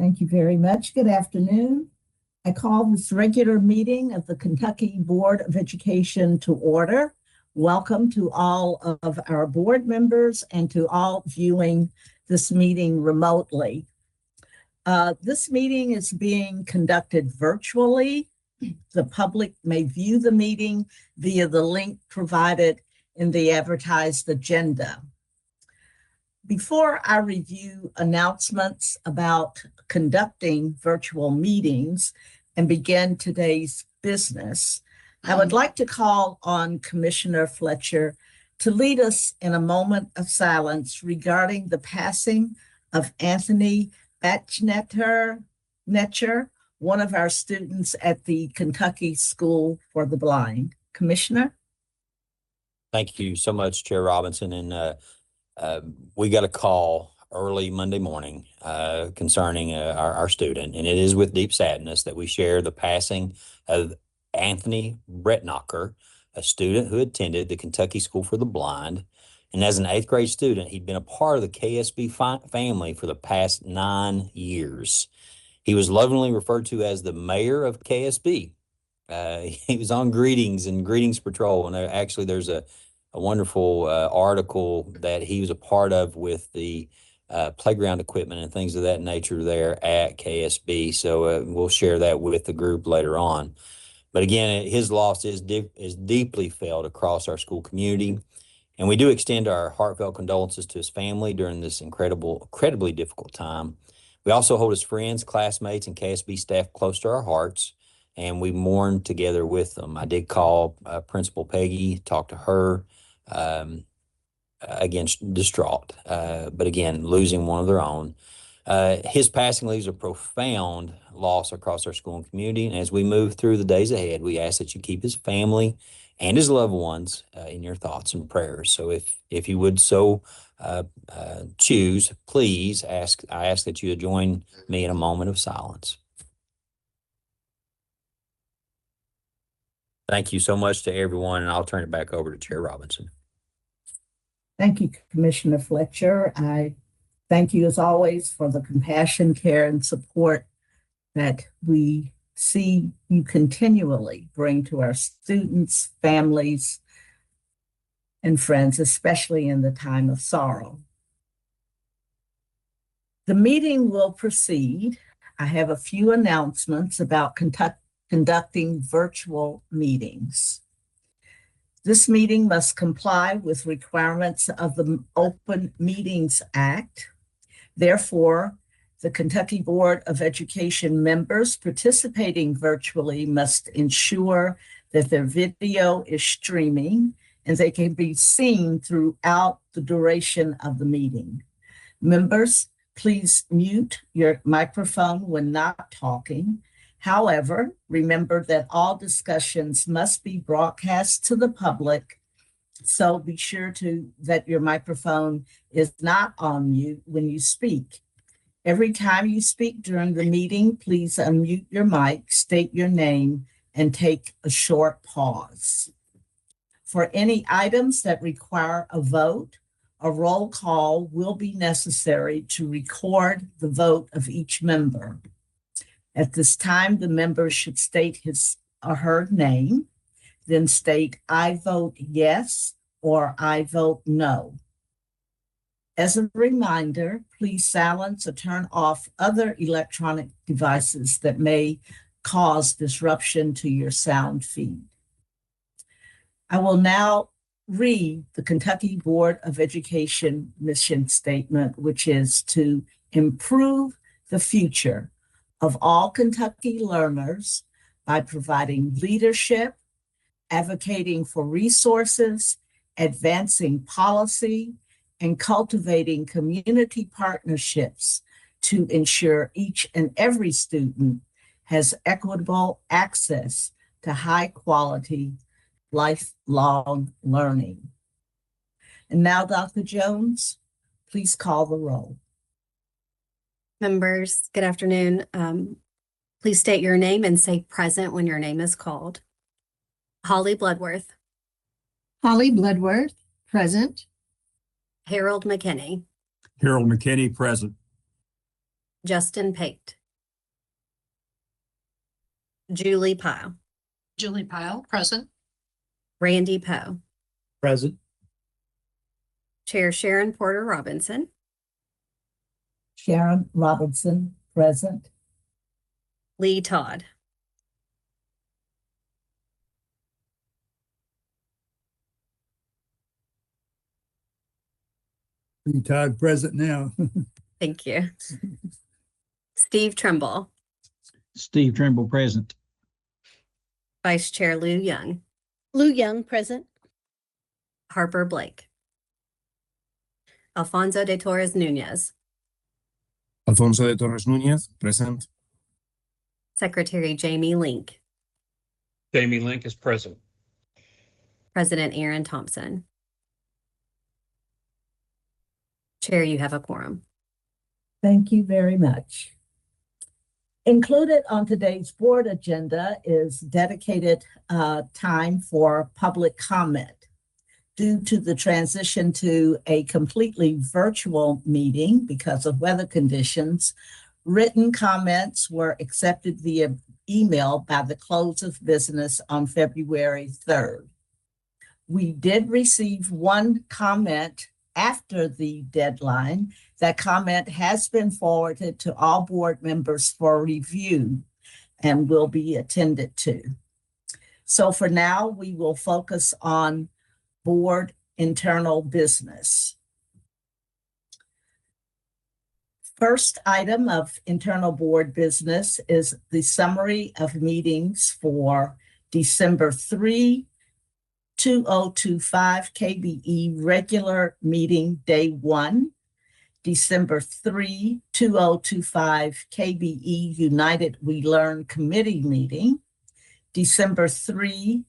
Thank you very much. Good afternoon. I call this regular meeting of the Kentucky Board of Education to order. Welcome to all of our board members and to all viewing this meeting remotely. This meeting is being conducted virtually. The public may view the meeting via the link provided in the advertised agenda. Before I review announcements about conducting virtual meetings and begin today's business, I would like to call on Commissioner Fletcher to lead us in a moment of silence regarding the passing of Anthony Batchnetter, one of our students at the Kentucky School for the Blind. Commissioner? Thank you so much, Chair Robinson. And we got a call early Monday morning concerning our student, and it is with deep sadness that we share the passing of Anthony Bretnocker, a student who attended the Kentucky School for the Blind. And as an 8th grade student, he'd been a part of the KSB family for the past 9 years. He was lovingly referred to as the mayor of KSB. He was on Greetings and Greetings Patrol, and actually there's a wonderful article that he was a part of with the playground equipment and things of that nature there at KSB. So we'll share that with the group later on. But again, his loss is deeply felt across our school community. And we do extend our heartfelt condolences to his family during this incredibly difficult time. We also hold his friends, classmates, and KSB staff close to our hearts, and we mourn together with them. I did call Principal Peggy, talk to her, again, distraught, but again, losing one of their own. His passing leaves a profound loss across our school and community. And as we move through the days ahead, we ask that you keep his family and his loved ones in your thoughts and prayers. So if you would so choose, please I ask that you join me in a moment of silence. Thank you so much to everyone, and I'll turn it back over to Chair Robinson. Thank you, Commissioner Fletcher. I thank you as always for the compassion, care, and support that we see you continually bring to our students, families, and friends, especially in the time of sorrow. The meeting will proceed. I have a few announcements about conducting virtual meetings. This meeting must comply with requirements of the Open Meetings Act. Therefore, the Kentucky Board of Education members participating virtually must ensure that their video is streaming and they can be seen throughout the duration of the meeting. Members, please mute your microphone when not talking. However, remember that all discussions must be broadcast to the public, so be sure that your microphone is not on mute when you speak. Every time you speak during the meeting, please unmute your mic, state your name, and take a short pause. For any items that require a vote, a roll call will be necessary to record the vote of each member. At this time, the member should state his or her name, then state "I vote yes" or "I vote no." As a reminder, please silence or turn off other electronic devices that may cause disruption to your sound feed. I will now read the Kentucky Board of Education mission statement, which is to improve the future of all Kentucky learners by providing leadership, advocating for resources, advancing policy, and cultivating community partnerships to ensure each and every student has equitable access to high-quality, lifelong learning. And now, Dr. Jones, please call the roll. Members, good afternoon. Please state your name and say present when your name is called. Holly Bloodworth. Holly Bloodworth, present. Harold McKinney. Harold McKinney, present. Justin Pate. Julie Pyle. Julie Pyle, present. Randy Poe. Present. Chair Sharon Porter Robinson. Sharon Robinson, present. Lee Todd. Lee Todd, present now. Thank you. Steve Trimble. Steve Trimble, present. Vice Chair Lou Young. Lou Young, present. Harper Blake. Alfonso de Torres Nunez. Alfonso de Torres Núñez, present. Secretary Jamie Link. Jamie Link is present. President Aaron Thompson. Chair, you have a quorum. Thank you very much. Included on today's board agenda is dedicated time for public comment. Due to the transition to a completely virtual meeting because of weather conditions, written comments were accepted via email by the close of business on February 3rd. We did receive one comment after the deadline. That comment has been forwarded to all board members for review and will be attended to. So for now, we will focus on board internal business. First item of internal board business is the summary of meetings for December 3, 2025 KBE regular meeting day 1, December 3, 2025 KBE United We Learn committee meeting, December 3,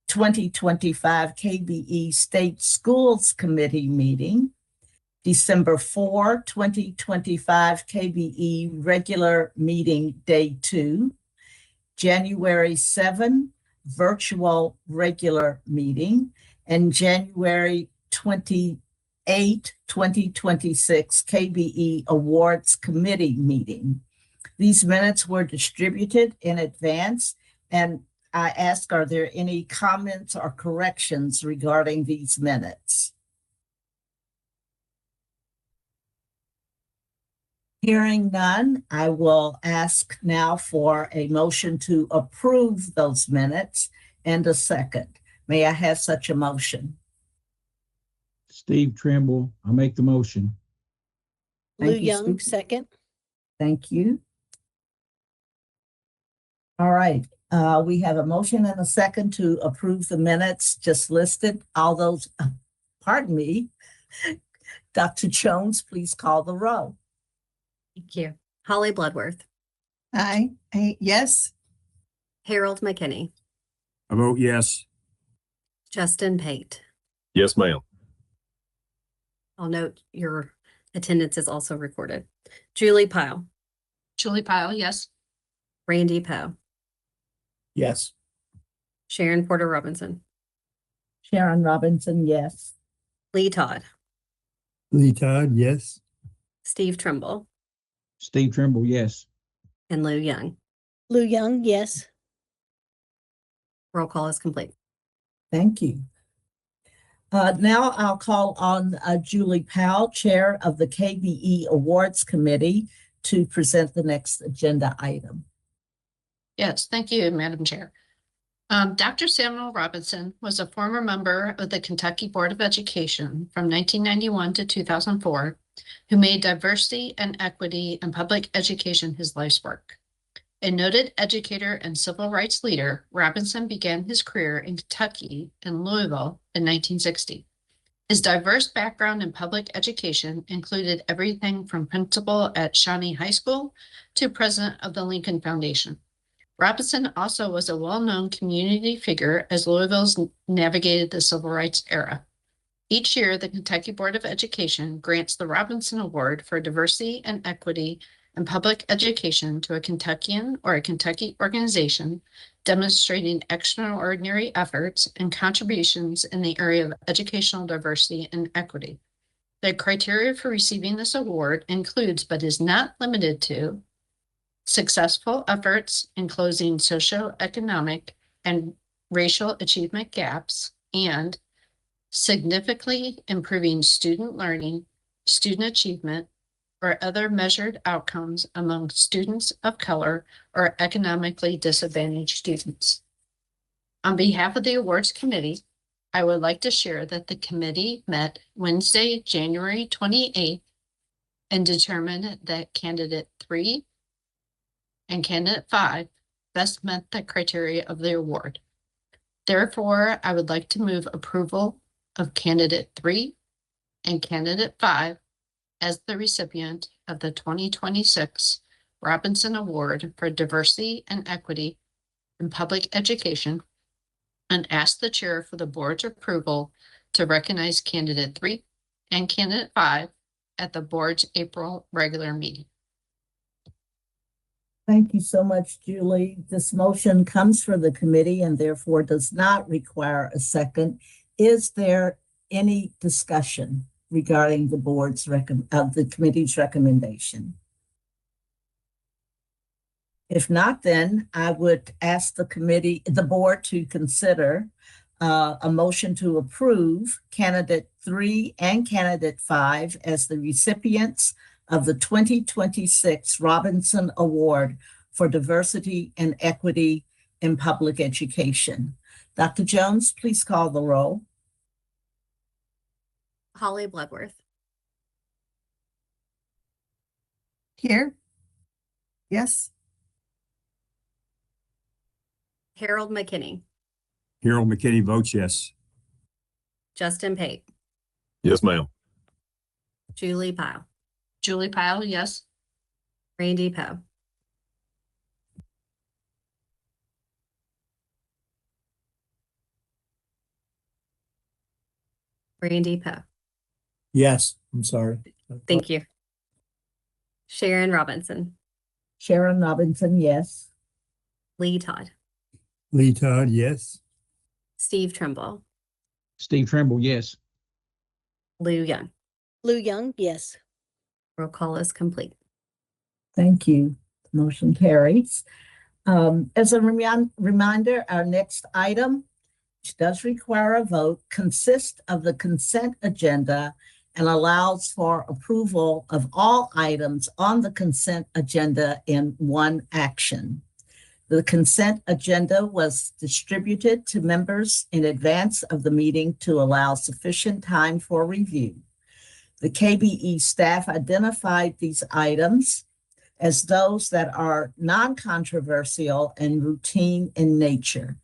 2025 KBE State Schools Committee meeting, December 4, 2025 KBE regular meeting day 2, January 7, virtual regular meeting, and January 28, 2026 KBE Awards Committee meeting. These minutes were distributed in advance, and I ask, are there any comments or corrections regarding these minutes? Hearing none, I will ask now for a motion to approve those minutes and a second. May I have such a motion? Steve Trimble, I make the motion. Lou Thank you, Young, Steve. second. Thank you. All right, we have a motion and a second to approve the minutes just listed. All those, pardon me, Dr. Jones, please call the roll. Thank you. Holly Bloodworth. Aye. Yes. Harold McKinney. I vote yes. Justin Pate. Yes, ma'am. I'll note your attendance is also recorded. Julie Pyle. Julie Pyle, yes. Randy Poe. Yes. Sharon Porter Robinson. Sharon Robinson, yes. Lee Todd. Lee Todd, yes. Steve Trimble. Steve Trimble, yes. And Lou Young. Lou Young, yes. Roll call is complete. Thank you. Now I'll call on Julie Powell, Chair of the KBE Awards Committee, to present the next agenda item. Yes, thank you, Madam Chair. Dr. Samuel Robinson was a former member of the Kentucky Board of Education from 1991 to 2004, who made diversity and equity in public education his life's work. A noted educator and civil rights leader, Robinson began his career in Kentucky in Louisville in 1960. His diverse background in public education included everything from principal at Shawnee High School to president of the Lincoln Foundation. Robinson also was a well-known community figure as Louisville's navigated the civil rights era. Each year, the Kentucky Board of Education grants the Robinson Award for Diversity and Equity in Public Education to a Kentuckian or a Kentucky organization demonstrating extraordinary efforts and contributions in the area of educational diversity and equity. The criteria for receiving this award includes, but is not limited to, successful efforts in closing socioeconomic and racial achievement gaps and significantly improving student learning, student achievement, or other measured outcomes among students of color or economically disadvantaged students. On behalf of the awards committee, I would like to share that the committee met Wednesday, January 28th, and determined that candidate 3 and candidate 5 best met the criteria of the award. Therefore, I would like to move approval of candidate 3 and candidate 5 as the recipient of the 2026 Robinson Award for Diversity and Equity in Public Education, and ask the chair for the board's approval to recognize candidate 3 and candidate 5 at the board's April regular meeting. Thank you so much, Julie. This motion comes from the committee and therefore does not require a second. Is there any discussion regarding the the committee's recommendation? If not, then I would ask the board to consider a motion to approve candidate 3 and candidate 5 as the recipients of the 2026 Robinson Award for Diversity and Equity in Public Education. Dr. Jones, please call the roll. Holly Bloodworth, Here. Yes. Harold McKinney, Harold McKinney votes yes. Justin Pate, Yes, ma'am. Julie Pyle, Julie Pyle, yes. Randy Poe, Randy Poe. Yes, I'm sorry. Thank you. Sharon Robinson, Sharon Robinson, yes. Lee Todd, Lee Todd, yes. Steve Trimble, Steve Trimble, yes. Lou Young. Lou Young, yes. Roll call is complete. Thank you. Motion carries. As a reminder, our next item, which does require a vote, consists of the consent agenda and allows for approval of all items on the consent agenda in one action. The consent agenda was distributed to members in advance of the meeting to allow sufficient time for review. The KBE staff identified these items as those that are non-controversial and routine in nature.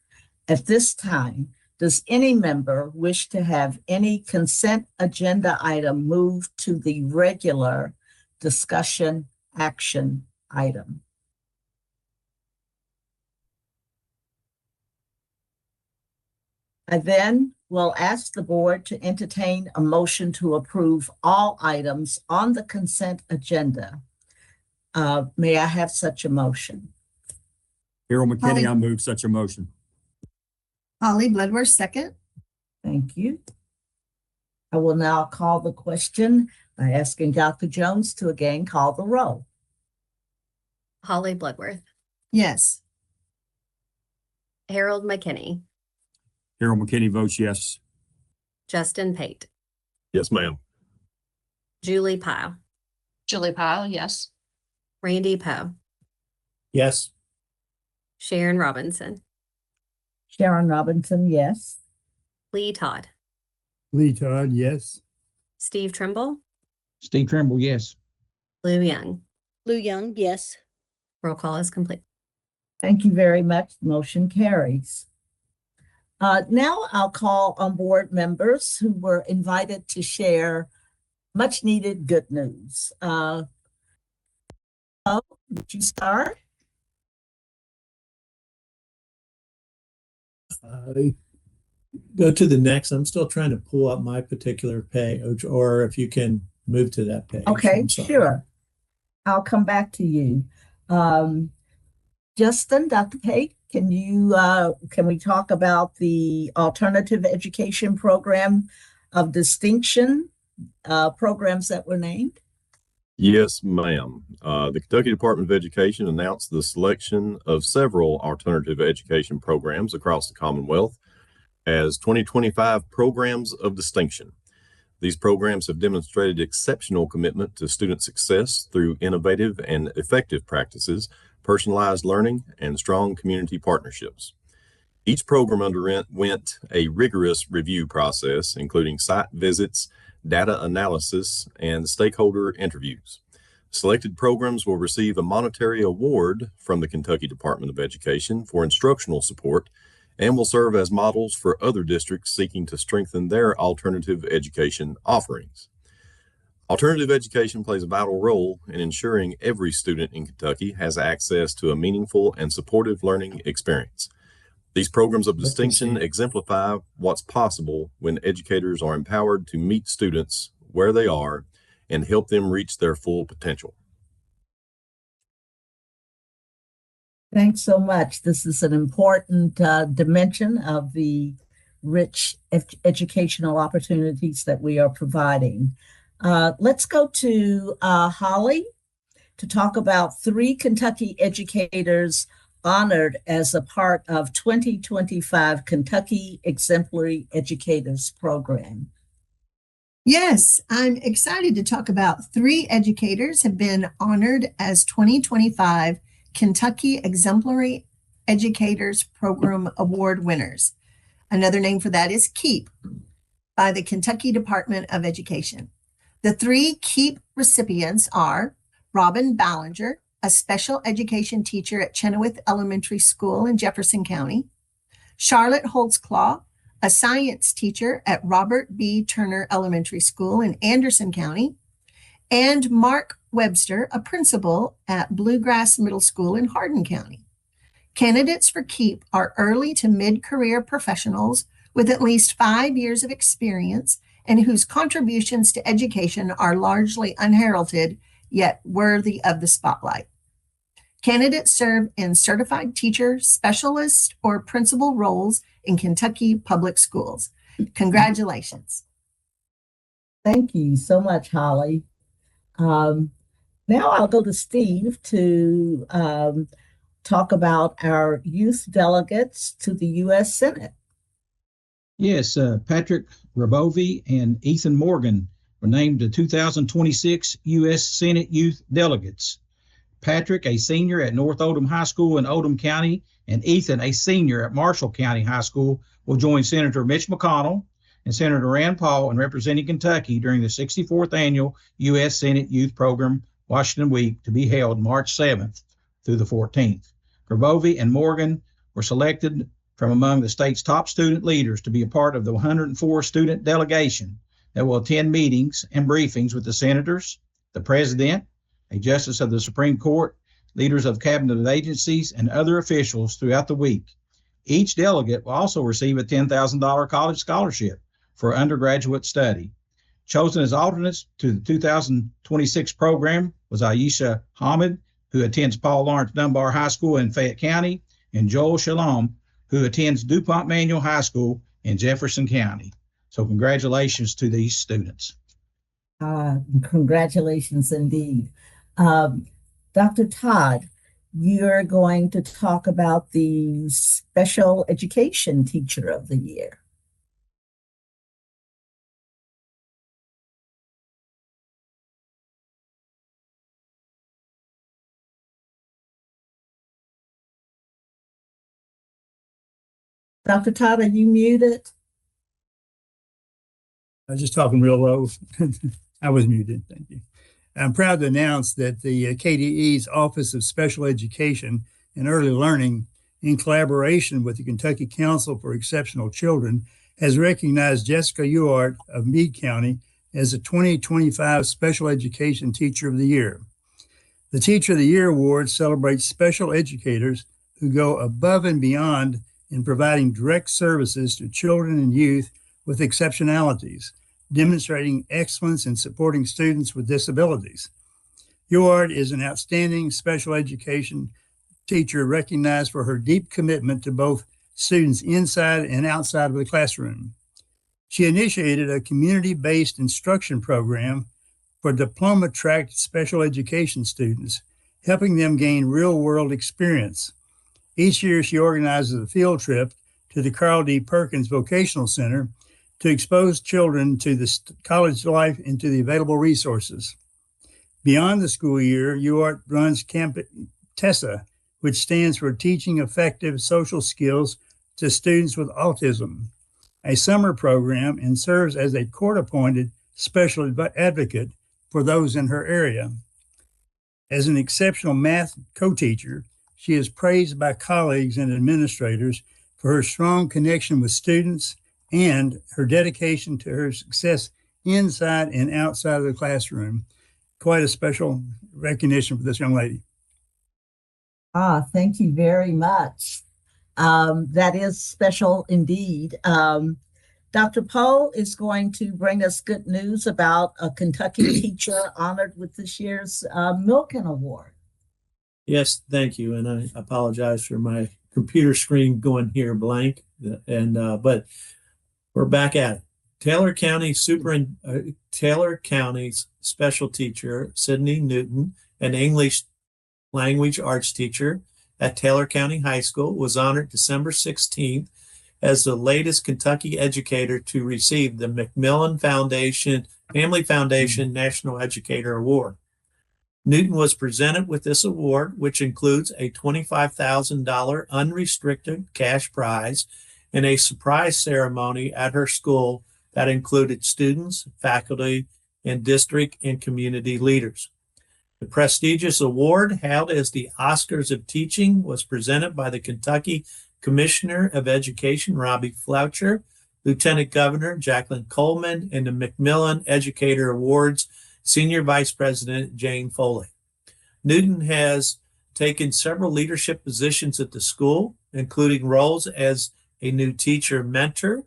At this time, does any member wish to have any consent agenda item moved to the regular discussion action item? I then will ask the board to entertain a motion to approve all items on the consent agenda. May I have such a motion? Harold Holly. McKinney, I move such a motion. Holly Bloodworth, second. Thank you. I will now call the question by asking Dr. Jones to again call the roll. Holly Bloodworth, Yes. Harold McKinney, Harold McKinney votes yes. Justin Pate, Yes, ma'am. Julie Pyle, Julie Pyle, yes. Randy Poe, Yes. Sharon Robinson, Sharon Robinson, yes. Lee Todd, Lee Todd, yes. Steve Trimble, Steve Trimble, yes. Lou Young. Lou Young, yes. Roll call is complete. Thank you very much. Motion carries. Now I'll call on board members who were invited to share much needed good news. Would you start? Go to the next. I'm still trying to pull up my particular page, or if you can move to that page. Okay, I'm sorry. sure. I'll come back to you. Justin, Dr. Pate, can we talk about the alternative education program of distinction programs that were named? Yes, ma'am. The Kentucky Department of Education announced the selection of several alternative education programs across the Commonwealth as 2025 Programs of Distinction. These programs have demonstrated exceptional commitment to student success through innovative and effective practices, personalized learning, and strong community partnerships. Each program underwent a rigorous review process, including site visits, data analysis, and stakeholder interviews. Selected programs will receive a monetary award from the Kentucky Department of Education for instructional support and will serve as models for other districts seeking to strengthen their alternative education offerings. Alternative education plays a vital role in ensuring every student in Kentucky has access to a meaningful and supportive learning experience. These programs of distinction exemplify what's possible when educators are empowered to meet students where they are and help them reach their full potential. Thanks so much. This is an important dimension of the rich educational opportunities that we are providing. Let's go to Holly to talk about 3 Kentucky educators honored as a part of 2025 Kentucky Exemplary Educators Program. Yes, I'm excited to talk about 3 educators have been honored as 2025 Kentucky Exemplary Educators Program Award winners. Another name for that is KEEP by the Kentucky Department of Education. The 3 KEEP recipients are Robin Ballinger, a special education teacher at Chenoweth Elementary School in Jefferson County; Charlotte Holtzclaw, a science teacher at Robert B. Turner Elementary School in Anderson County; and Mark Webster, a principal at Bluegrass Middle School in Hardin County. Candidates for KEEP are early to mid-career professionals with at least 5 years of experience and whose contributions to education are largely unheralded yet worthy of the spotlight. Candidates serve in certified teacher, specialist, or principal roles in Kentucky public schools. Congratulations. Thank you so much, Holly. Now I'll go to Steve to talk about our youth delegates to the U.S. Senate. Yes, Patrick Rabovi and Ethan Morgan were named the 2026 U.S. Senate Youth Delegates. Patrick, a senior at North Oldham High School in Oldham County, and Ethan, a senior at Marshall County High School, will join Senator Mitch McConnell and Senator Rand Paul in representing Kentucky during the 64th Annual U.S. Senate Youth Program Washington Week to be held March 7th through the 14th. Rabovi and Morgan were selected from among the state's top student leaders to be a part of the 104 student delegation that will attend meetings and briefings with the senators, the president, a justice of the Supreme Court, leaders of cabinet agencies, and other officials throughout the week. Each delegate will also receive a $10,000 college scholarship for undergraduate study. Chosen as alternates to the 2026 program was Aisha Hamid, who attends Paul Lawrence Dunbar High School in Fayette County, and Joel Shalom, who attends DuPont Manual High School in Jefferson County. So congratulations to these students. Congratulations indeed. Dr. Todd, you're going to talk about the Special Education Teacher of the Year. Dr. Todd, are you muted? I was just talking real low. I was muted. Thank you. I'm proud to announce that the KDE's Office of Special Education and Early Learning, in collaboration with the Kentucky Council for Exceptional Children, has recognized Jessica Ewart of Meade County as the 2025 Special Education Teacher of the Year. The Teacher of the Year Award celebrates special educators who go above and beyond in providing direct services to children and youth with exceptionalities, demonstrating excellence in supporting students with disabilities. Ewart is an outstanding special education teacher recognized for her deep commitment to both students inside and outside of the classroom. She initiated a community-based instruction program for diploma-track special education students, helping them gain real-world experience. Each year, she organizes a field trip to the Carl D. Perkins Vocational Center to expose children to the college life and to the available resources. Beyond the school year, UART runs Camp TESSA, which stands for Teaching Effective Social Skills to Students with Autism, a summer program, and serves as a court-appointed special advocate for those in her area. As an exceptional math co-teacher, she is praised by colleagues and administrators for her strong connection with students and her dedication to her success inside and outside of the classroom. Quite a special recognition for this young lady. Thank you very much. That is special indeed. Dr. Poe is going to bring us good news about a Kentucky teacher honored with this year's Milken Award. Yes, thank you. And I apologize for my computer screen going here blank. But we're back at it. Taylor County's special teacher, Sydney Newton, an English language arts teacher at Taylor County High School, was honored December 16th as the latest Kentucky educator to receive the Macmillan Family Foundation National Educator Award. Newton was presented with this award, which includes a $25,000 unrestricted cash prize and a surprise ceremony at her school that included students, faculty, and district and community leaders. The prestigious award, hailed as the Oscars of Teaching, was presented by the Kentucky Commissioner of Education, Robbie Floucher, Lieutenant Governor Jacqueline Coleman, and the Macmillan Educator Awards Senior Vice President Jane Foley. Newton has taken several leadership positions at the school, including roles as a new teacher mentor,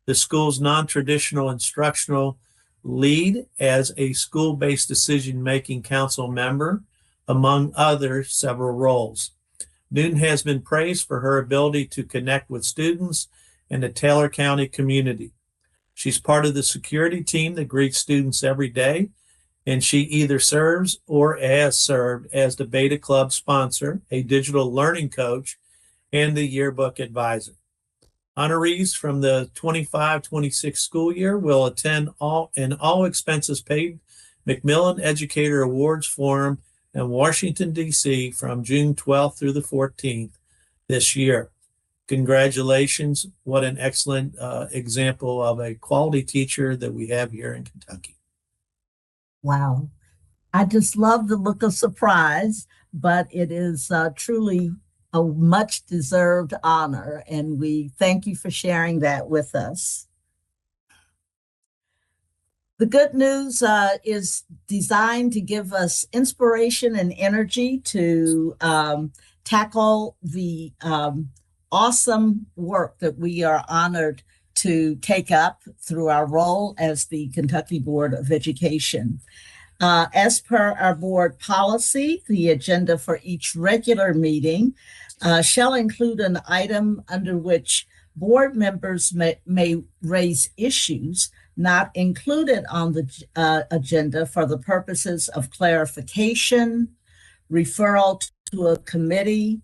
the school's non-traditional instructional lead as a school-based decision-making council member, among other several roles. Newton has been praised for her ability to connect with students and the Taylor County community. She's part of the security team that greets students every day, and she either serves or has served as the Beta Club sponsor, a digital learning coach, and the yearbook advisor. Honorees from the 25-26 school year will attend all expenses paid Macmillan Educator Awards Forum in Washington, D.C. from June 12th through the 14th this year. Congratulations. What an excellent example of a quality teacher that we have here in Kentucky. Wow. I just love the look of surprise, but it is truly a much deserved honor, and we thank you for sharing that with us. The good news is designed to give us inspiration and energy to tackle the awesome work that we are honored to take up through our role as the Kentucky Board of Education. As per our board policy, the agenda for each regular meeting shall include an item under which board members may raise issues not included on the agenda for the purposes of clarification, referral to a committee,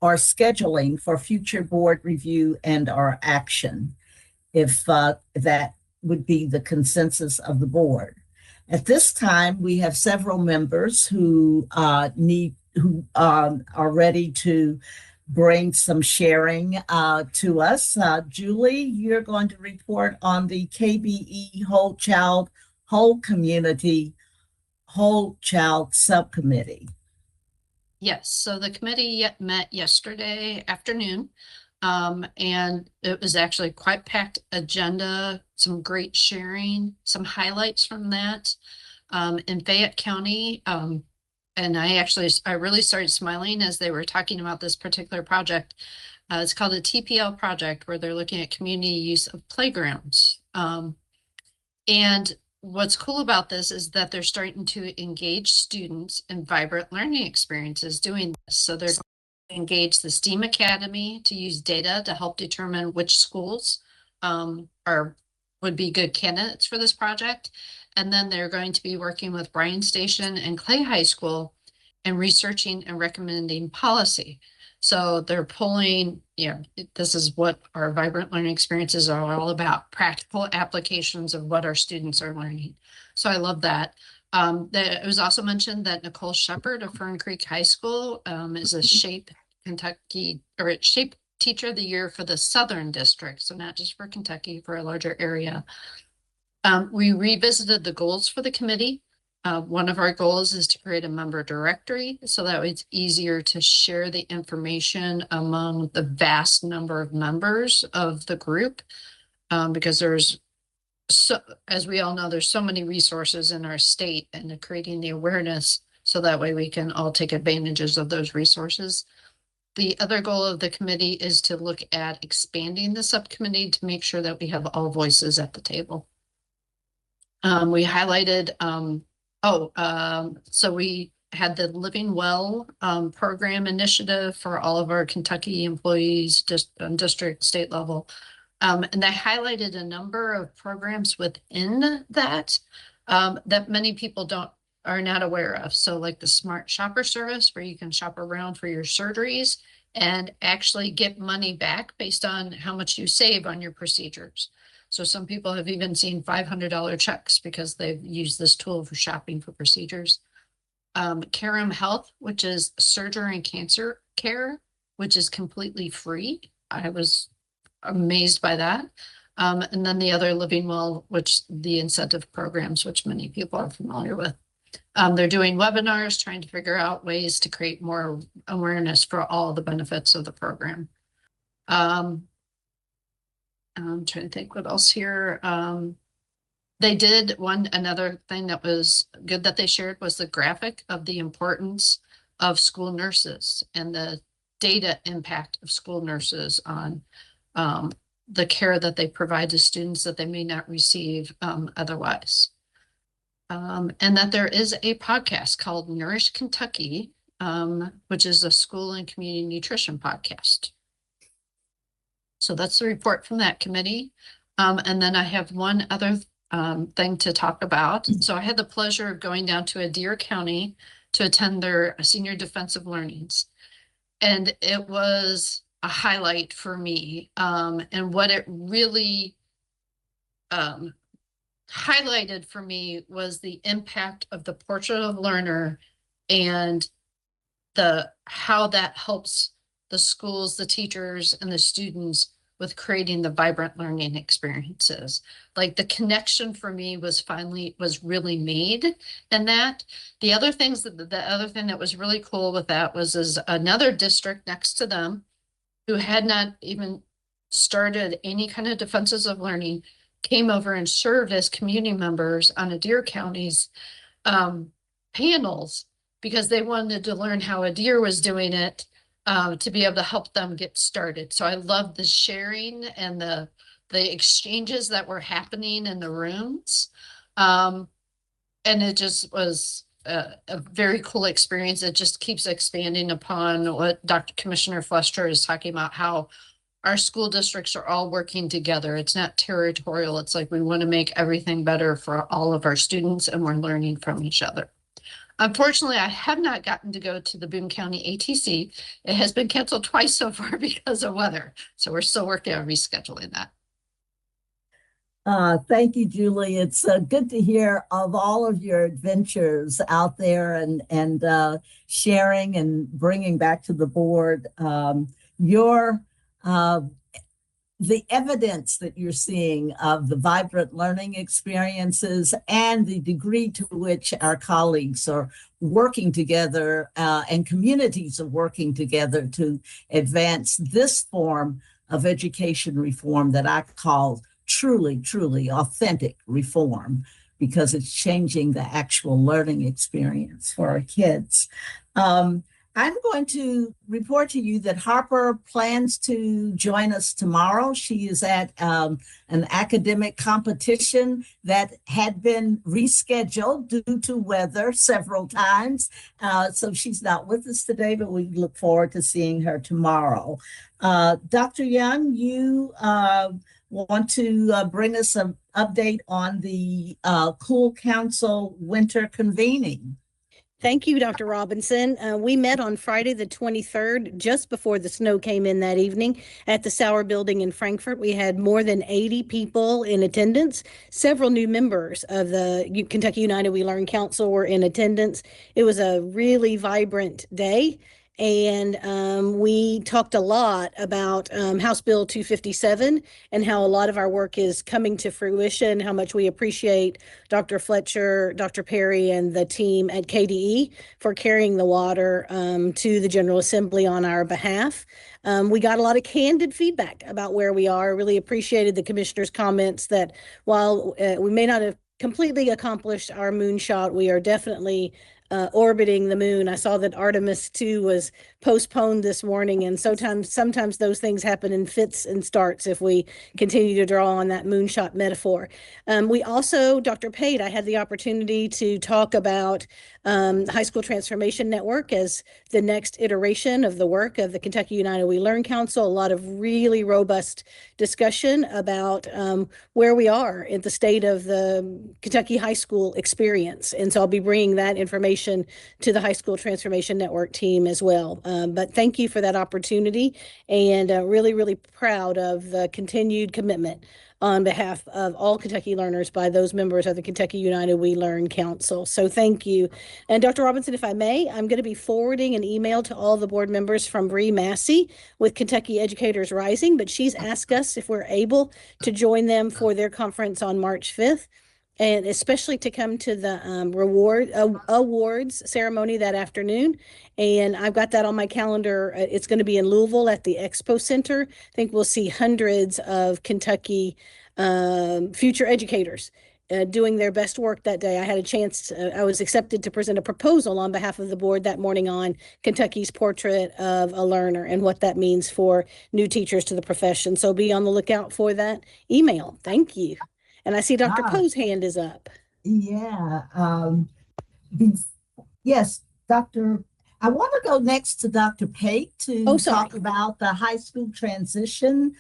or scheduling for future board review and/or action, if that would be the consensus of the board. At this time, we have several members who are ready to bring some sharing to us. Julie, you're going to report on the KBE Whole Child, Whole Community, Whole Child Subcommittee. Yes, so the committee met yesterday afternoon, and it was actually quite packed agenda, some great sharing, some highlights from that. In Fayette County, and I really started smiling as they were talking about this particular project. It's called the TPL project, where they're looking at community use of playgrounds. And what's cool about this is that they're starting to engage students in vibrant learning experiences doing this. So they're going to engage the STEAM Academy to use data to help determine which schools are would be good candidates for this project. And then they're going to be working with Bryan Station and Clay High School and researching and recommending policy. So they're pulling, this is what our vibrant learning experiences are all about, practical applications of what our students are learning. So I love that. It was also mentioned that Nicole Shepard of Fern Creek High School is a SHAPE SHAPE Teacher of the Year for the Southern District. So not just for Kentucky, for a larger area. We revisited the goals for the committee. One of our goals is to create a member directory so that it's easier to share the information among the vast number of members of the group. Because there's, so as we all know, there's so many resources in our state, and creating the awareness so that way we can all take advantages of those resources. The other goal of the committee is to look at expanding the subcommittee to make sure that we have all voices at the table. We highlighted, so we had the Living Well program initiative for all of our Kentucky employees just on district, state level. And they highlighted a number of programs within that that many people are not aware of. So like the Smart Shopper service, where you can shop around for your surgeries and actually get money back based on how much you save on your procedures. So some people have even seen $500 checks because they've used this tool for shopping for procedures. Carum Health, which is surgery and cancer care, which is completely free. I was amazed by that. And then the other Living Well, which the incentive programs, which many people are familiar with. They're doing webinars, trying to figure out ways to create more awareness for all the benefits of the program. I'm trying to think what else here. They did another thing that was good that they shared was the graphic of the importance of school nurses and the data impact of school nurses on the care that they provide to students that they may not receive otherwise. And that there is a podcast called Nourish Kentucky, which is a school and community nutrition podcast. So that's the report from that committee. And then I have one other thing to talk about. So I had the pleasure of going down to Adair County to attend their senior defensive learnings. And it was a highlight for me. And what it really highlighted for me was the impact of the portrait of learner and how that helps the schools, the teachers, and the students with creating the vibrant learning experiences. Like the connection for me was really made in that. The other thing that was really cool with that was another district next to them who had not even started any kind of defenses of learning came over and served as community members on Adair County's panels because they wanted to learn how Adair was doing it to be able to help them get started. So I love the sharing and the exchanges that were happening in the rooms. And it just was a very cool experience. It just keeps expanding upon what Dr. Commissioner Fletcher is talking about, how our school districts are all working together. It's not territorial. It's like we want to make everything better for all of our students, and we're learning from each other. Unfortunately, I have not gotten to go to the Boone County ATC. It has been canceled twice so far because of weather. So we're still working on rescheduling that. Thank you, Julie. It's good to hear of all of your adventures out there and sharing and bringing back to the board the evidence that you're seeing of the vibrant learning experiences and the degree to which our colleagues are working together and communities are working together to advance this form of education reform that I call truly, truly authentic reform, because it's changing the actual learning experience for our kids. I'm going to report to you that Harper plans to join us tomorrow. She is at an academic competition that had been rescheduled due to weather several times. So she's not with us today, but we look forward to seeing her tomorrow. Dr. Young, you want to bring us an update on the Cool Council winter convening. Thank you, Dr. Robinson. We met on Friday, the 23rd, just before the snow came in that evening at the Sauer Building in Frankfurt. We had more than 80 people in attendance. Several new members of the Kentucky United We Learn Council were in attendance. It was a really vibrant day. And we talked a lot about House Bill 257 and how a lot of our work is coming to fruition, how much we appreciate Dr. Fletcher, Dr. Perry, and the team at KDE for carrying the water to the General Assembly on our behalf. We got a lot of candid feedback about where we are. Really appreciated the commissioner's comments that while we may not have completely accomplished our moonshot, we are definitely orbiting the moon. I saw that Artemis 2 was postponed this morning, and sometimes those things happen in fits and starts if we continue to draw on that moonshot metaphor. We also, Dr. Pate, I had the opportunity to talk about High School Transformation Network as the next iteration of the work of the Kentucky United We Learn Council. A lot of really robust discussion about where we are in the state of the Kentucky high school experience. And so I'll be bringing that information to the High School Transformation Network team as well. But thank you for that opportunity, and really, really proud of the continued commitment on behalf of all Kentucky learners by those members of the Kentucky United We Learn Council. So thank you. And Dr. Robinson, if I may, I'm going to be forwarding an email to all the board members from Bree Massey with Kentucky Educators Rising, but she's asked us if we're able to join them for their conference on March 5th. And especially to come to the awards ceremony that afternoon. And I've got that on my calendar. It's going to be in Louisville at the Expo Center. I think we'll see hundreds of Kentucky future educators doing their best work that day. I had a chance, I was accepted to present a proposal on behalf of the board that morning on Kentucky's portrait of a learner and what that means for new teachers to the profession. So be on the lookout for that email. Thank you. And I see Dr. Poe's hand is up. Yeah. Yes, Dr. I want to go next to Dr. Pate to talk about the high school transition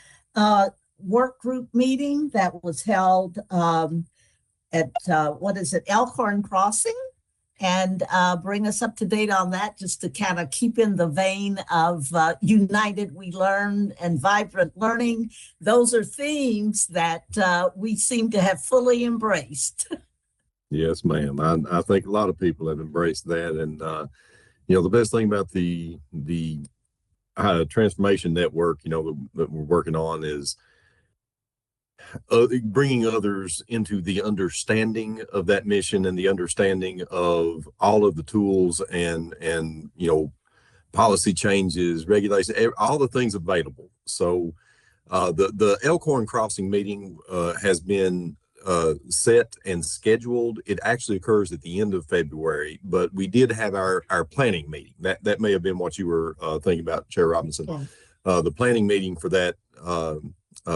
work group meeting that was held at, Elkhorn Crossing, and bring us up to date on that, just to kind of keep in the vein of United We Learn and vibrant learning. Those are themes that we seem to have fully embraced. Yes, ma'am. I think a lot of people have embraced that. And, the best thing about the transformation network, that we're working on is bringing others into the understanding of that mission and the understanding of all of the tools and policy changes, regulations, all the things available. So the Elkhorn Crossing meeting has been set and scheduled. It actually occurs at the end of February, but we did have our planning meeting. That may have been what you were thinking about, Chair Robinson. Yeah. The planning meeting for that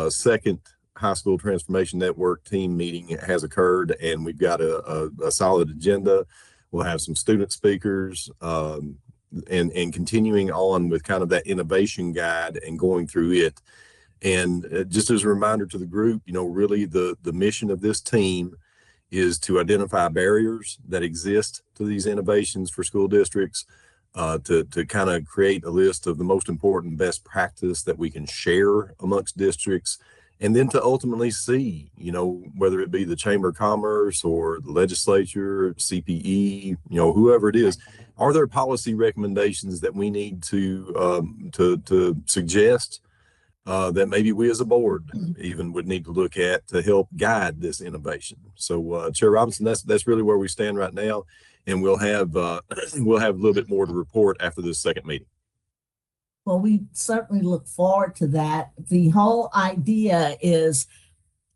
second High School Transformation Network team meeting has occurred, and we've got a solid agenda. We'll have some student speakers, and continuing on with kind of that innovation guide and going through it. And just as a reminder to the group, really the mission of this team is to identify barriers that exist to these innovations for school districts, to kind of create a list of the most important best practice that we can share amongst districts, and then to ultimately see, whether it be the Chamber of Commerce or the legislature, CPE, whoever it is, are there policy recommendations that we need to suggest that maybe we as a board even would need to look at to help guide this innovation. So, Chair Robinson, that's really where we stand right now, and we'll have a little bit more to report after this second meeting. Well, we certainly look forward to that. The whole idea is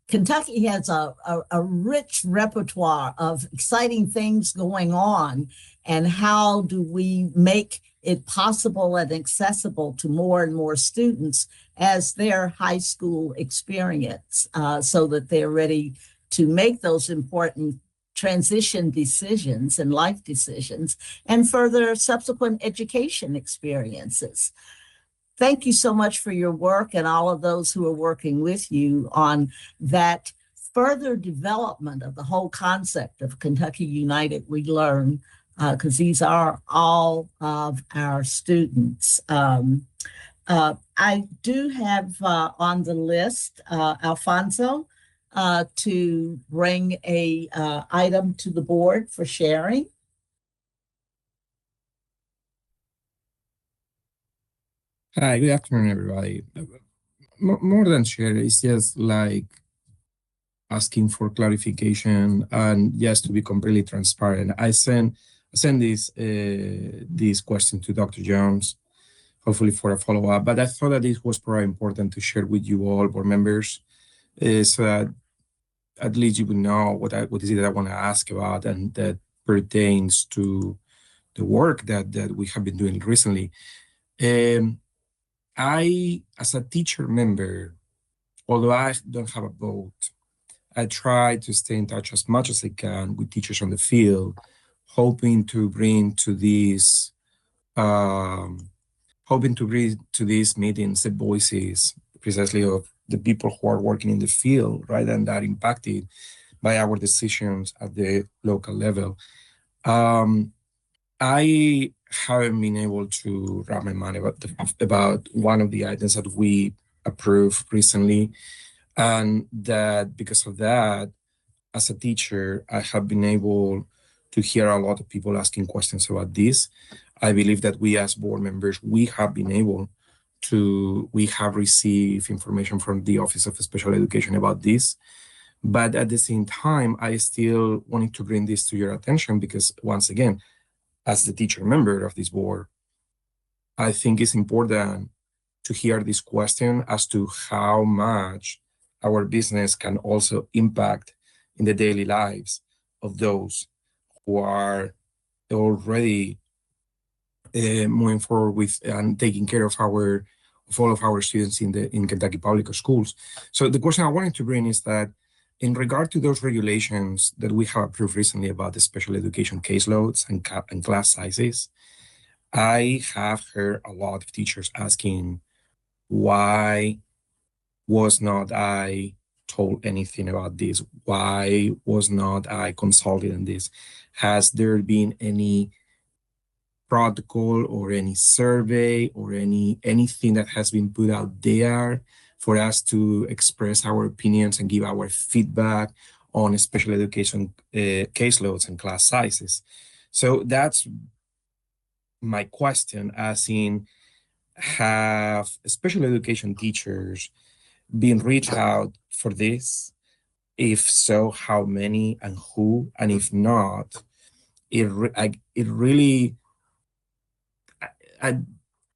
Kentucky has a rich repertoire of exciting things going on, and how do we make it possible and accessible to more and more students as their high school experience, so that they're ready to make those important transition decisions and life decisions and further subsequent education experiences. thank you so much for your work and all of those who are working with you on that further development of the whole concept of Kentucky United We Learn, because these are all of our students. I do have on the list Alfonso to bring a item to the board for sharing. Hi, good afternoon, everybody. More than share, it's just like asking for clarification and just to be completely transparent. I sent this question to Dr. Jones, hopefully for a follow-up, but I thought that this was probably important to share with you all, board members, so that at least you will know what is it that I want to ask about, and that pertains to the work that we have been doing recently. I, as a teacher member, although I don't have a vote, I try to stay in touch as much as I can with teachers on the field, hoping to bring to these meetings the voices precisely of the people who are working in the field, right, and that impacted by our decisions at the local level. I haven't been able to wrap my mind about one of the items that we approved recently, and that because of that, as a teacher, I have been able to hear a lot of people asking questions about this. I believe that we as board members, we have received information from the Office of Special Education about this. But at the same time, I still wanted to bring this to your attention because, once again, as the teacher member of this board, I think it's important to hear this question as to how much our business can also impact in the daily lives of those who are already moving forward with and taking care of all of our students in Kentucky Public Schools. So the question I wanted to bring is that in regard to those regulations that we have approved recently about the special education caseloads and class sizes, I have heard a lot of teachers asking, why was not I told anything about this? Why was not I consulted on this? Has there been any protocol or any survey or anything that has been put out there for us to express our opinions and give our feedback on special education caseloads and class sizes? So that's my question, as in, have special education teachers been reached out for this? If so, how many and who? And if not, I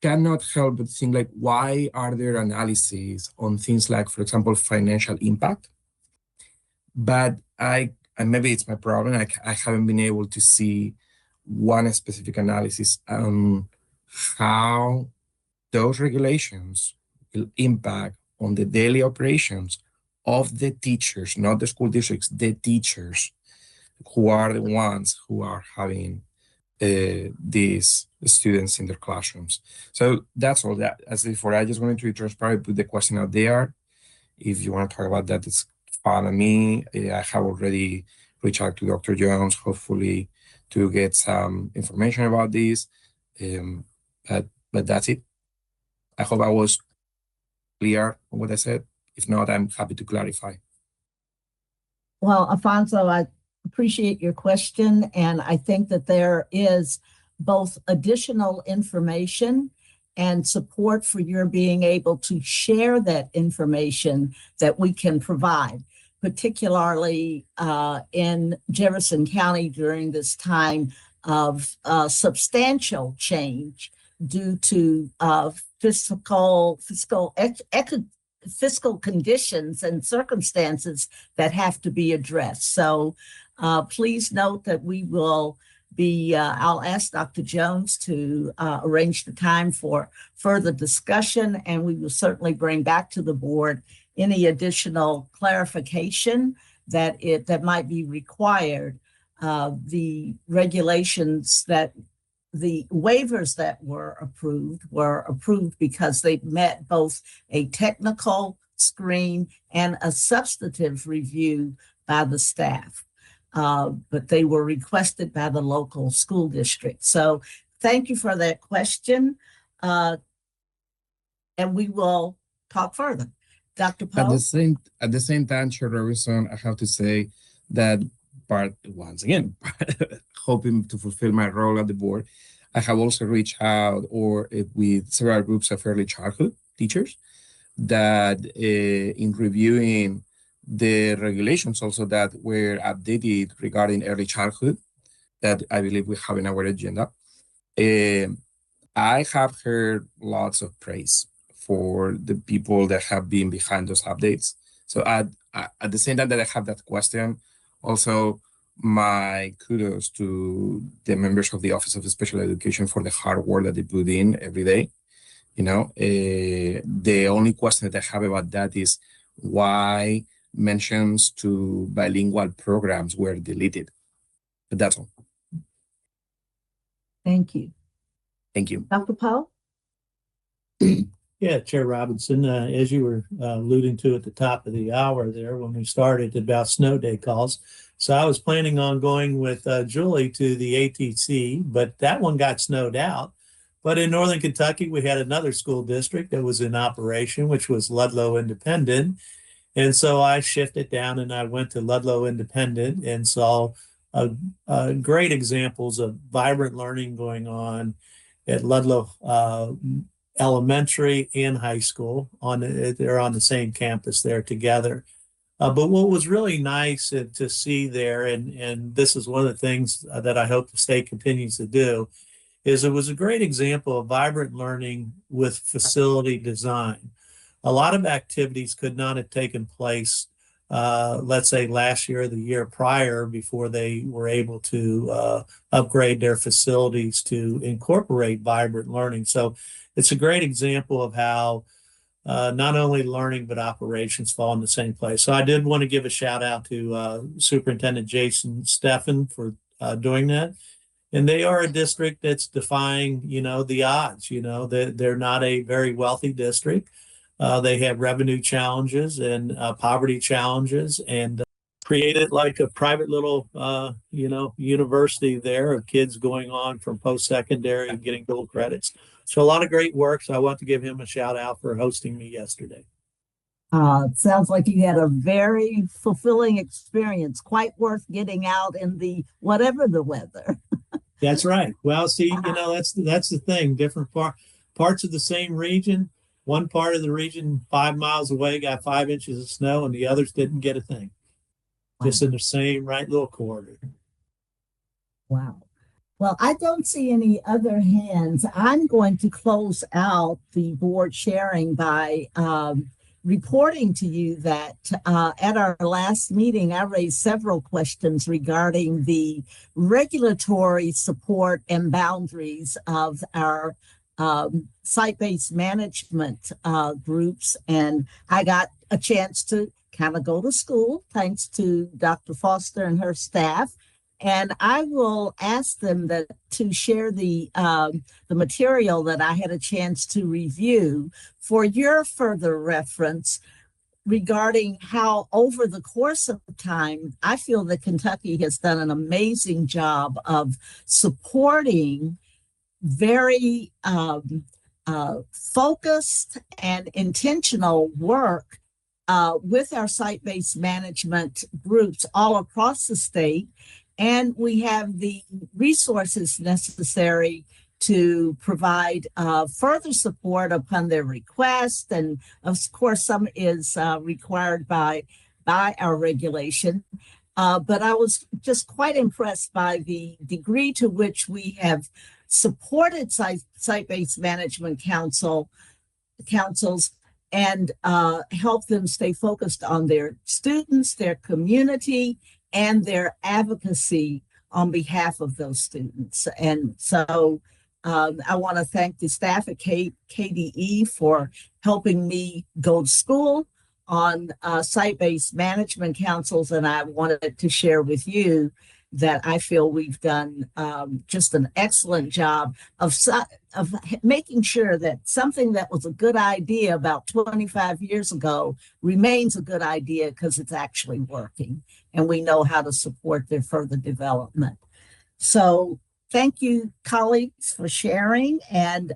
cannot help but think, like, why are there analyses on things like, for example, financial impact? But and maybe it's my problem, I haven't been able to see one specific analysis on how those regulations will impact on the daily operations of the teachers, not the school districts, the teachers who are the ones who are having these students in their classrooms. So that's all that. As before, I just wanted to be transparent, put the question out there. If you want to talk about that, it's fine with me. I have already reached out to Dr. Jones, hopefully to get some information about this. But that's it. I hope I was clear on what I said. If not, I'm happy to clarify. Well, Alfonso, I appreciate your question, and I think that there is both additional information and support for your being able to share that information that we can provide, particularly in Jefferson County during this time of substantial change due to fiscal conditions and circumstances that have to be addressed. So please note that we will be, I'll ask Dr. Jones to arrange the time for further discussion, and we will certainly bring back to the board any additional clarification that might be required. The regulations that the waivers that were approved because they met both a technical screen and a substantive review by the staff. But they were requested by the local school district. So thank you for that question. And we will talk further. Dr. Poe? At the same time, Chair Robinson, I have to say that once again, hoping to fulfill my role at the board, I have also reached out with several groups of early childhood teachers that in reviewing the regulations also that were updated regarding early childhood that I believe we have in our agenda. I have heard lots of praise for the people that have been behind those updates. So at the same time that I have that question, also my kudos to the members of the Office of Special Education for the hard work that they put in every day. The only question that I have about that is why mentions to bilingual programs were deleted. But that's all. Thank you. Thank you. Dr. Poe? Yeah, Chair Robinson, as you were alluding to at the top of the hour there when we started about snow day calls. So I was planning on going with Julie to the ATC, but that one got snowed out. But in Northern Kentucky, we had another school district that was in operation, which was Ludlow Independent. And so I shifted down and I went to Ludlow Independent and saw great examples of vibrant learning going on at Ludlow Elementary and high school. They're on the same campus there together. But what was really nice to see there, and this is one of the things that I hope the state continues to do, is it was a great example of vibrant learning with facility design. A lot of activities could not have taken place, let's say last year or the year prior, before they were able to upgrade their facilities to incorporate vibrant learning. So it's a great example of how not only learning but operations fall in the same place. So I did want to give a shout out to Superintendent Jason Steffen for doing that. And they are a district that's defying, the odds. They're not a very wealthy district. They have revenue challenges and poverty challenges, and created like a private little, university there of kids going on from post-secondary and getting dual credits. So a lot of great work. So I want to give him a shout out for hosting me yesterday. It sounds like you had a very fulfilling experience, quite worth getting out in the whatever the weather. That's right. Well, see, that's the thing. Different parts of the same region. One part of the region 5 miles away got 5 inches of snow, and the others didn't get a thing. Just in the same right little corridor. Wow. Well, I don't see any other hands. I'm going to close out the board sharing by reporting to you that at our last meeting, I raised several questions regarding the regulatory support and boundaries of our site-based management groups. And I got a chance to kind of go to school, thanks to Dr. Foster and her staff. And I will ask them to share the material that I had a chance to review for your further reference regarding how over the course of time, I feel that Kentucky has done an amazing job of supporting very focused and intentional work with our site-based management groups all across the state. And we have the resources necessary to provide further support upon their request. And of course, some is required by our regulation. But I was just quite impressed by the degree to which we have supported site-based management councils and help them stay focused on their students, their community, and their advocacy on behalf of those students. And so I want to thank the staff at KBE for helping me go to school on site-based management councils. And I wanted to share with you that I feel we've done just an excellent job of making sure that something that was a good idea about 25 years ago remains a good idea because it's actually working and we know how to support their further development. So thank you, colleagues, for sharing. And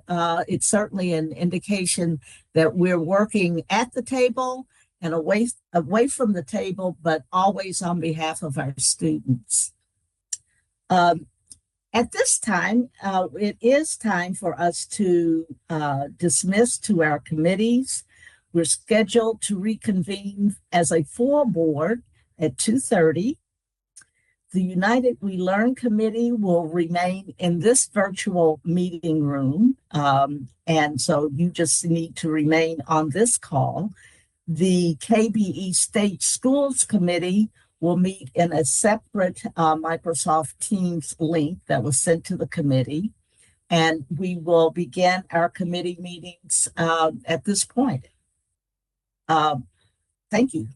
it's certainly an indication that we're working at the table and away from the table, but always on behalf of our students. At this time, it is time for us to dismiss to our committees. We're scheduled to reconvene as a full board at 2:30. The United We Learn Committee will remain in this virtual meeting room. And so you just need to remain on this call. The KBE State Schools Committee will meet in a separate Microsoft Teams link that was sent to the committee. And we will begin our committee meetings at this point. Thank you.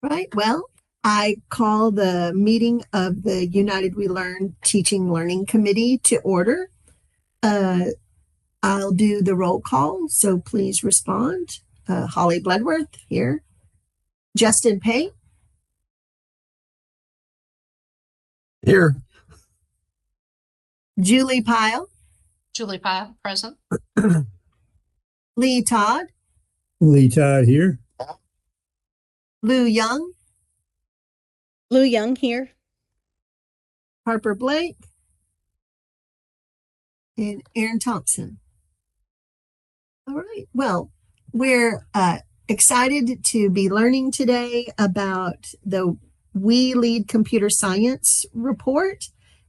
Right. Well, I call the meeting of the United We Learn Teaching Learning Committee to order. I'll do the roll call, so please respond. Holly Bloodworth here. Justin Pate. Here. Julie Pyle. Julie Pyle, present. Lee Todd. Lee Todd here. Lou Young. Lou Young here. Harper Blake. And Aaron Thompson. All right. Well, we're excited to be learning today about the We Lead Computer Science report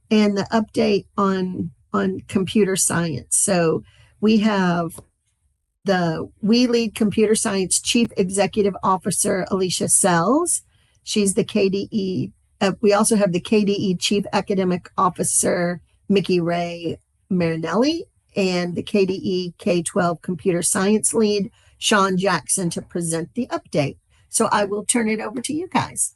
and the update on computer science. So we have the We Lead Computer Science Chief Executive Officer, Alicia Sells. She's the KDE. We also have the KDE Chief Academic Officer, Mickey Ray Marinelli, and the KDE K-12 Computer Science Lead, Sean Jackson, to present the update. So I will turn it over to you guys.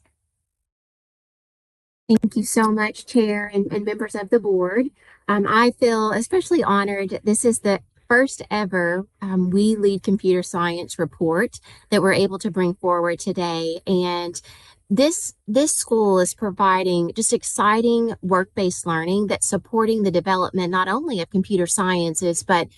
Thank you so much, Chair and members of the board. I feel especially honored. This is the first ever We Lead Computer Science report that we're able to bring forward today. And this school is providing just exciting work-based learning that's supporting the development not only of computer sciences, but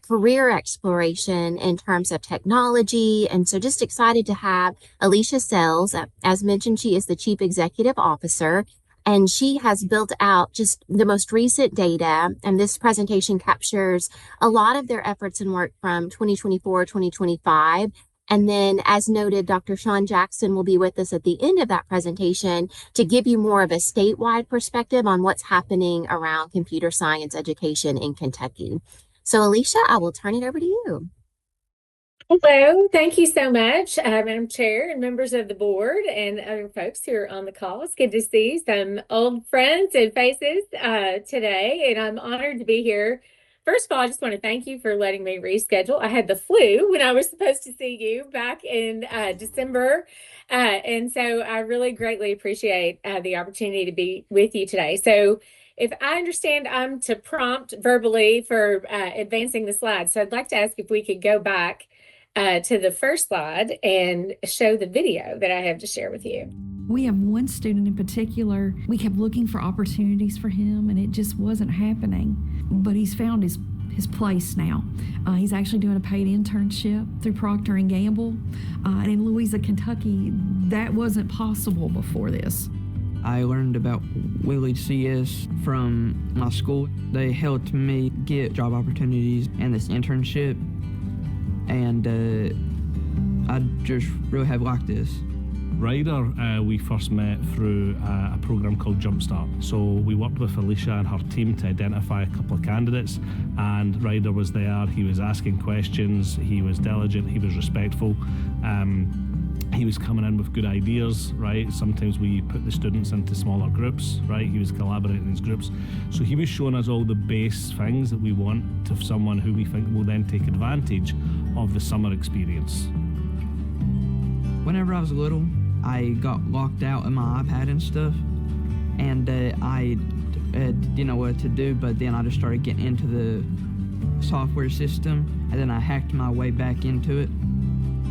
career exploration in terms of technology. And so just excited to have Alicia Sells. As mentioned, she is the Chief Executive Officer, and she has built out just the most recent data. And this presentation captures a lot of their efforts and work from 2024, 2025. And then, as noted, Dr. Sean Jackson will be with us at the end of that presentation to give you more of a statewide perspective on what's happening around computer science education in Kentucky. So, Alicia, I will turn it over to you. Hello, thank you so much, Madam Chair and members of the board and other folks who are on the call. It's good to see some old friends and faces today, and I'm honored to be here. First of all, I just want to thank you for letting me reschedule. I had the flu when I was supposed to see you back in December, and so I really greatly appreciate the opportunity to be with you today. So if I understand, I'm to prompt verbally for advancing the slides. So I'd like to ask if we could go back to the first slide and show the video that I have to share with you. We have one student in particular, we kept looking for opportunities for him and it just wasn't happening, but he's found his place now. He's actually doing a paid internship through Procter & Gamble, and in Louisa, Kentucky, that wasn't possible before this. I learned about We Lead CS from my school. They helped me get job opportunities and this internship, and I just really have liked this. Ryder, we first met through a program called Jumpstart. So we worked with Alicia and her team to identify a couple of candidates, and Ryder was there. He was asking questions, he was diligent, he was respectful. He was coming in with good ideas, right? Sometimes we put the students into smaller groups, right? He was collaborating in his groups. So he was showing us all the base things that we want to someone who we think will then take advantage of the summer experience. Whenever I was little, I got locked out of my iPad and stuff, and I didn't know what to do, but then I just started getting into the software system, and then I hacked my way back into it.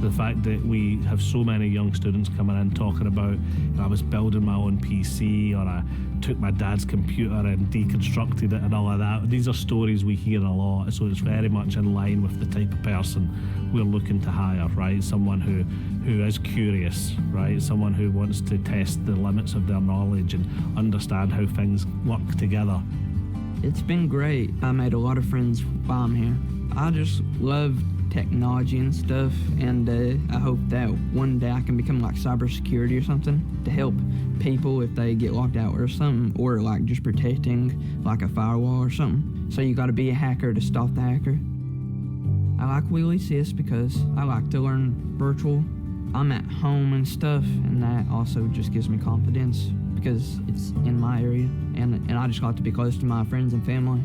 The fact that we have so many young students coming in talking about, I was building my own PC, or I took my dad's computer and deconstructed it and all of that. These are stories we hear a lot, so it's very much in line with the type of person we're looking to hire, right? Someone who is curious, right? Someone who wants to test the limits of their knowledge and understand how things work together. It's been great. I made a lot of friends while I'm here. I just love technology and stuff, and I hope that one day I can become like cybersecurity or something to help people if they get locked out or something, or like just protecting like a firewall or something. So you got to be a hacker to stop the hacker. I like Wheelie CS because I like to learn virtual. I'm at home and stuff, and that also just gives me confidence because it's in my area, and I just got to be close to my friends and family.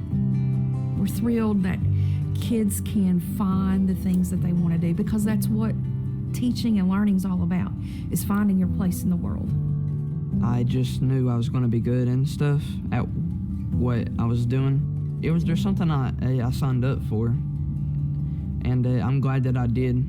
We're thrilled that kids can find the things that they want to do, because that's what teaching and learning is all about, is finding your place in the world. I just knew I was going to be good and stuff at what I was doing. It was just something I signed up for, and I'm glad that I did.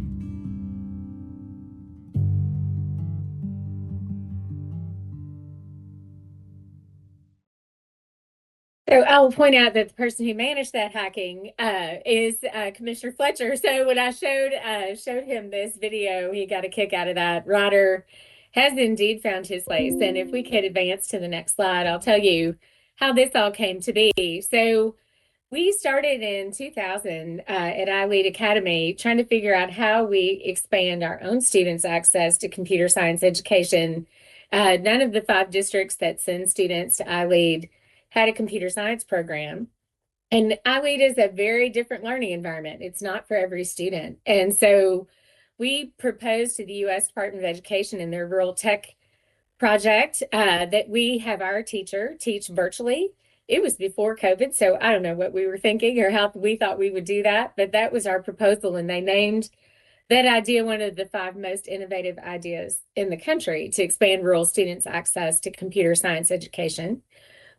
So I will point out that the person who managed that hacking is Commissioner Fletcher. So when I showed him this video, he got a kick out of that. Ryder has indeed found his place. And if we could advance to the next slide, I'll tell you how this all came to be. So we started in 2000 at iLead Academy trying to figure out how we expand our own students' access to computer science education. None of the 5 districts that send students to iLead had a computer science program. And iLead is a very different learning environment. It's not for every student. And so we proposed to the U.S. Department of Education in their Rural Tech project that we have our teacher teach virtually. It was before COVID, so I don't know what we were thinking or how we thought we would do that, but that was our proposal, and they named that idea one of the 5 most innovative ideas in the country to expand rural students' access to computer science education.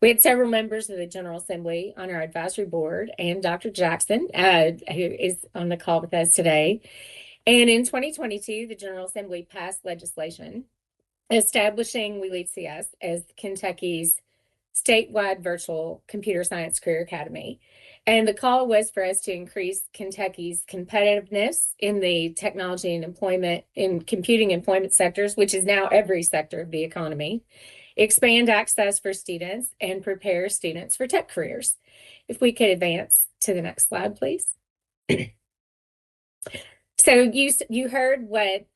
We had several members of the General Assembly on our advisory board, and Dr. Jackson, who is on the call with us today. And in 2022, the General Assembly passed legislation establishing We Lead CS as Kentucky's statewide virtual computer science career academy. And the call was for us to increase Kentucky's competitiveness in the technology and employment in computing employment sectors, which is now every sector of the economy, expand access for students, and prepare students for tech careers. If we could advance to the next slide, please. So you heard what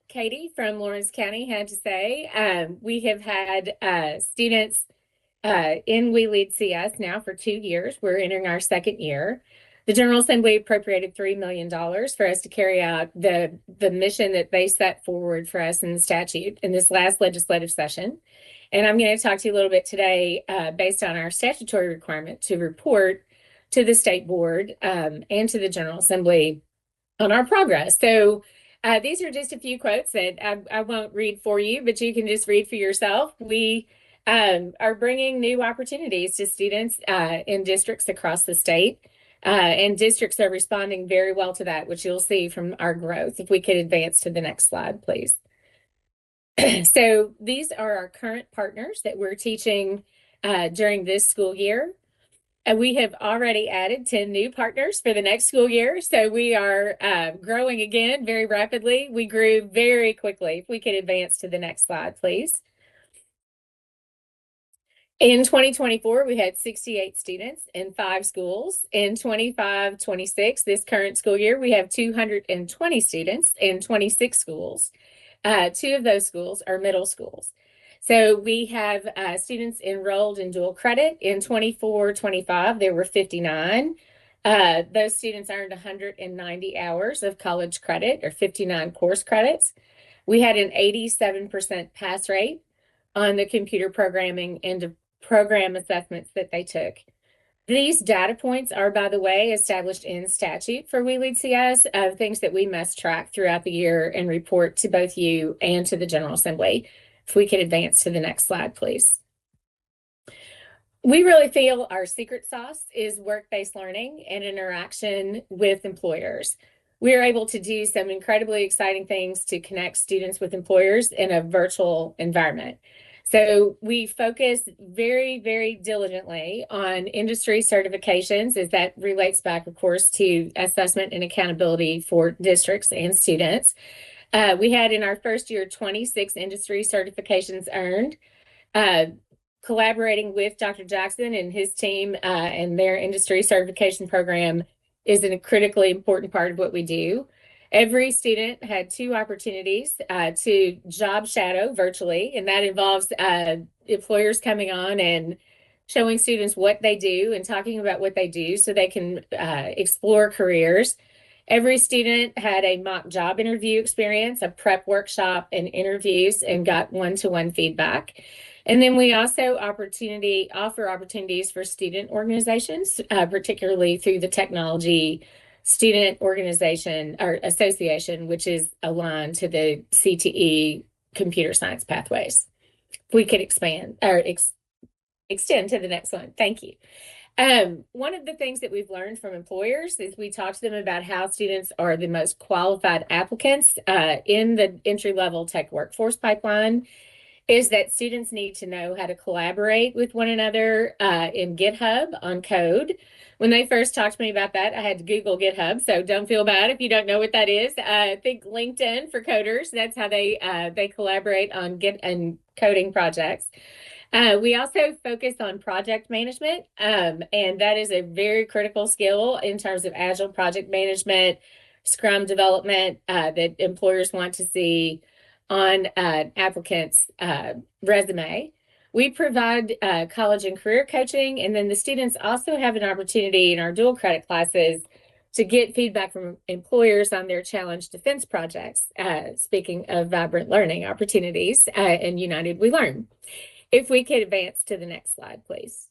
Katie from Lawrence County had to say. We have had students in We Lead CS now for 2 years. We're entering our 2nd year. The General Assembly appropriated $3 million for us to carry out the mission that they set forward for us in the statute in this last legislative session. And I'm going to talk to you a little bit today based on our statutory requirement to report to the state board and to the General Assembly on our progress. So these are just a few quotes that I won't read for you, but you can just read for yourself. We are bringing new opportunities to students in districts across the state. And districts are responding very well to that, which you'll see from our growth. If we could advance to the next slide, please. So these are our current partners that we're teaching during this school year. And we have already added 10 new partners for the next school year. So we are growing again very rapidly. We grew very quickly. If we could advance to the next slide, please. In 2024, we had 68 students in 5 schools. In 25-26, this current school year, we have 220 students in 26 schools. 2 of those schools are middle schools. So we have students enrolled in dual credit. In 24-25, there were 59. Those students earned 190 hours of college credit, or 59 course credits. We had an 87% pass rate on the computer programming and program assessments that they took. These data points are, by the way, established in statute for We Lead CS of things that we must track throughout the year and report to both you and to the General Assembly. If we could advance to the next slide, please. We really feel our secret sauce is work-based learning and interaction with employers. We are able to do some incredibly exciting things to connect students with employers in a virtual environment. So we focus very, very diligently on industry certifications, as that relates back, of course, to assessment and accountability for districts and students. We had in our first year 26 industry certifications earned. Collaborating with Dr. Jackson and his team and their industry certification program is a critically important part of what we do. Every student had 2 opportunities to job shadow virtually, and that involves employers coming on and showing students what they do and talking about what they do so they can explore careers. Every student had a mock job interview experience, a prep workshop, and interviews, and got one-to-one feedback. And then we also offer opportunities for student organizations, particularly through the Technology Student Organization or Association, which is aligned to the CTE Computer Science Pathways. If we could expand or extend to the next one. Thank you. One of the things that we've learned from employers is we talk to them about how students are the most qualified applicants in the entry-level tech workforce pipeline, is that students need to know how to collaborate with one another in GitHub on code. When they first talked to me about that, I had to Google GitHub, so don't feel bad if you don't know what that is. I think LinkedIn for coders, that's how they collaborate on Git and coding projects. We also focus on project management, and that is a very critical skill in terms of agile project management, Scrum development that employers want to see on an applicant's resume. We provide college and career coaching, and then the students also have an opportunity in our dual credit classes to get feedback from employers on their challenge defense projects. Speaking of vibrant learning opportunities and United We Learn. If we could advance to the next slide, please.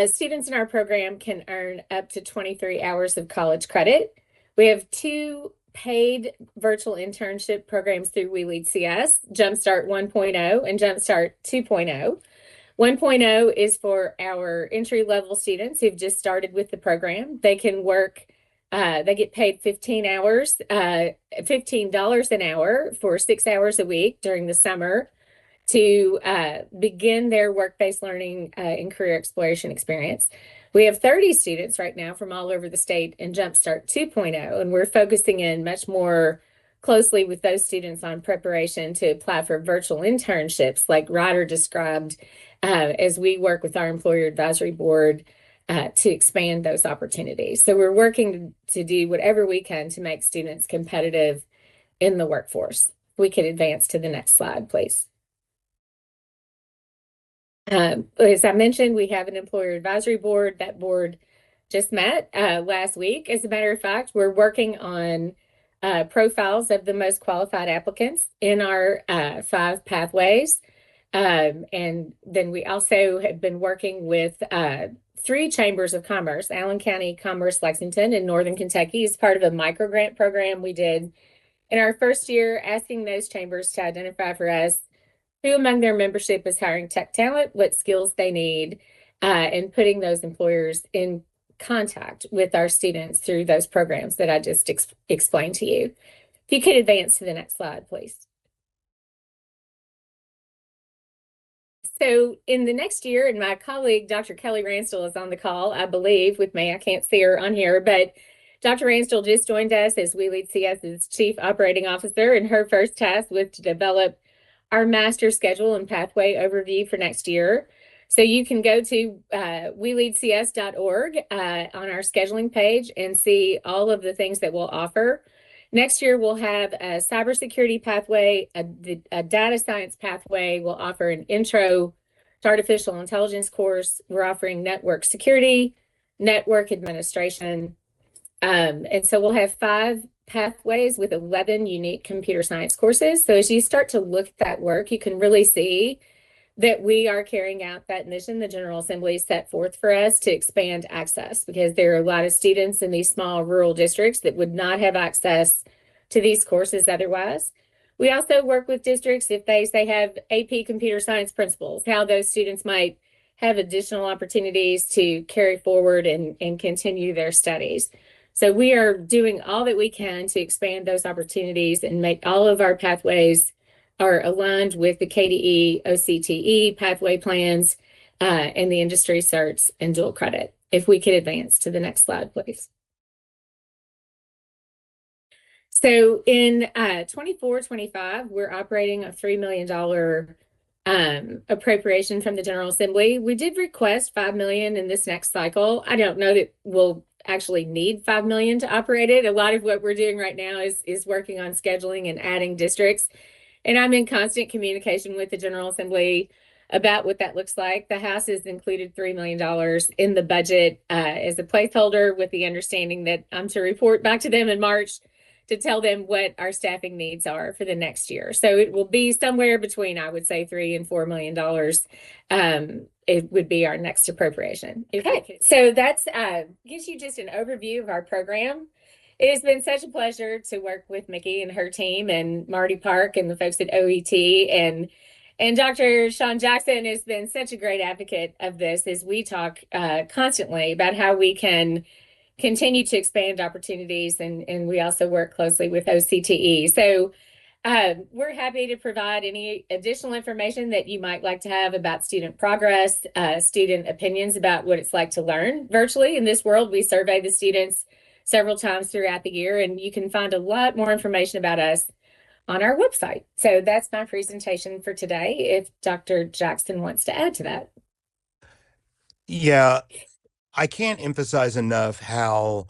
Students in our program can earn up to 23 hours of college credit. We have 2 paid virtual internship programs through We Lead CS, Jumpstart 1.0 and Jumpstart 2.0. 1.0 is for our entry-level students who've just started with the program. They can work, they get paid $15 an hour for 6 hours a week during the summer to begin their work-based learning and career exploration experience. We have 30 students right now from all over the state in Jumpstart 2.0, and we're focusing in much more closely with those students on preparation to apply for virtual internships, like Ryder described, as we work with our employer advisory board to expand those opportunities. So we're working to do whatever we can to make students competitive in the workforce. We can advance to the next slide, please. As I mentioned, we have an employer advisory board. That board just met last week. As a matter of fact, we're working on profiles of the most qualified applicants in our 5 pathways. And then we also have been working with 3 chambers of commerce, Allen County, Commerce, Lexington, and Northern Kentucky, as part of a micro grant program we did in our first year, asking those chambers to identify for us who among their membership is hiring tech talent, what skills they need, and putting those employers in contact with our students through those programs that I just explained to you. If you could advance to the next slide, please. So in the next year, and my colleague, Dr. Kelly Ransdell, is on the call, I believe, with me. I can't see her on here, but Dr. Ransdell just joined us as We Lead CS's Chief Operating Officer, and her first task was to develop our master schedule and pathway overview for next year. So you can go to weleadcs.org on our scheduling page and see all of the things that we'll offer. Next year, we'll have a cybersecurity pathway, a data science pathway. We'll offer an intro to artificial intelligence course. We're offering network security, network administration. And so we'll have 5 pathways with 11 unique computer science courses. So as you start to look at that work, you can really see that we are carrying out that mission the General Assembly set forth for us to expand access, because there are a lot of students in these small rural districts that would not have access to these courses otherwise. We also work with districts if they say have AP computer science principals, how those students might have additional opportunities to carry forward and continue their studies. So we are doing all that we can to expand those opportunities and make all of our pathways are aligned with the KDE OCTE pathway plans and the industry certs and dual credit. If we could advance to the next slide, please. So in 24-25, we're operating a $3 million appropriation from the General Assembly. We did request $5 million in this next cycle. I don't know that we'll actually need $5 million to operate it. A lot of what we're doing right now is working on scheduling and adding districts. And I'm in constant communication with the General Assembly about what that looks like. The House has included $3 million in the budget as a placeholder, with the understanding that I'm to report back to them in March to tell them what our staffing needs are for the next year. So it will be somewhere between, I would say, $3 and $4 million. It would be our next appropriation. Okay, so that's gives you just an overview of our program. It has been such a pleasure to work with Mickey and her team, and Marty Park and the folks at OET, and Dr. Sean Jackson has been such a great advocate of this as we talk constantly about how we can continue to expand opportunities, and we also work closely with OCTE. So we're happy to provide any additional information that you might like to have about student progress, student opinions about what it's like to learn virtually in this world. We survey the students several times throughout the year, and you can find a lot more information about us on our website. So that's my presentation for today. If Dr. Jackson wants to add to that. Yeah, I can't emphasize enough how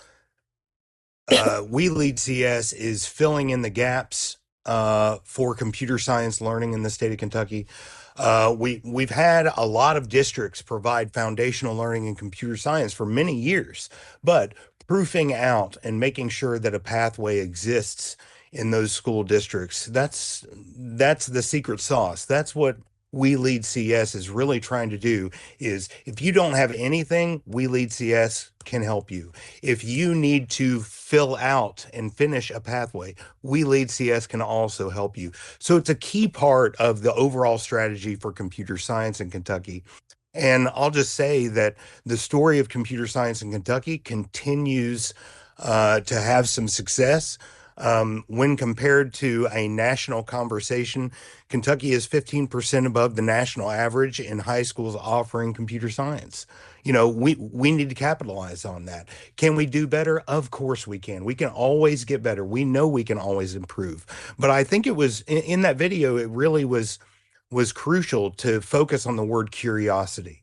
We Lead CS is filling in the gaps for computer science learning in the state of Kentucky. We've had a lot of districts provide foundational learning in computer science for many years, but proofing out and making sure that a pathway exists in those school districts, that's the secret sauce. That's what We Lead CS is really trying to do. Is if you don't have anything, We Lead CS can help you. If you need to fill out and finish a pathway, We Lead CS can also help you. So it's a key part of the overall strategy for computer science in Kentucky. And I'll just say that the story of computer science in Kentucky continues to have some success. When compared to a national conversation, Kentucky is 15% above the national average in high schools offering computer science. You know, we need to capitalize on that. Can we do better? Of course we can. We can always get better. We know we can always improve. But I think it was in that video, it really was crucial to focus on the word curiosity.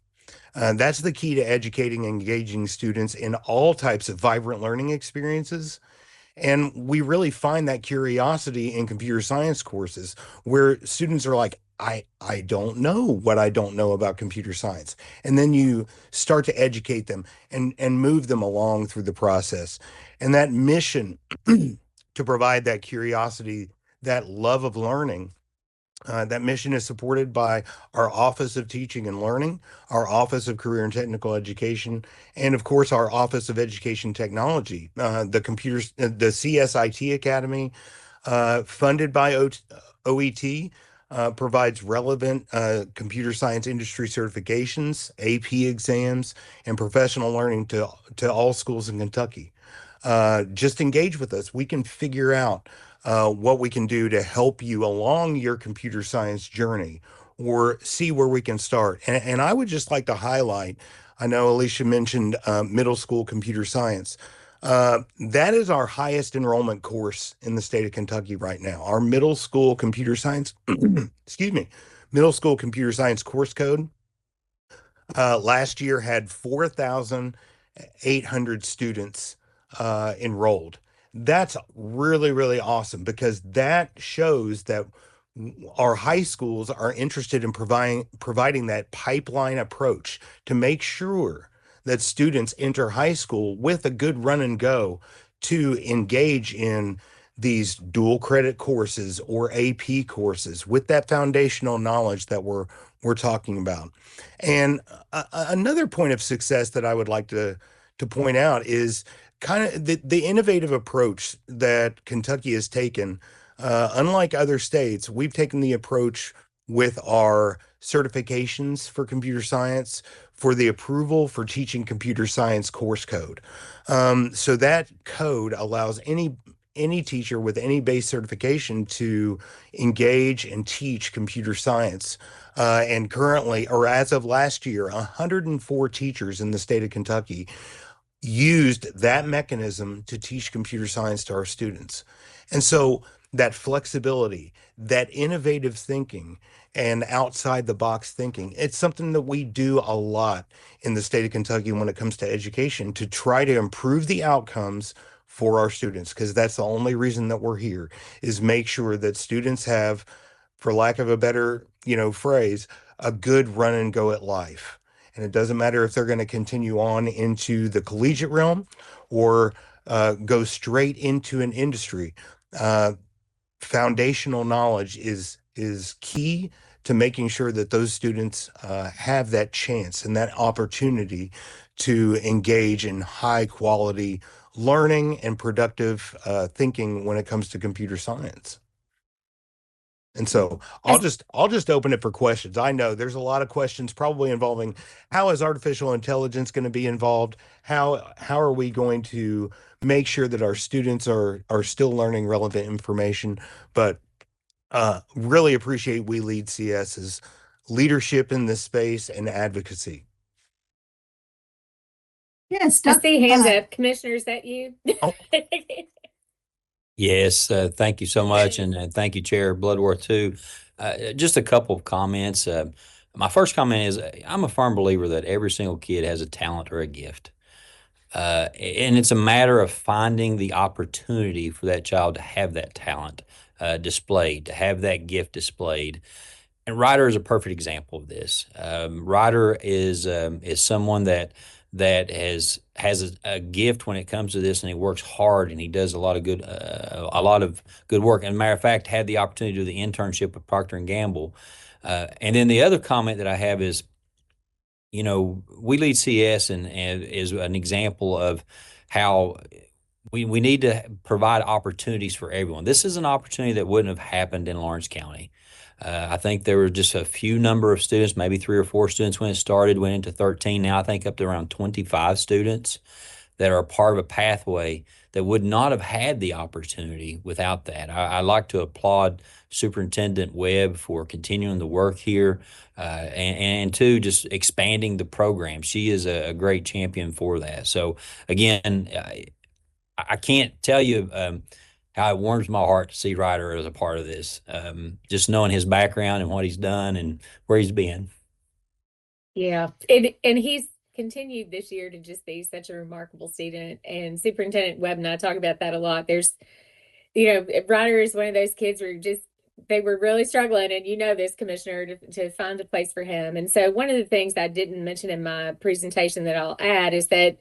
That's the key to educating and engaging students in all types of vibrant learning experiences. And we really find that curiosity in computer science courses where students are like, I don't know what I don't know about computer science. And then you start to educate them and move them along through the process. And that mission to provide that curiosity, that love of learning, that mission is supported by our Office of Teaching and Learning, our Office of Career and Technical Education, and of course our Office of Education Technology. The CSIT Academy, funded by OET, provides relevant computer science industry certifications, AP exams, and professional learning to all schools in Kentucky. Just engage with us. We can figure out what we can do to help you along your computer science journey, or see where we can start. And I would just like to highlight, I know Alicia mentioned middle school computer science. That is our highest enrollment course in the state of Kentucky right now. Our middle school computer science, middle school computer science course code last year had 4,800 students enrolled. That's really, really awesome, because that shows that our high schools are interested in providing that pipeline approach to make sure that students enter high school with a good run and go to engage in these dual credit courses or AP courses with that foundational knowledge that we're talking about. And another point of success that I would like to point out is kind of the innovative approach that Kentucky has taken. Unlike other states, we've taken the approach with our certifications for computer science for the approval for teaching computer science course code. So that code allows any teacher with any base certification to engage and teach computer science. And currently, or as of last year, 104 teachers in the state of Kentucky used that mechanism to teach computer science to our students. And so that flexibility, that innovative thinking, and outside the box thinking, it's something that we do a lot in the state of Kentucky when it comes to education to try to improve the outcomes for our students, because that's the only reason that we're here, is make sure that students have, for lack of a better, phrase, a good run and go at life. And it doesn't matter if they're going to continue on into the collegiate realm or go straight into an industry. Foundational knowledge is key to making sure that those students have that chance and that opportunity to engage in high quality learning and productive thinking when it comes to computer science. And so I'll just open it for questions. I know there's a lot of questions probably involving how is artificial intelligence going to be involved? How are we going to make sure that our students are still learning relevant information? But really appreciate We Lead CS's leadership in this space and advocacy. Yes, I see hands up. Commissioner, is that you? Oh. Yes, thank you so much, and thank you, Chair Bloodworth, too. Just a couple of comments. My first comment is I'm a firm believer that every single kid has a talent or a gift. And it's a matter of finding the opportunity for that child to have that talent displayed, to have that gift displayed. And Ryder is a perfect example of this. Ryder is someone that has a gift when it comes to this, and he works hard, and he does a lot of good work. And matter of fact, had the opportunity to do the internship with Procter and Gamble. And then the other comment that I have is, We Lead CS and is an example of how we need to provide opportunities for everyone. This is an opportunity that wouldn't have happened in Lawrence County. I think there were just a few number of students, maybe 3 or 4 students when it started, went into 13. Now I think up to around 25 students that are part of a pathway that would not have had the opportunity without that. I like to applaud Superintendent Webb for continuing the work here and two, just expanding the program. She is a great champion for that. So again, I can't tell you how it warms my heart to see Ryder as a part of this. Just knowing his background and what he's done and where he's been. Yeah, and he's continued this year to just be such a remarkable student. And Superintendent Webb and I talk about that a lot. There's, Ryder is one of those kids where they were really struggling, and this, Commissioner, to find a place for him. And so one of the things I didn't mention in my presentation that I'll add is that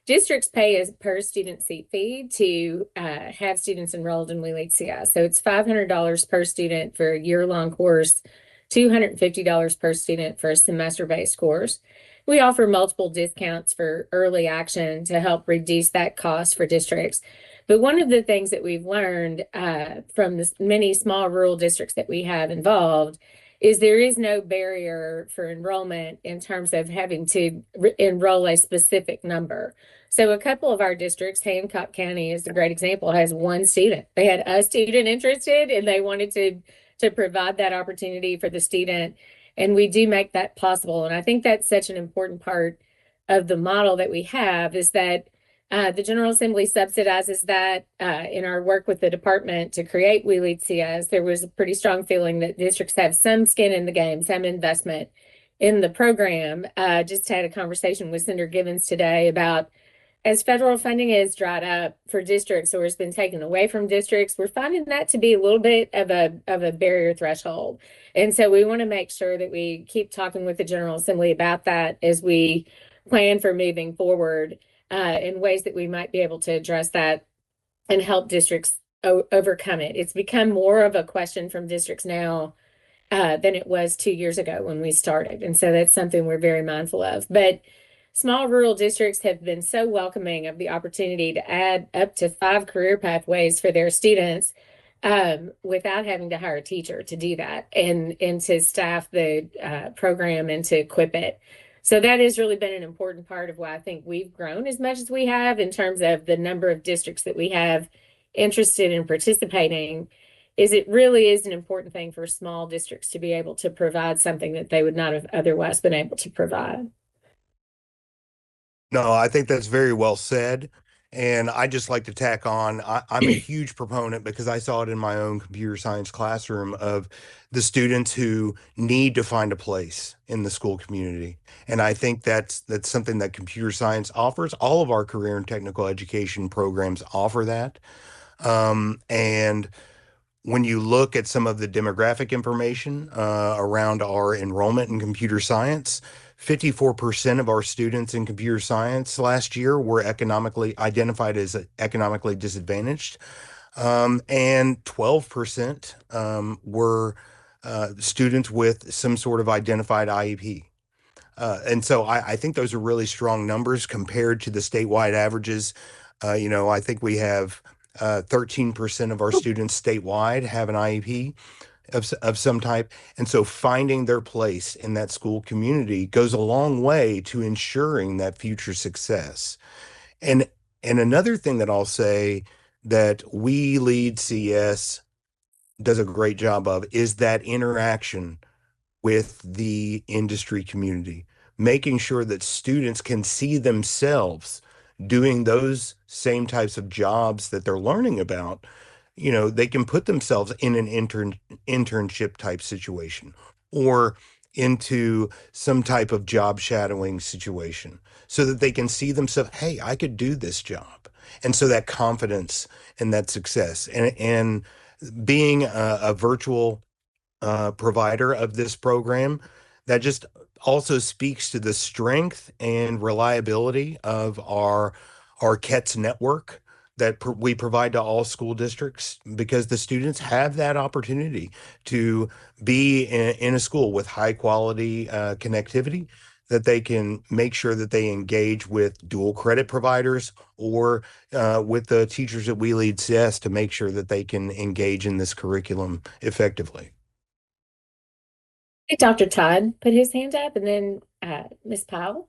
districts pay a per student seat fee to have students enrolled in We Lead CS. So it's $500 per student for a year-long course, $250 per student for a semester-based course. We offer multiple discounts for early action to help reduce that cost for districts. But one of the things that we've learned from the many small rural districts that we have involved is there is no barrier for enrollment in terms of having to enroll a specific number. So a couple of our districts, Hancock County is a great example, has one student. They had a student interested, and they wanted to provide that opportunity for the student. And we do make that possible. And I think that's such an important part of the model that we have, is that the General Assembly subsidizes that. In our work with the department to create We Lead CS, there was a pretty strong feeling that districts have some skin in the game, some investment in the program. Just had a conversation with Senator Givens today about, as federal funding is dried up for districts or has been taken away from districts, we're finding that to be a little bit of a barrier threshold. And so we want to make sure that we keep talking with the General Assembly about that as we plan for moving forward in ways that we might be able to address that and help districts overcome it. It's become more of a question from districts now than it was 2 years ago when we started. And so that's something we're very mindful of. But small rural districts have been so welcoming of the opportunity to add up to 5 career pathways for their students without having to hire a teacher to do that and to staff the program and to equip it. So that has really been an important part of why I think we've grown as much as we have in terms of the number of districts that we have interested in participating. Is it really is an important thing for small districts to be able to provide something that they would not have otherwise been able to provide. No, I think that's very well said. And I just like to tack on, I'm a huge proponent because I saw it in my own computer science classroom of the students who need to find a place in the school community. And I think that's something that computer science offers. All of our career and technical education programs offer that. And when you look at some of the demographic information around our enrollment in computer science, 54% of our students in computer science last year were economically identified as economically disadvantaged, and 12% were students with some sort of identified IEP. And so I think those are really strong numbers compared to the statewide averages. I think we have 13% of our students statewide have an IEP of some type. And so finding their place in that school community goes a long way to ensuring that future success. And another thing that I'll say that We Lead CS does a great job of is that interaction with the industry community, making sure that students can see themselves doing those same types of jobs that they're learning about. They can put themselves in an internship type situation or into some type of job shadowing situation so that they can see themselves, hey, I could do this job. And so that confidence and that success and being a virtual provider of this program, that just also speaks to the strength and reliability of our KETS network that we provide to all school districts, because the students have that opportunity to be in a school with high quality connectivity, that they can make sure that they engage with dual credit providers or with the teachers at We Lead CS to make sure that they can engage in this curriculum effectively. Dr. Todd put his hand up, and then Ms. Powell.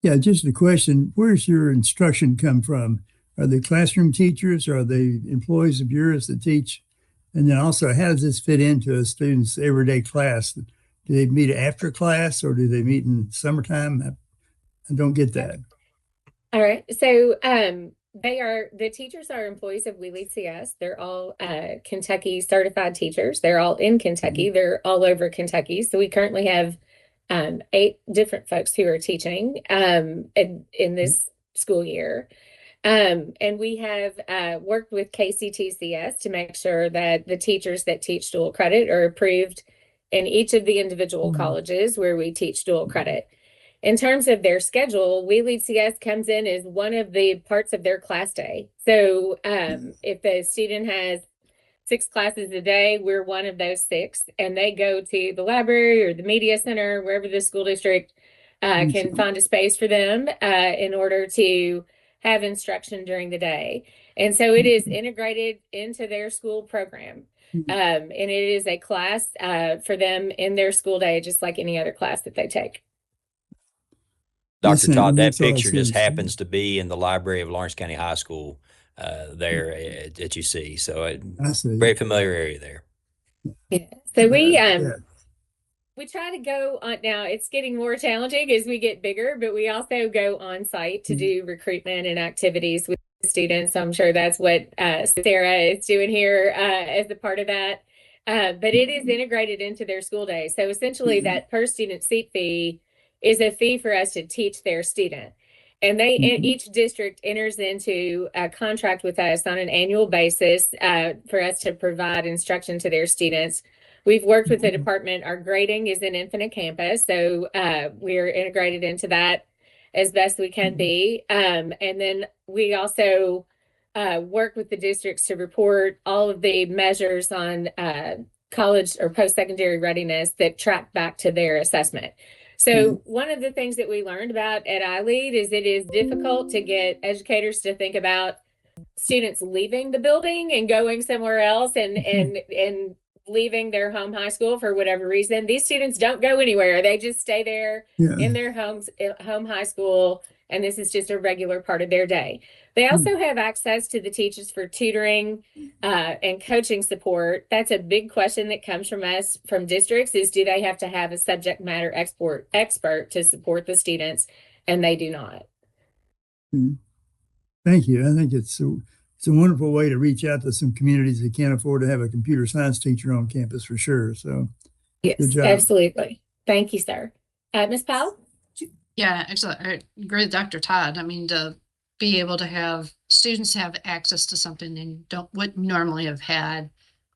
Yeah, just a question. Where's your instruction come from? Are they classroom teachers? Or are they employees of yours that teach? And then also, how does this fit into a student's everyday class? Do they meet after class or do they meet in summertime? I don't get that. All right. So the teachers are employees of We Lead CS. They're all Kentucky certified teachers. They're all in Kentucky. They're all over Kentucky. So we currently have 8 different folks who are teaching in this school year. And we have worked with KCTCS to make sure that the teachers that teach dual credit are approved in each of the individual colleges where we teach dual credit. In terms of their schedule, We Lead CS comes in as one of the parts of their class day. So if the student has 6 classes a day, we're one of those 6, and they go to the library or the media center, wherever the school district can find a space for them in order to have instruction during the day. And so it is integrated into their school program. And it is a class for them in their school day, just like any other class that they take. Dr. Todd, that picture just happens to be in the library of Lawrence County High School there that you see. So very familiar area there. Yeah. So we try to go on now. It's getting more challenging as we get bigger, but we also go on site to do recruitment and activities with students. I'm sure that's what Sarah is doing here as a part of that. But it is integrated into their school day. So essentially that per student seat fee is a fee for us to teach their student. And each district enters into a contract with us on an annual basis for us to provide instruction to their students. We've worked with the department. Our grading is in Infinite Campus, so we're integrated into that as best we can be. And then we also work with the districts to report all of the measures on college or post-secondary readiness that track back to their assessment. So one of the things that we learned about at iLead is it is difficult to get educators to think about students leaving the building and going somewhere else and leaving their home high school for whatever reason. These students don't go anywhere. They just stay there in their home high school, and this is just a regular part of their day. They also have access to the teachers for tutoring and coaching support. That's a big question that comes from us from districts is, do they have to have a subject matter expert to support the students? And they do not. Thank you. I think it's a wonderful way to reach out to some communities that can't afford to have a computer science teacher on campus for sure. So yes, good job. Absolutely. Thank you, sir. Ms. Powell? Yeah, excellent. I agree with Dr. Todd. I mean, to be able to have students have access to something they wouldn't normally have had.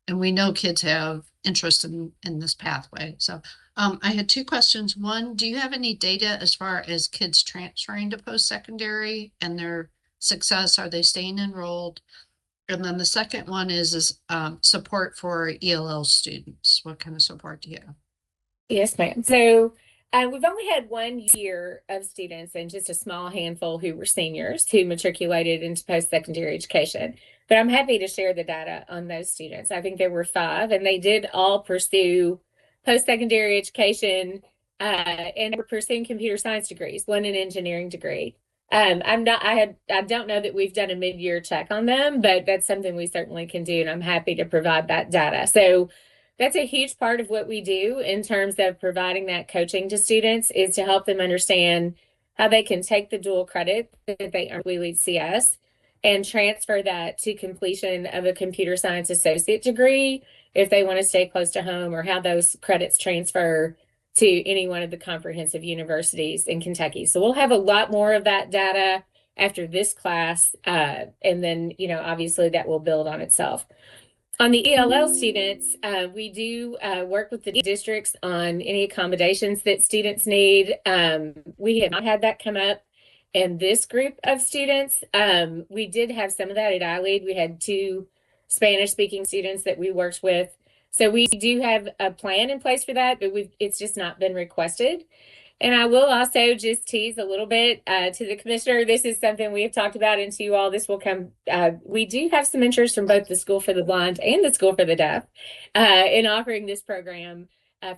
And we know kids have interest in this pathway. So I had two questions. One, do you have any data as far as kids transferring to post-secondary and their success? Are they staying enrolled? And then the second one is support for ELL students. What kind of support do you have? Yes, ma'am. So we've only had 1 year of students and just a small handful who were seniors who matriculated into post-secondary education. But I'm happy to share the data on those students. I think there were 5, and they did all pursue post-secondary education and were pursuing computer science degrees, one an engineering degree. I don't know that we've done a mid-year check on them, but that's something we certainly can do, and I'm happy to provide that data. So that's a huge part of what we do in terms of providing that coaching to students is to help them understand how they can take the dual credit that they earn We Lead CS and transfer that to completion of a computer science associate degree if they want to stay close to home, or how those credits transfer to any one of the comprehensive universities in Kentucky. So we'll have a lot more of that data after this class. And then, obviously that will build on itself. On the ELL students, we do work with the districts on any accommodations that students need. We have not had that come up in this group of students. We did have some of that at iLead. We had 2 Spanish-speaking students that we worked with. So we do have a plan in place for that, but it's just not been requested. And I will also just tease a little bit to the commissioner. This is something we have talked about, and to you all, this will come. We do have some interest from both the School for the Blind and the School for the Deaf in offering this program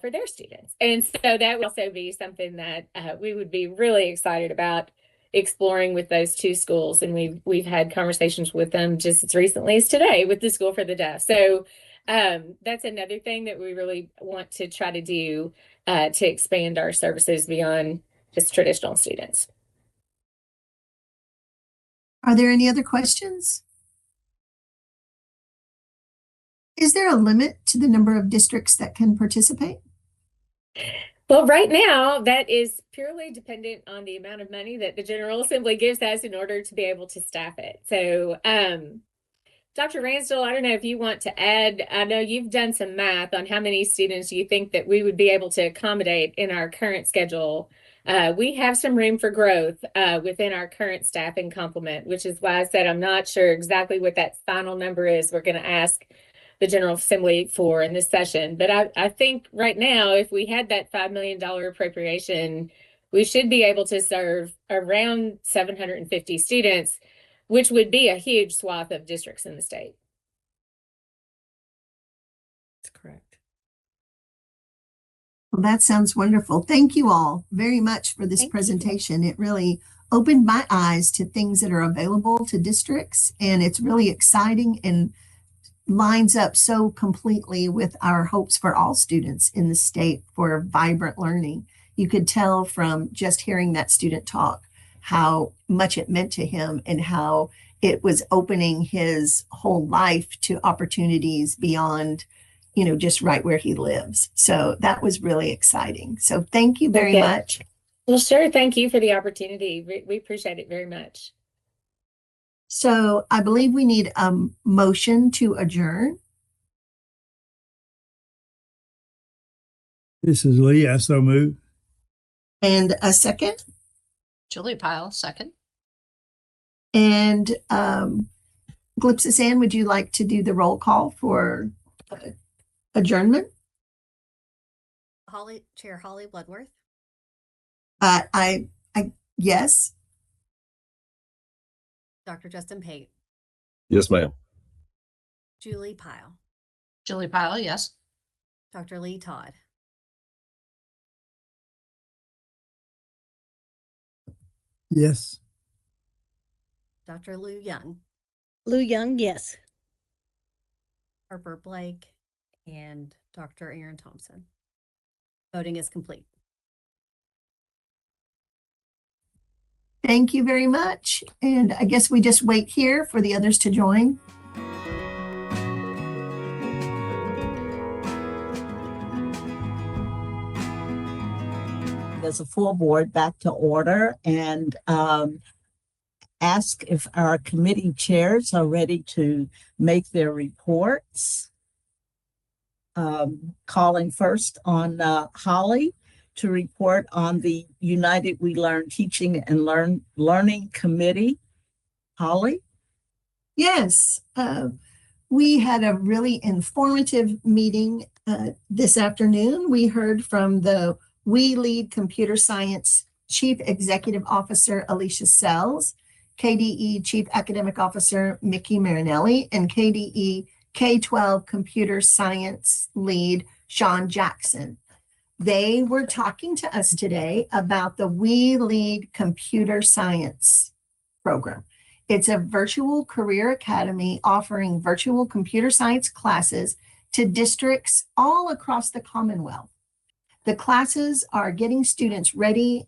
for their students. And so that would also be something that we would be really excited about exploring with those 2 schools. And we've had conversations with them just as recently as today with the School for the Deaf. So that's another thing that we really want to try to do to expand our services beyond just traditional students. Are there any other questions? Is there a limit to the number of districts that can participate? Well, right now, that is purely dependent on the amount of money that the General Assembly gives us in order to be able to staff it. So, Dr. Ransdell, I don't know if you want to add. I know you've done some math on how many students you think that we would be able to accommodate in our current schedule. We have some room for growth within our current staffing complement, which is why I said I'm not sure exactly what that final number is. We're going to ask the General Assembly for in this session. But I think right now, if we had that $5 million appropriation, we should be able to serve around 750 students, which would be a huge swath of districts in the state. That's correct. Well, that sounds wonderful. Thank you all very much for this presentation. It really opened my eyes to things that are available to districts, and it's really exciting and lines up so completely with our hopes for all students in the state for vibrant learning. You could tell from just hearing that student talk how much it meant to him and how it was opening his whole life to opportunities beyond, just right where he lives. So that was really exciting. So thank you very much. Well, sure. Thank you for the opportunity. We appreciate it very much. So I believe we need a motion to adjourn. This is Lee. I so move. And a second. Julie Pyle, second. And Glypsis, would you like to do the roll call for adjournment? Chair Holly Bloodworth. Yes. Dr. Justin Pate. Yes, ma'am. Julie Pyle. Julie Pyle, yes. Dr. Lee Todd. Yes. Dr. Lou Young. Lou Young, yes. Harper Blake, and Dr. Aaron Thompson. Voting is complete. Thank you very much. And I guess we just wait here for the others to join. As a full board, back to order, and ask if our committee chairs are ready to make their reports. Calling first on Holly to report on the United We Learn Teaching and Learning Committee. Holly? Yes, we had a really informative meeting this afternoon. We heard from the We Lead Computer Science Chief Executive Officer, Alicia Sells, KDE Chief Academic Officer, Mickey Marinelli, and KDE K-12 Computer Science Lead, Sean Jackson. They were talking to us today about the We Lead Computer Science program. It's a virtual career academy offering virtual computer science classes to districts all across the Commonwealth. The classes are getting students ready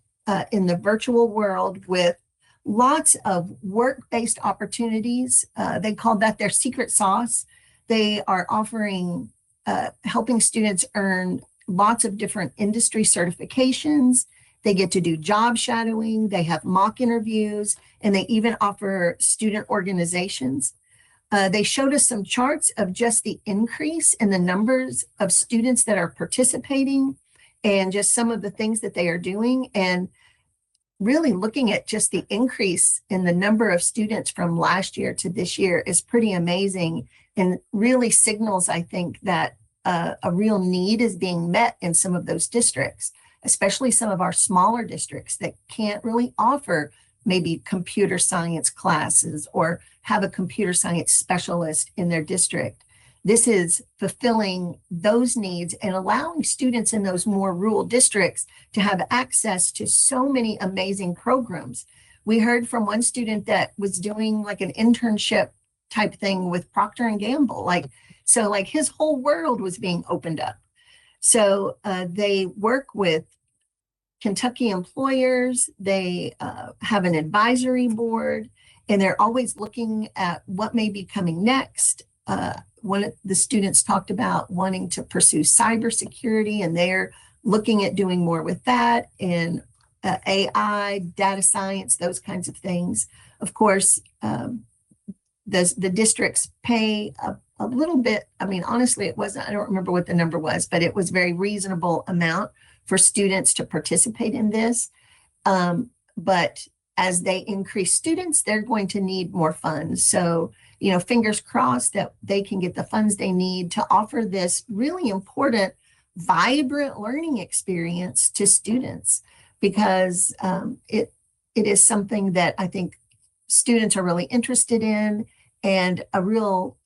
in the virtual world with lots of work-based opportunities. They call that their secret sauce. They are offering, helping students earn lots of different industry certifications. They get to do job shadowing. They have mock interviews, and they even offer student organizations. They showed us some charts of just the increase in the numbers of students that are participating and just some of the things that they are doing. And really looking at just the increase in the number of students from last year to this year is pretty amazing and really signals, I think, that a real need is being met in some of those districts, especially some of our smaller districts that can't really offer maybe computer science classes or have a computer science specialist in their district. This is fulfilling those needs and allowing students in those more rural districts to have access to so many amazing programs. We heard from one student that was doing like an internship type thing with Procter & Gamble. So his whole world was being opened up. So they work with Kentucky employers. They have an advisory board, and they're always looking at what may be coming next. One of the students talked about wanting to pursue cybersecurity, and they're looking at doing more with that and AI, data science, those kinds of things. Of course, the districts pay a little bit. I mean, honestly, it wasn't, I don't remember what the number was, but it was very reasonable amount for students to participate in this. But as they increase students, they're going to need more funds. So, fingers crossed that they can get the funds they need to offer this really important, vibrant learning experience to students, because it is something that I think students are really interested in, and a real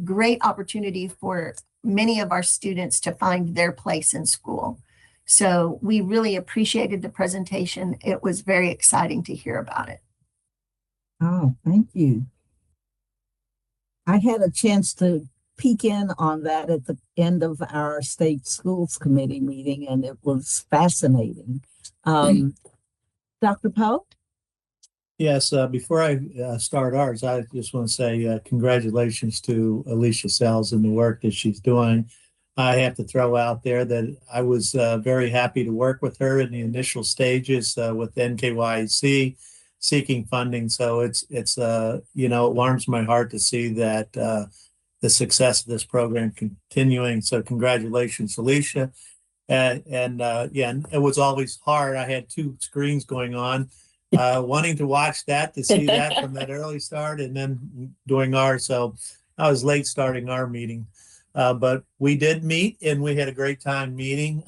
great opportunity for many of our students to find their place in school. So we really appreciated the presentation. It was very exciting to hear about it. Oh, thank you. I had a chance to peek in on that at the end of our state schools committee meeting, and it was fascinating. Dr. Poe? Yes, before I start ours, I just want to say congratulations to Alicia Sells and the work that she's doing. I have to throw out there that I was very happy to work with her in the initial stages with NKYC seeking funding. So it warms my heart to see that the success of this program continuing. So congratulations, Alicia. And it was always hard. I had two screens going on. wanting to watch that, to see that from that early start and then doing ours. So I was late starting our meeting. But we did meet and we had a great time meeting.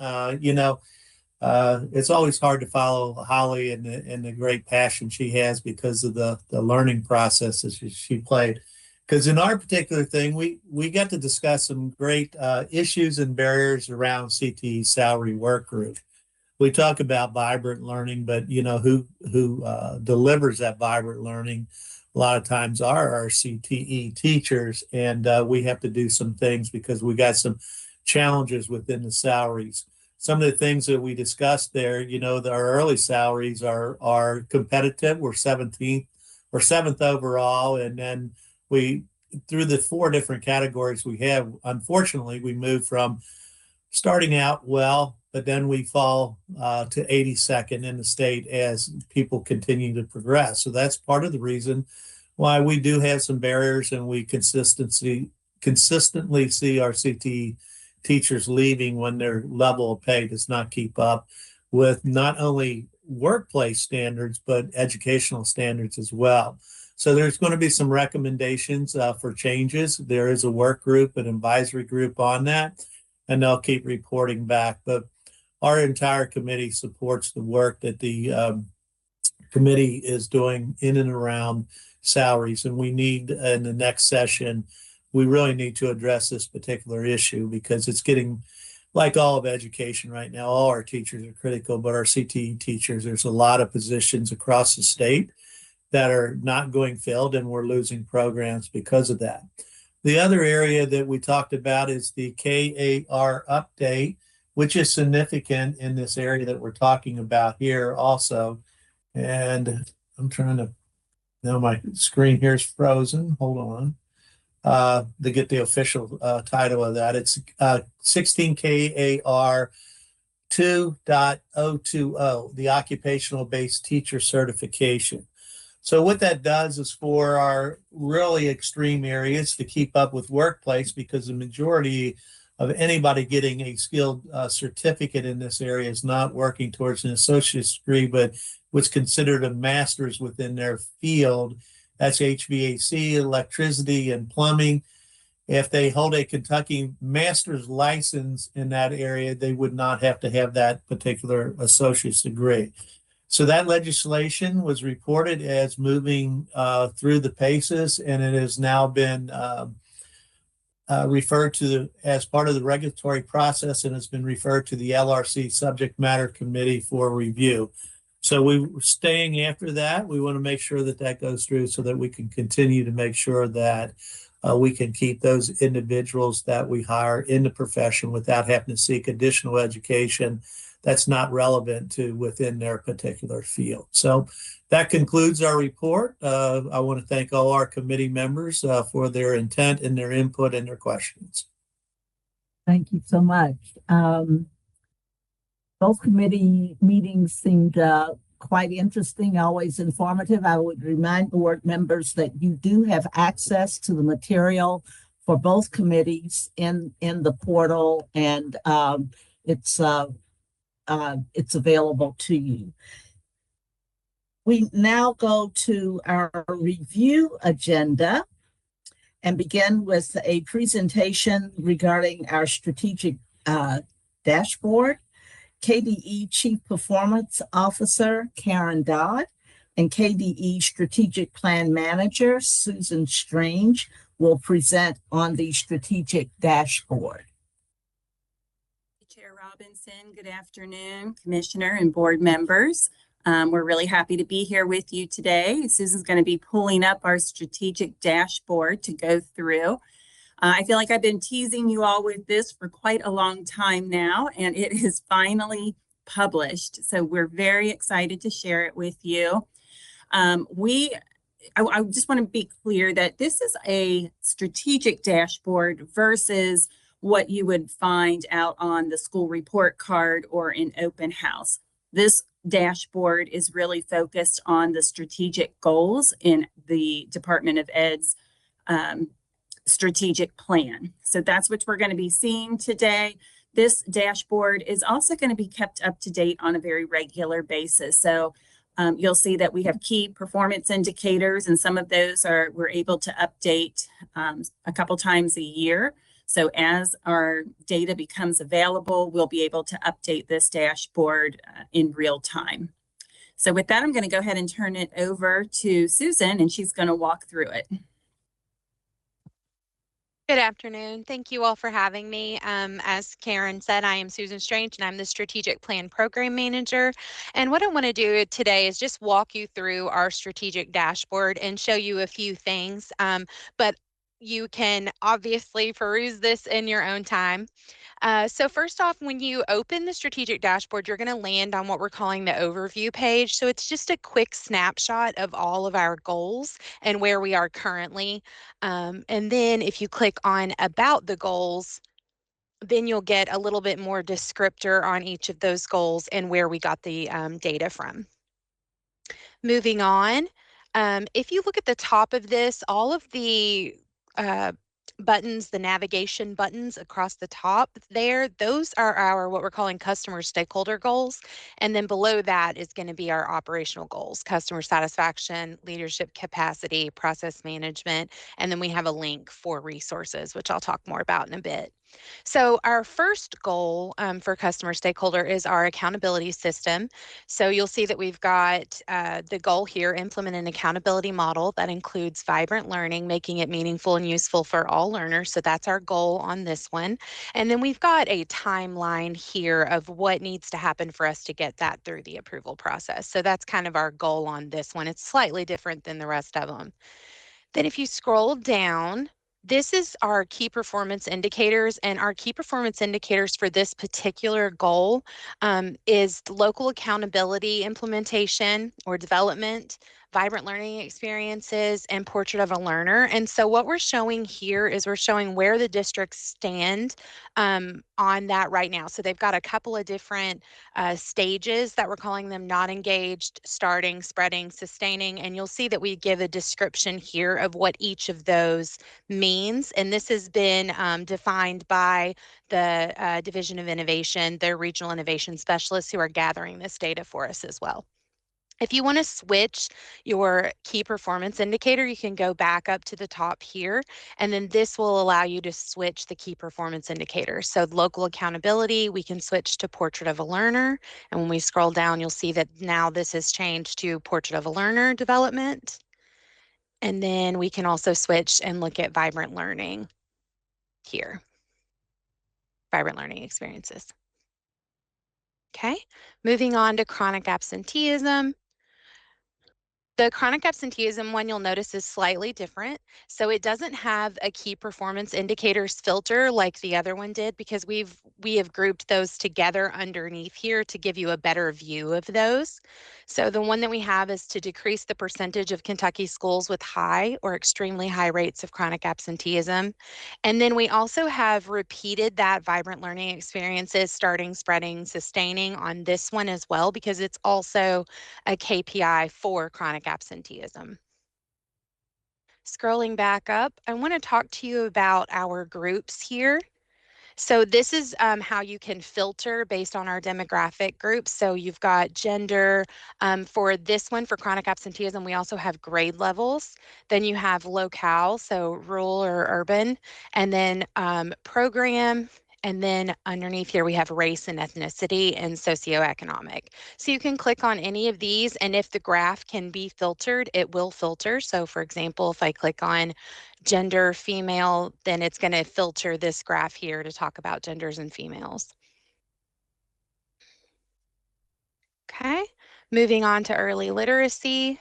It's always hard to follow Holly and the great passion she has because of the learning processes she played. Because in our particular thing, we got to discuss some great issues and barriers around CTE salary work group. We talk about vibrant learning, but who delivers that vibrant learning a lot of times are our CTE teachers, and we have to do some things because we got some challenges within the salaries. Some of the things that we discussed there, our early salaries are competitive. We're 17th or 7th overall, and then we, through the 4 different categories we have, unfortunately, we moved from starting out well, but then we fall to 82nd in the state as people continue to progress. So that's part of the reason why we do have some barriers, and we consistently see our CTE teachers leaving when their level of pay does not keep up with not only workplace standards, but educational standards as well. So there's going to be some recommendations for changes. There is a work group, an advisory group on that, and they'll keep reporting back. But our entire committee supports the work that the committee is doing in and around salaries. And we need, in the next session, we really need to address this particular issue because it's getting, like all of education right now, all our teachers are critical, but our CTE teachers, there's a lot of positions across the state that are not going filled, and we're losing programs because of that. The other area that we talked about is the KAR update, which is significant in this area that we're talking about here also. And I'm trying to, now my screen here is frozen. Hold on. To get the official title of that. It's 16 KAR 2.020, the occupational based teacher certification. So what that does is for our really extreme areas to keep up with workplace, because the majority of anybody getting a skilled certificate in this area is not working towards an associate's degree, but what's considered a master's within their field. That's HVAC, electricity, and plumbing. If they hold a Kentucky master's license in that area, they would not have to have that particular associate's degree. So that legislation was reported as moving through the paces, and it has now been referred to as part of the regulatory process, and has been referred to the LRC Subject Matter Committee for review. So we're staying after that. We want to make sure that that goes through so that we can continue to make sure that we can keep those individuals that we hire in the profession without having to seek additional education that's not relevant to within their particular field. So that concludes our report. I want to thank all our committee members for their intent and their input and their questions. Thank you so much. Both committee meetings seemed quite interesting, always informative. I would remind board members that you do have access to the material for both committees in the portal, and it's available to you. We now go to our review agenda and begin with a presentation regarding our strategic dashboard. KBE Chief Performance Officer Karen Dodd and KBE Strategic Plan Manager Susan Strange will present on the strategic dashboard. Chair Robinson, good afternoon, Commissioner and board members. We're really happy to be here with you today. Susan's going to be pulling up our strategic dashboard to go through. I feel like I've been teasing you all with this for quite a long time now, and it is finally published. So we're very excited to share it with you. I just want to be clear that this is a strategic dashboard versus what you would find out on the school report card or in open house. This dashboard is really focused on the strategic goals in the Department of Ed's strategic plan. So that's what we're going to be seeing today. This dashboard is also going to be kept up to date on a very regular basis. So You'll see that we have key performance indicators, and some of those we're able to update a couple times a year. So as our data becomes available, we'll be able to update this dashboard in real time. So with that, I'm going to go ahead and turn it over to Susan, and she's going to walk through it. Good afternoon. Thank you all for having me. As Karen said, I am Susan Strange and I'm the Strategic Plan Program Manager. And what I want to do today is just walk you through our strategic dashboard and show you a few things. But you can obviously peruse this in your own time. So first off, when you open the strategic dashboard, you're going to land on what we're calling the overview page. So it's just a quick snapshot of all of our goals and where we are currently. And then if you click on about the goals, then you'll get a little bit more descriptor on each of those goals and where we got the data from. Moving on, if you look at the top of this, all of the buttons, the navigation buttons across the top there, those are our what we're calling customer stakeholder goals. And then below that is going to be our operational goals, customer satisfaction, leadership capacity, process management. And then we have a link for resources, which I'll talk more about in a bit. So our first goal for customer stakeholder is our accountability system. So you'll see that we've got the goal here, implement an accountability model that includes vibrant learning, making it meaningful and useful for all learners. So that's our goal on this one. And then we've got a timeline here of what needs to happen for us to get that through the approval process. So that's kind of our goal on this one. It's slightly different than the rest of them. Then if you scroll down, this is our key performance indicators, and our key performance indicators for this particular goal is local accountability implementation or development, vibrant learning experiences, and portrait of a learner. And so what we're showing here is we're showing where the districts stand on that right now. So they've got a couple of different stages that we're calling them: not engaged, starting, spreading, sustaining. And you'll see that we give a description here of what each of those means. And this has been defined by the Division of Innovation, their regional innovation specialists who are gathering this data for us as well. If you want to switch your key performance indicator, you can go back up to the top here, and then this will allow you to switch the key performance indicator. So local accountability, we can switch to portrait of a learner. And when we scroll down, you'll see that now this has changed to portrait of a learner development. And then we can also switch and look at vibrant learning here, vibrant learning experiences. Okay, moving on to chronic absenteeism. The chronic absenteeism one you'll notice is slightly different. So it doesn't have a key performance indicators filter like the other one did, because we have grouped those together underneath here to give you a better view of those. So the one that we have is to decrease the percentage of Kentucky schools with high or extremely high rates of chronic absenteeism. And then we also have repeated that vibrant learning experiences, starting, spreading, sustaining on this one as well, because it's also a KPI for chronic absenteeism. Scrolling back up, I want to talk to you about our groups here. So this is how you can filter based on our demographic groups. So you've got gender. For this one, for chronic absenteeism, we also have grade levels. Then you have locale, so rural or urban, and then program. And then underneath here, we have race and ethnicity and socioeconomic. So you can click on any of these, and if the graph can be filtered, it will filter. So for example, if I click on gender female, then it's going to filter this graph here to talk about genders and females. Okay, moving on to early literacy.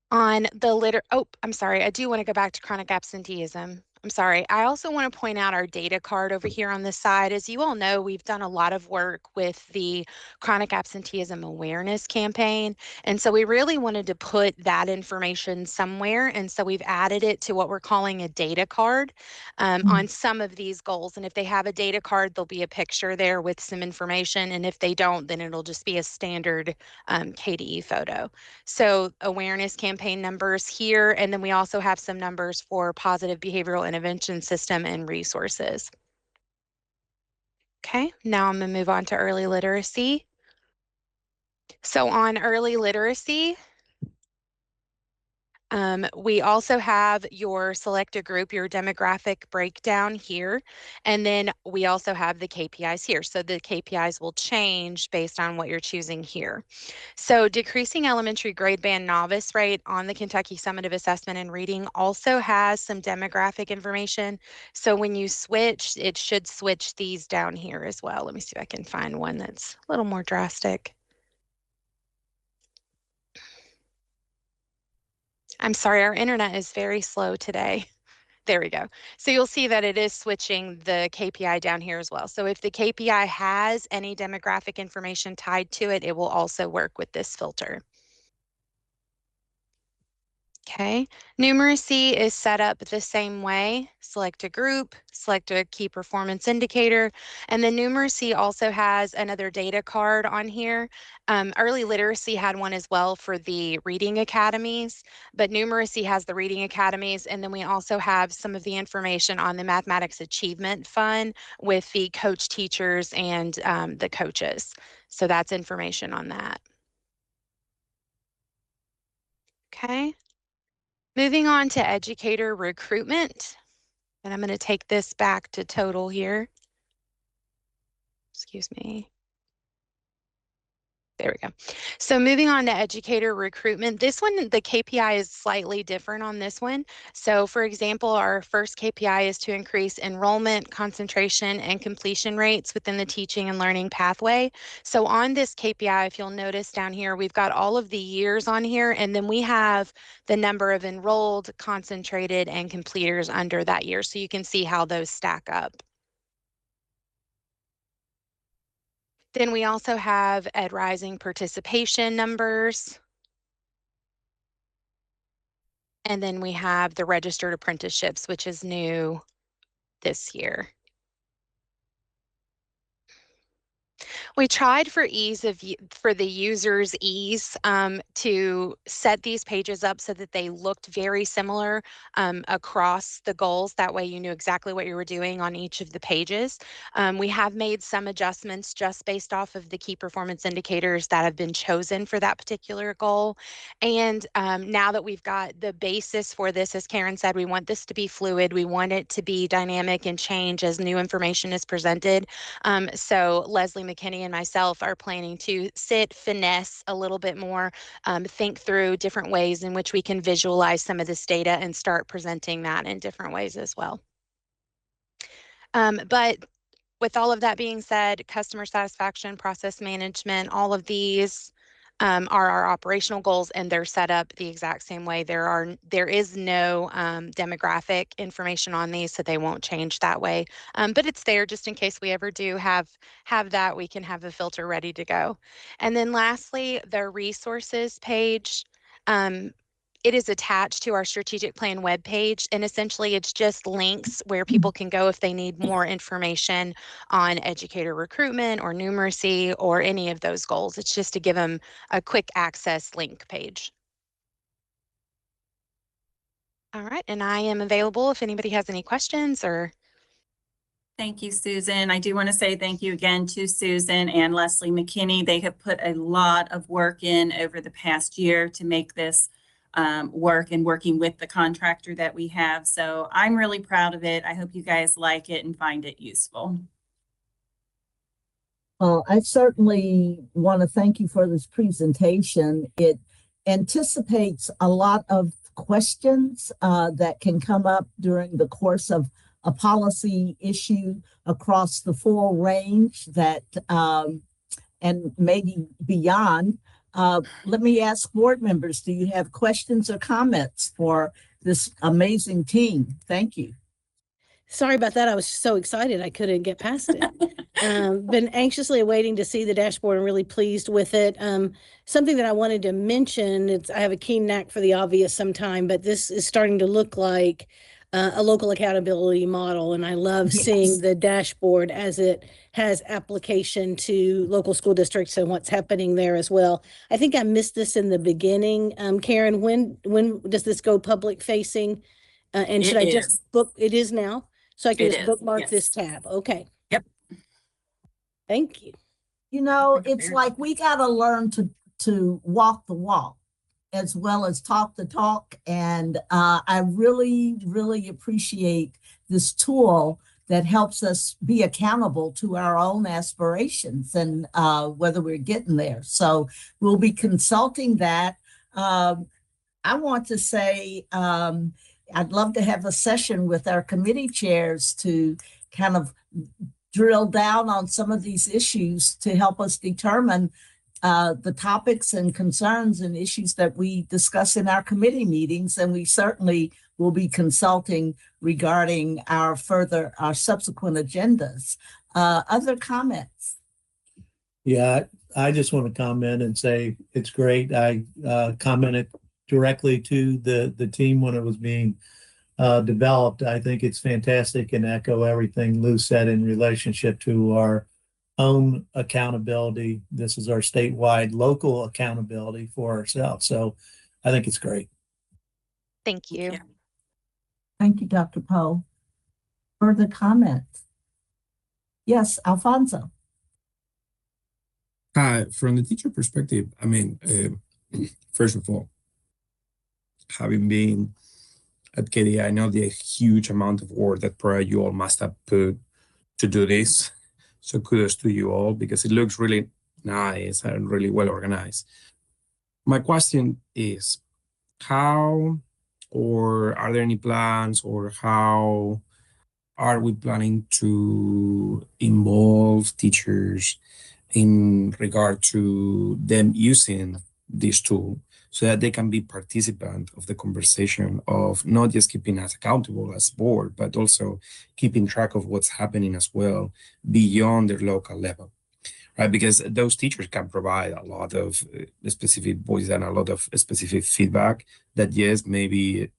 On the I'm sorry, I do want to go back to chronic absenteeism. I'm sorry. I also want to point out our data card over here on this side. As you all know, we've done a lot of work with the chronic absenteeism awareness campaign. And so we really wanted to put that information somewhere. And so we've added it to what we're calling a data card on some of these goals. And if they have a data card, there'll be a picture there with some information. And if they don't, then it'll just be a standard KDE photo. So awareness campaign numbers here, and then we also have some numbers for positive behavioral intervention system and resources. Okay, now I'm going to move on to early literacy. So on early literacy, we also have your selected group, your demographic breakdown here. And then we also have the KPIs here. So the KPIs will change based on what you're choosing here. So decreasing elementary grade band novice rate on the Kentucky Summative Assessment in Reading also has some demographic information. So when you switch, it should switch these down here as well. Let me see if I can find one that's a little more drastic. I'm sorry, our internet is very slow today. There we go. So you'll see that it is switching the KPI down here as well. So if the KPI has any demographic information tied to it, it will also work with this filter. Okay, numeracy is set up the same way. Select a group, select a key performance indicator, and then numeracy also has another data card on here. Early literacy had one as well for the reading academies, but numeracy has the reading academies, and then we also have some of the information on the mathematics achievement fund with the coach teachers and the coaches. So that's information on that. Okay. Moving on to educator recruitment, and I'm going to take this back to total here. Excuse me. There we go. So moving on to educator recruitment, this one, the KPI is slightly different on this one. So for example, our first KPI is to increase enrollment, concentration, and completion rates within the teaching and learning pathway. So on this KPI, if you'll notice down here, we've got all of the years on here, and then we have the number of enrolled, concentrated, and completers under that year. So you can see how those stack up. Then we also have Ed Rising participation numbers. And then we have the registered apprenticeships, which is new this year. We tried for for the user's ease to set these pages up so that they looked very similar across the goals. That way you knew exactly what you were doing on each of the pages. We have made some adjustments just based off of the key performance indicators that have been chosen for that particular goal. And now that we've got the basis for this, as Karen said, we want this to be fluid. We want it to be dynamic and change as new information is presented. So Leslie McKinney and myself are planning to finesse a little bit more, think through different ways in which we can visualize some of this data and start presenting that in different ways as well. But with all of that being said, customer satisfaction, process management, all of these are our operational goals, and they're set up the exact same way. There is no demographic information on these, so they won't change that way. But it's there just in case we ever do have that, we can have a filter ready to go. And then lastly, the resources page. It is attached to our strategic plan webpage, and essentially it's just links where people can go if they need more information on educator recruitment or numeracy or any of those goals. It's just to give them a quick access link page. All right, and I am available if anybody has any questions or. Thank you, Susan. I do want to say thank you again to Susan and Leslie McKinney. They have put a lot of work in over the past year to make this work and working with the contractor that we have. So I'm really proud of it. I hope you guys like it and find it useful. Well, I certainly want to thank you for this presentation. It anticipates a lot of questions that can come up during the course of a policy issue across the full range that and maybe beyond. Let me ask board members, do you have questions or comments for this amazing team? Thank you. Sorry about that. I was so excited I couldn't get past it. Been anxiously awaiting to see the dashboard and really pleased with it. Something that I wanted to mention, I have a keen knack for the obvious sometime, but this is starting to look like a local accountability model. And I love seeing the dashboard as it has application to local school districts and what's happening there as well. I think I missed this in the beginning. Karen, when does this go public facing? And should I just book? It is now. So I can just bookmark this tab. Okay. Yep. Thank you. You know, it's like we got to learn to walk the walk as well as talk the talk. And I really, really appreciate this tool that helps us be accountable to our own aspirations and whether we're getting there. So we'll be consulting that. I want to say I'd love to have a session with our committee chairs to kind of drill down on some of these issues to help us determine the topics and concerns and issues that we discuss in our committee meetings. And we certainly will be consulting regarding our subsequent agendas. Other comments? Yeah, I just want to comment and say it's great. I commented directly to the team when it was being developed. I think it's fantastic and echo everything Lou said in relationship to our own accountability. This is our statewide local accountability for ourselves. So I think it's great. Thank you. Thank you, Dr. Poe. Further comments? Yes, Alfonso. From the teacher perspective, I mean, first of all, having been at KDE, I know the huge amount of work that probably you all must have put to do this. So kudos to you all because it looks really nice and really well organized. My question is, how or are there any plans or how are we planning to involve teachers in regard to them using this tool so that they can be participant of the conversation of not just keeping us accountable as board, but also keeping track of what's happening as well beyond their local level, right? Because those teachers can provide a lot of specific voice and a lot of specific feedback that yes, maybe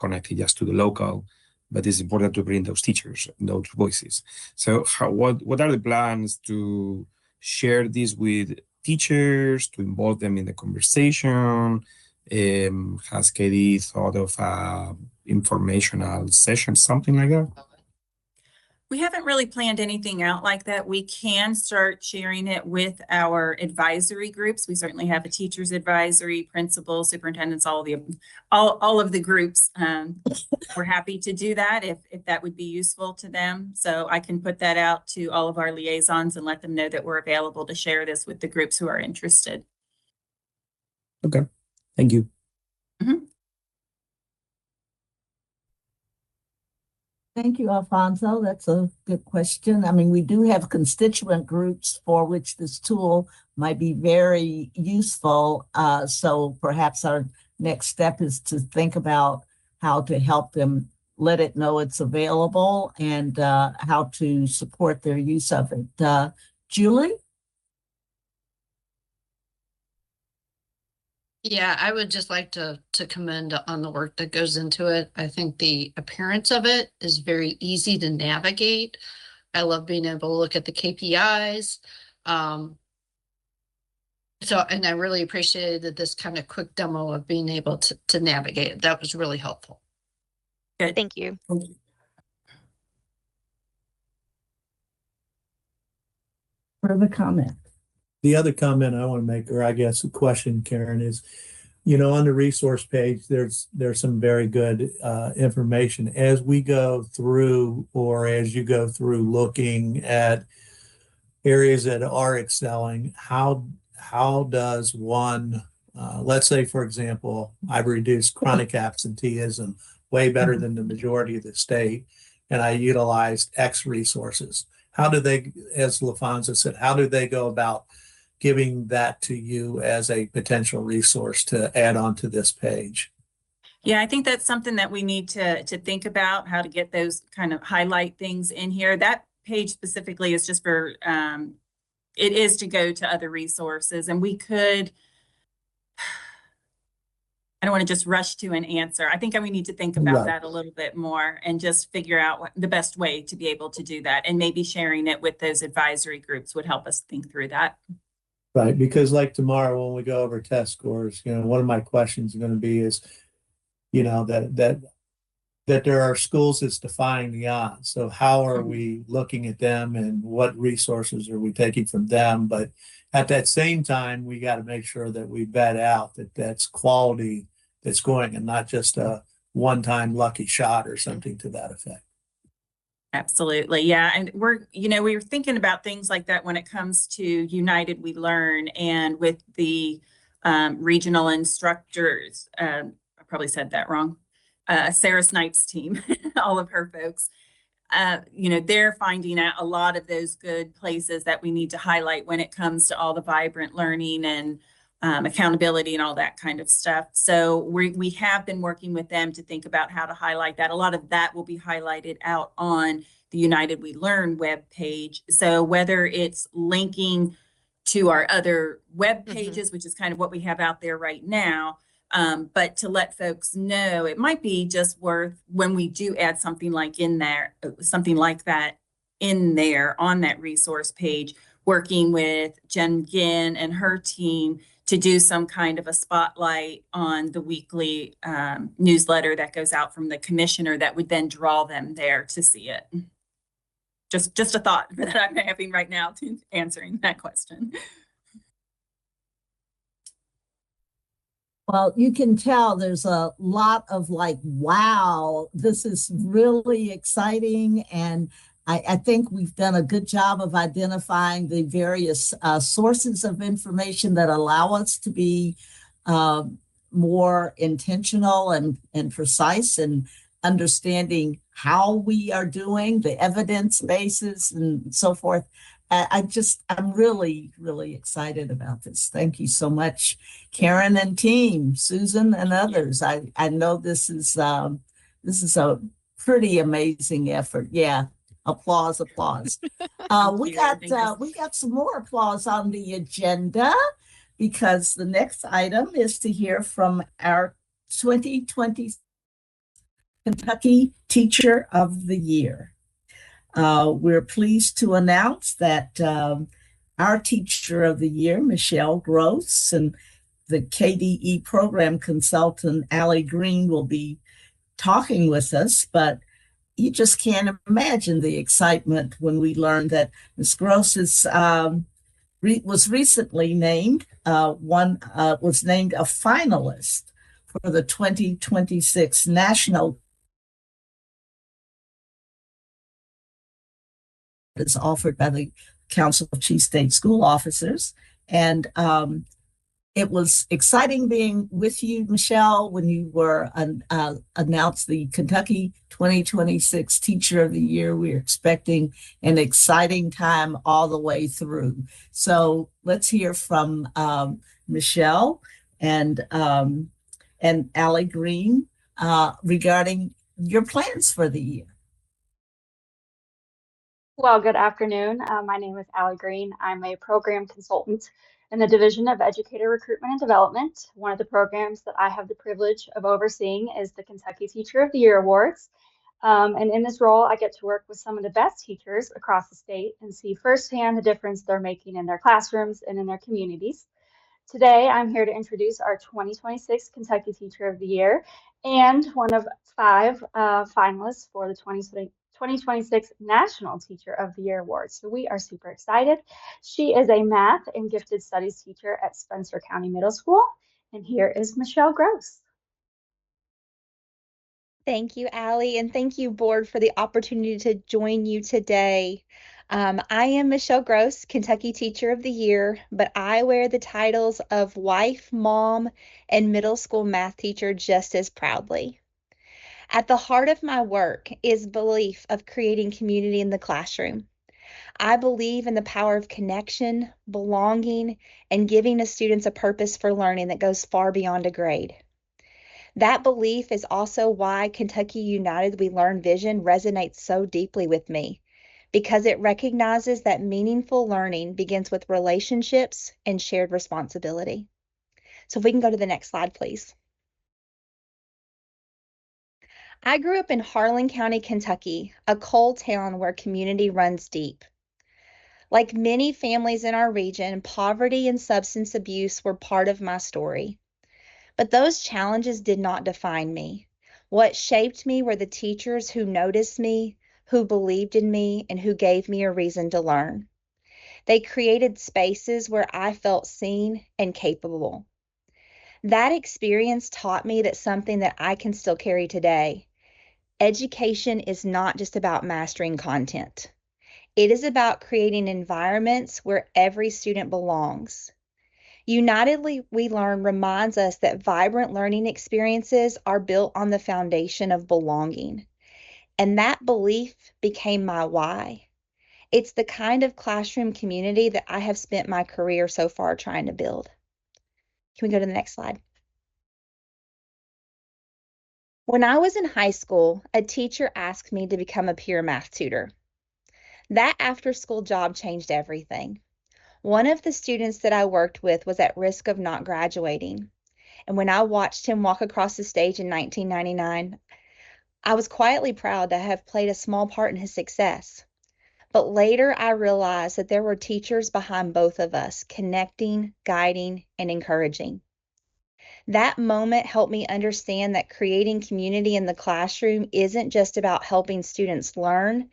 connected just to the local, but it's important to bring those teachers, those voices. So what are the plans to share this with teachers, to involve them in the conversation? Has KD thought of informational session, something like that? We haven't really planned anything out like that. We can start sharing it with our advisory groups. We certainly have a teachers advisory, principals, superintendents, all of the groups. We're happy to do that if that would be useful to them. So I can put that out to all of our liaisons and let them know that we're available to share this with the groups who are interested. Okay, thank you. Mm-hmm. Thank you, Alfonso. That's a good question. I mean, we do have constituent groups for which this tool might be very useful. So perhaps our next step is to think about how to help them let it know it's available and how to support their use of it. Julie? Yeah, I would just like to commend on the work that goes into it. I think the appearance of it is very easy to navigate. I love being able to look at the KPIs. And I really appreciated this kind of quick demo of being able to navigate it. That was really helpful. Good. Thank you. Further comment? The other comment I want to make, or I guess a question, Karen, is, on the resource page, there's some very good information. As we go through, or as you go through looking at areas that are excelling, how does one, let's say, for example, I've reduced chronic absenteeism way better than the majority of the state, and I utilized X resources. How do they, as LaFonza said, how do they go about giving that to you as a potential resource to add on to this page? Yeah, I think that's something that we need to think about, how to get those kind of highlight things in here. That page specifically is just for, it is to go to other resources, and we could, I don't want to just rush to an answer. I think we need to think about that a little bit more and just figure out the best way to be able to do that. And maybe sharing it with those advisory groups would help us think through that. Right, because like tomorrow when we go over test scores, one of my questions is going to be is, that that there are schools that's defying the odds. So how are we looking at them and what resources are we taking from them? But at that same time, we got to make sure that we vet out that that's quality that's going and not just a one-time lucky shot or something to that effect. Absolutely. Yeah. And we were thinking about things like that when it comes to United We Learn and with the regional instructors. I probably said that wrong. Sarah Snipes' team, all of her folks. They're finding out a lot of those good places that we need to highlight when it comes to all the vibrant learning and accountability and all that kind of stuff. So we have been working with them to think about how to highlight that. A lot of that will be highlighted out on the United We Learn web page. So whether it's linking to our other web pages, which is kind of what we have out there right now, but to let folks know, it might be just worth when we do add something like that in there on that resource page, working with Jen Ginn and her team to do some kind of a spotlight on the weekly newsletter that goes out from the commissioner that would then draw them there to see it. Just a thought that I'm having right now to answering that question. Well, you can tell there's a lot of wow, this is really exciting. And I think we've done a good job of identifying the various sources of information that allow us to be more intentional and precise in understanding how we are doing, the evidence bases and so forth. I'm really, really excited about this. Thank you so much, Karen and team, Susan and others. I know this is a pretty amazing effort. Yeah, applause. We got some more applause on the agenda because the next item is to hear from our 2020 Kentucky Teacher of the Year. We're pleased to announce that our Teacher of the Year, Michelle Gross, and the KBE program consultant, Allie Green, will be talking with us, but you just can't imagine the excitement when we learned that Ms. Gross was recently named was named a finalist for the 2026 National is offered by the Council of Chief State School Officers. And it was exciting being with you, Michelle, when you were announced the Kentucky 2026 Teacher of the Year. We're expecting an exciting time all the way through. So let's hear from Michelle and Allie Green regarding your plans for the year. Well, good afternoon. My name is Allie Green. I'm a program consultant in the Division of Educator Recruitment and Development. One of the programs that I have the privilege of overseeing is the Kentucky Teacher of the Year Awards. And in this role, I get to work with some of the best teachers across the state and see firsthand the difference they're making in their classrooms and in their communities. Today, I'm here to introduce our 2026 Kentucky Teacher of the Year and one of 5 finalists for the 2026 National Teacher of the Year Award. So we are super excited. She is a math and gifted studies teacher at Spencer County Middle School. And here is Michelle Gross. Thank you, Allie, and thank you, board, for the opportunity to join you today. I am Michelle Gross, Kentucky Teacher of the Year, but I wear the titles of wife, mom, and middle school math teacher just as proudly. At the heart of my work is belief of creating community in the classroom. I believe in the power of connection, belonging, and giving the students a purpose for learning that goes far beyond a grade. That belief is also why Kentucky United We Learn vision resonates so deeply with me, because it recognizes that meaningful learning begins with relationships and shared responsibility. So if we can go to the next slide, please. I grew up in Harlan County, Kentucky, a coal town where community runs deep. Like many families in our region, poverty and substance abuse were part of my story. But those challenges did not define me. What shaped me were the teachers who noticed me, who believed in me, and who gave me a reason to learn. They created spaces where I felt seen and capable. That experience taught me that something that I can still carry today. Education is not just about mastering content. It is about creating environments where every student belongs. Unitedly We Learn reminds us that vibrant learning experiences are built on the foundation of belonging. And that belief became my why. It's the kind of classroom community that I have spent my career so far trying to build. Can we go to the next slide? When I was in high school, a teacher asked me to become a peer math tutor. That after-school job changed everything. One of the students that I worked with was at risk of not graduating. And when I watched him walk across the stage in 1999, I was quietly proud to have played a small part in his success. But later I realized that there were teachers behind both of us, connecting, guiding, and encouraging. That moment helped me understand that creating community in the classroom isn't just about helping students learn,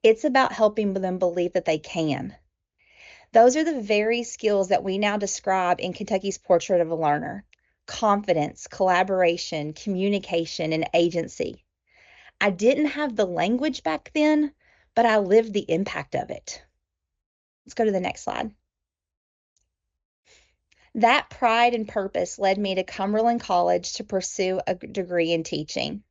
it's about helping them believe that they can. Those are the very skills that we now describe in Kentucky's Portrait of a Learner: confidence, collaboration, communication, and agency. I didn't have the language back then, but I lived the impact of it. Let's go to the next slide. That pride and purpose led me to Cumberland College to pursue a degree in teaching.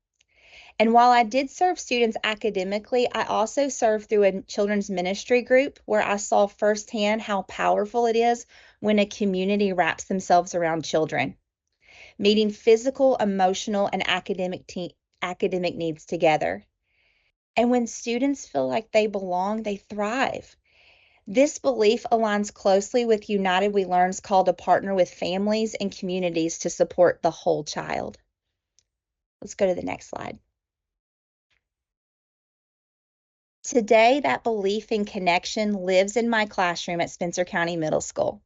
And while I did serve students academically, I also served through a children's ministry group where I saw firsthand how powerful it is when a community wraps themselves around children, meeting physical, emotional, and academic needs together. And when students feel like they belong, they thrive. This belief aligns closely with United We Learn's call to partner with families and communities to support the whole child. Let's go to the next slide. Today, that belief in connection lives in my classroom at Spencer County Middle School.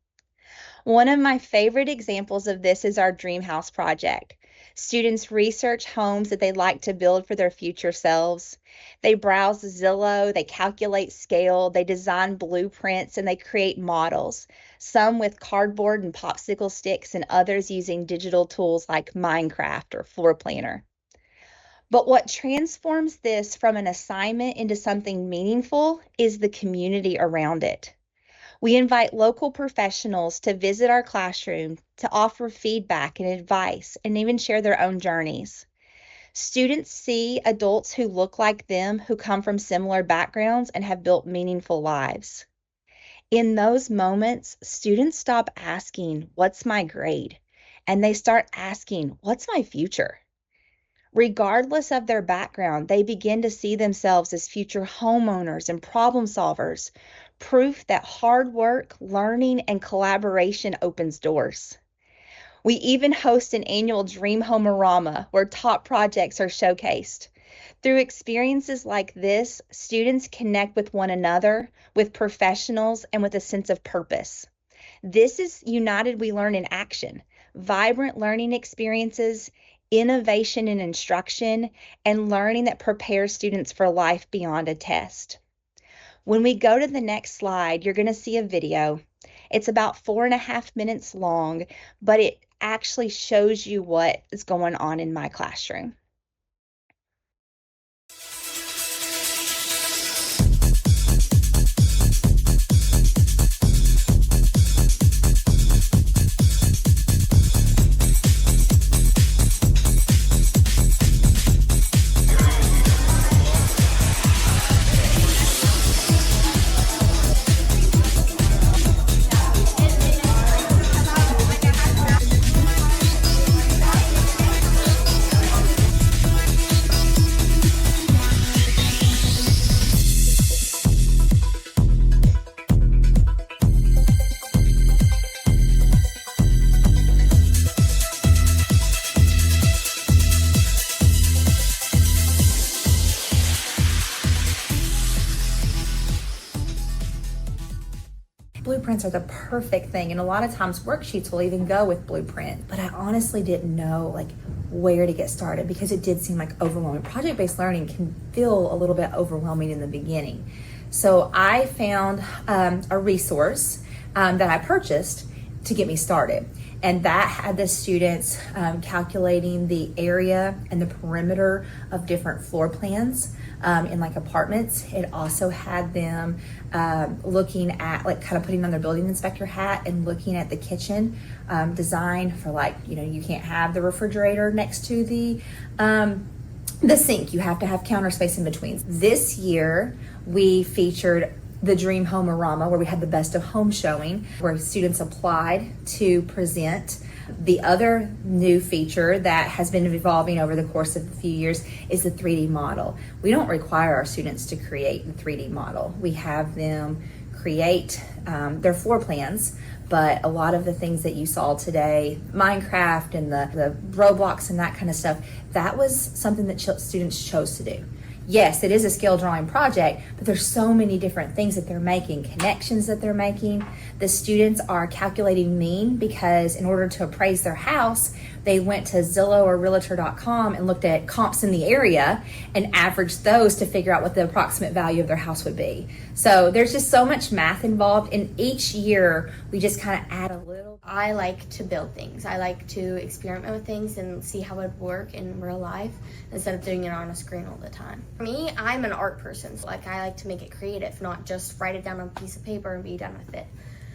One of my favorite examples of this is our Dream House project. Students research homes that they'd like to build for their future selves. They browse Zillow, they calculate scale, they design blueprints, and they create models, some with cardboard and popsicle sticks and others using digital tools like Minecraft or Floor Planner. But what transforms this from an assignment into something meaningful is the community around it. We invite local professionals to visit our classroom to offer feedback and advice and even share their own journeys. Students see adults who look like them, who come from similar backgrounds and have built meaningful lives. In those moments, students stop asking, "What's my grade?" and they start asking, "What's my future?" Regardless of their background, they begin to see themselves as future homeowners and problem solvers, proof that hard work, learning, and collaboration opens doors. We even host an annual Dream Home-a-rama where top projects are showcased. Through experiences like this, students connect with one another, with professionals, and with a sense of purpose. This is United We Learn in action: vibrant learning experiences, innovation in instruction, and learning that prepares students for life beyond a test. When we go to the next slide, you're going to see a video. It's about 4.5 minutes long, but it actually shows you what is going on in my classroom. Blueprints are the perfect thing, and a lot of times worksheets will even go with blueprint, but I honestly didn't know where to get started because it did seem like overwhelming. Project-based learning can feel a little bit overwhelming in the beginning. So I found a resource that I purchased to get me started. And that had the students calculating the area and the perimeter of different floor plans in like apartments. It also had them looking at like kind of putting on their building inspector hat and looking at the kitchen design for like, you know, you can't have the refrigerator next to the sink. You have to have counter space in between. This year we featured the Dream Home-orama, where we had the best of home showing, where students applied to present. The other new feature that has been evolving over the course of a few years is the 3D model. We don't require our students to create the 3D model. We have them create their floor plans, but a lot of the things that you saw today, Minecraft and the Roblox and that kind of stuff, that was something that students chose to do. Yes, it is a scale drawing project, but there's so many different things that they're making, connections that they're making. The students are calculating mean because in order to appraise their house, they went to Zillow or Realtor.com and looked at comps in the area and averaged those to figure out what the approximate value of their house would be. So there's just so much math involved, and each year we just kind of add a little. I like to build things. I like to experiment with things and see how it would work in real life instead of doing it on a screen all the time. For me, I'm an art person. So I like to make it creative, not just write it down on a piece of paper and be done with it.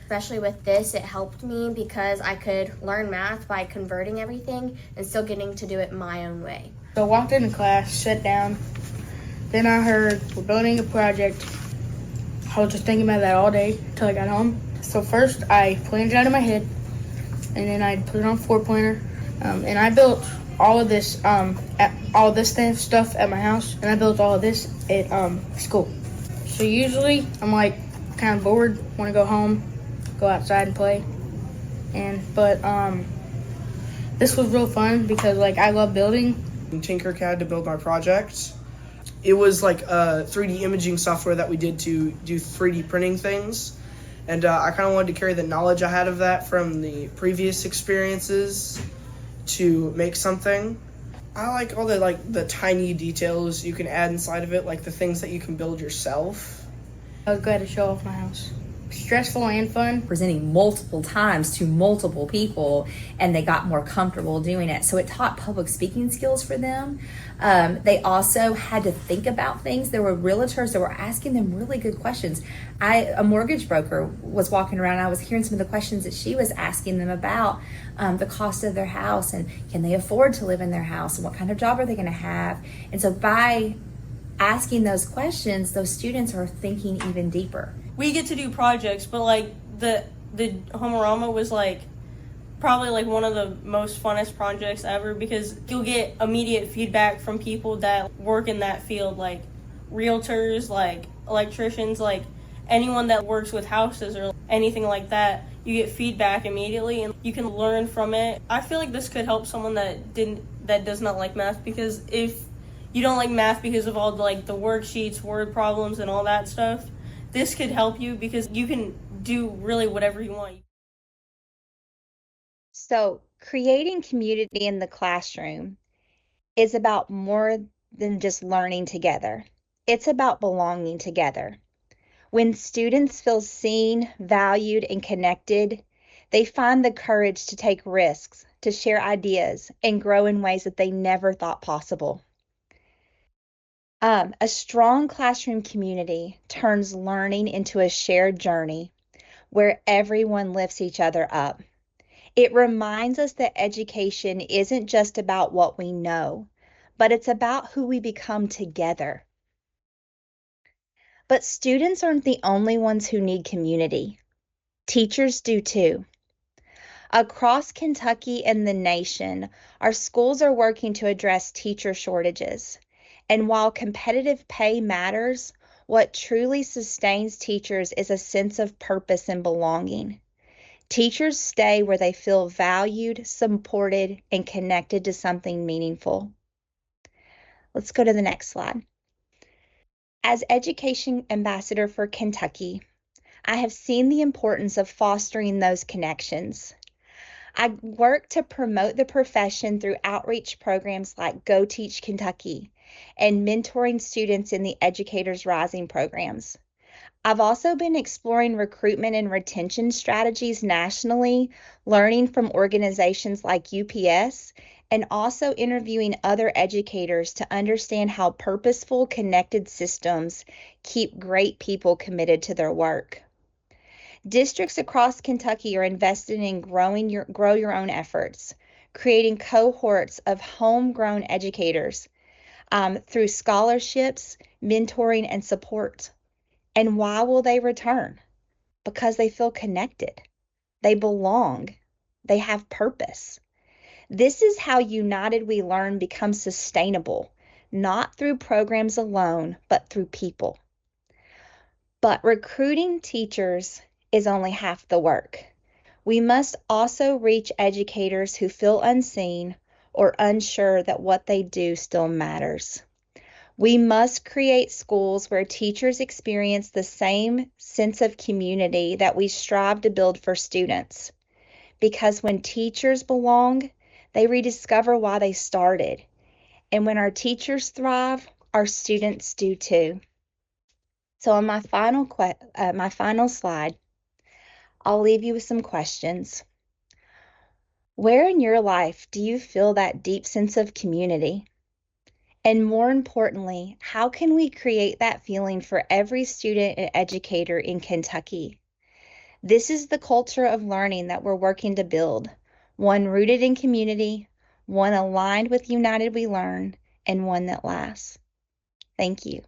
Especially with this, it helped me because I could learn math by converting everything and still getting to do it my own way. So I walked into class, sat down, then I heard we're building a project. I was just thinking about that all day until I got home. So first I planned it out in my head, and then I put it on a floor planner, and I built all of this stuff at my house, and I built all of this at school. So usually I'm like kind of bored, want to go home, go outside and play, but this was real fun because like I love building. In Tinkercad to build my project. It was like a 3D imaging software that we did to do 3D printing things. And I kind of wanted to carry the knowledge I had of that from the previous experiences to make something. I like all the tiny details you can add inside of it, like the things that you can build yourself. I was glad to show off my house. Stressful and fun. Presenting multiple times to multiple people, and they got more comfortable doing it. So it taught public speaking skills for them. They also had to think about things. There were realtors that were asking them really good questions. A mortgage broker was walking around. I was hearing some of the questions that she was asking them about the cost of their house and can they afford to live in their house and what kind of job are they going to have. And so by asking those questions, those students are thinking even deeper. We get to do projects, but like the Home-orama was like probably like one of the most funnest projects ever because you'll get immediate feedback from people that work in that field, like realtors, like electricians, like anyone that works with houses or anything like that. You get feedback immediately and you can learn from it. I feel like this could help someone that does not like math, because if you don't like math because of all the worksheets, word problems and all that stuff, this could help you because you can do really whatever you want. So, creating community in the classroom is about more than just learning together. It's about belonging together. When students feel seen, valued, and connected, they find the courage to take risks, to share ideas, and grow in ways that they never thought possible. A strong classroom community turns learning into a shared journey where everyone lifts each other up. It reminds us that education isn't just about what we know, but it's about who we become together. But students aren't the only ones who need community. Teachers do too. Across Kentucky and the nation, our schools are working to address teacher shortages. And while competitive pay matters, what truly sustains teachers is a sense of purpose and belonging. Teachers stay where they feel valued, supported, and connected to something meaningful. Let's go to the next slide. As Education Ambassador for Kentucky, I have seen the importance of fostering those connections. I work to promote the profession through outreach programs like Go Teach Kentucky and mentoring students in the Educators Rising programs. I've also been exploring recruitment and retention strategies nationally, learning from organizations like UPS, and also interviewing other educators to understand how purposeful, connected systems keep great people committed to their work. Districts across Kentucky are invested in grow your own efforts, creating cohorts of homegrown educators through scholarships, mentoring, and support. And why will they return? Because they feel connected, they belong, they have purpose. This is how United We Learn becomes sustainable, not through programs alone, but through people. But recruiting teachers is only half the work. We must also reach educators who feel unseen or unsure that what they do still matters. We must create schools where teachers experience the same sense of community that we strive to build for students. Because when teachers belong, they rediscover why they started. And when our teachers thrive, our students do too. So on my final slide, I'll leave you with some questions. Where in your life do you feel that deep sense of community? And more importantly, how can we create that feeling for every student and educator in Kentucky? This is the culture of learning that we're working to build, one rooted in community, one aligned with United We Learn, and one that lasts. Thank you.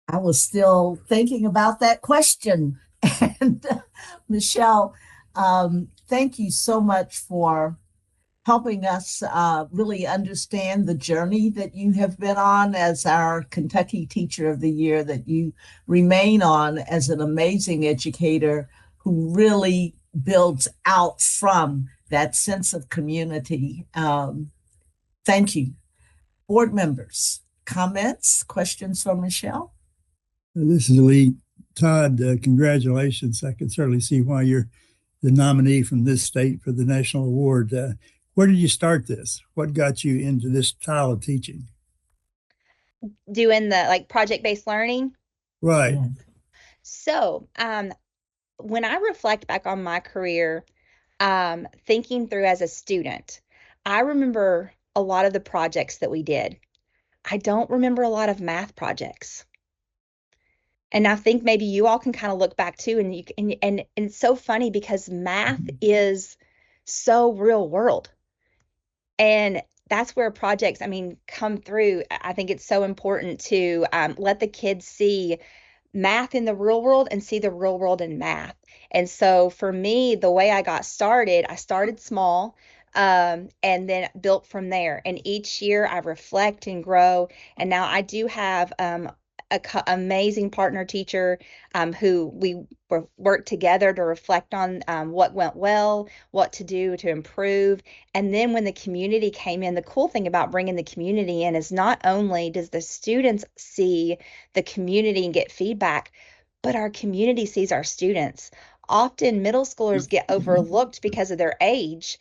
I was still thinking about that question. And Michelle, thank you so much for helping us really understand the journey that you have been on as our Kentucky Teacher of the Year, that you remain on as an amazing educator who really builds out from that sense of community. Thank you. Board members, comments, questions for Michelle? This is Lee. Todd, congratulations. I can certainly see why you're the nominee from this state for the national award. Where did you start this? What got you into this style of teaching? Doing the project-based learning? Right. Yeah. So when I reflect back on my career, thinking through as a student, I remember a lot of the projects that we did. I don't remember a lot of math projects. And I think maybe you all can kind of look back too, and and it's so funny because math is so real world. And that's where projects, come through. I think it's so important to let the kids see math in the real world and see the real world in math. And so for me, the way I started small, and then built from there. And each year I reflect and grow. And now I do have amazing partner teacher who we work together to reflect on what went well, what to do to improve. And then when the community came in, the cool thing about bringing the community in is not only does the students see the community and get feedback, but our community sees our students. Often middle schoolers get overlooked because of their age,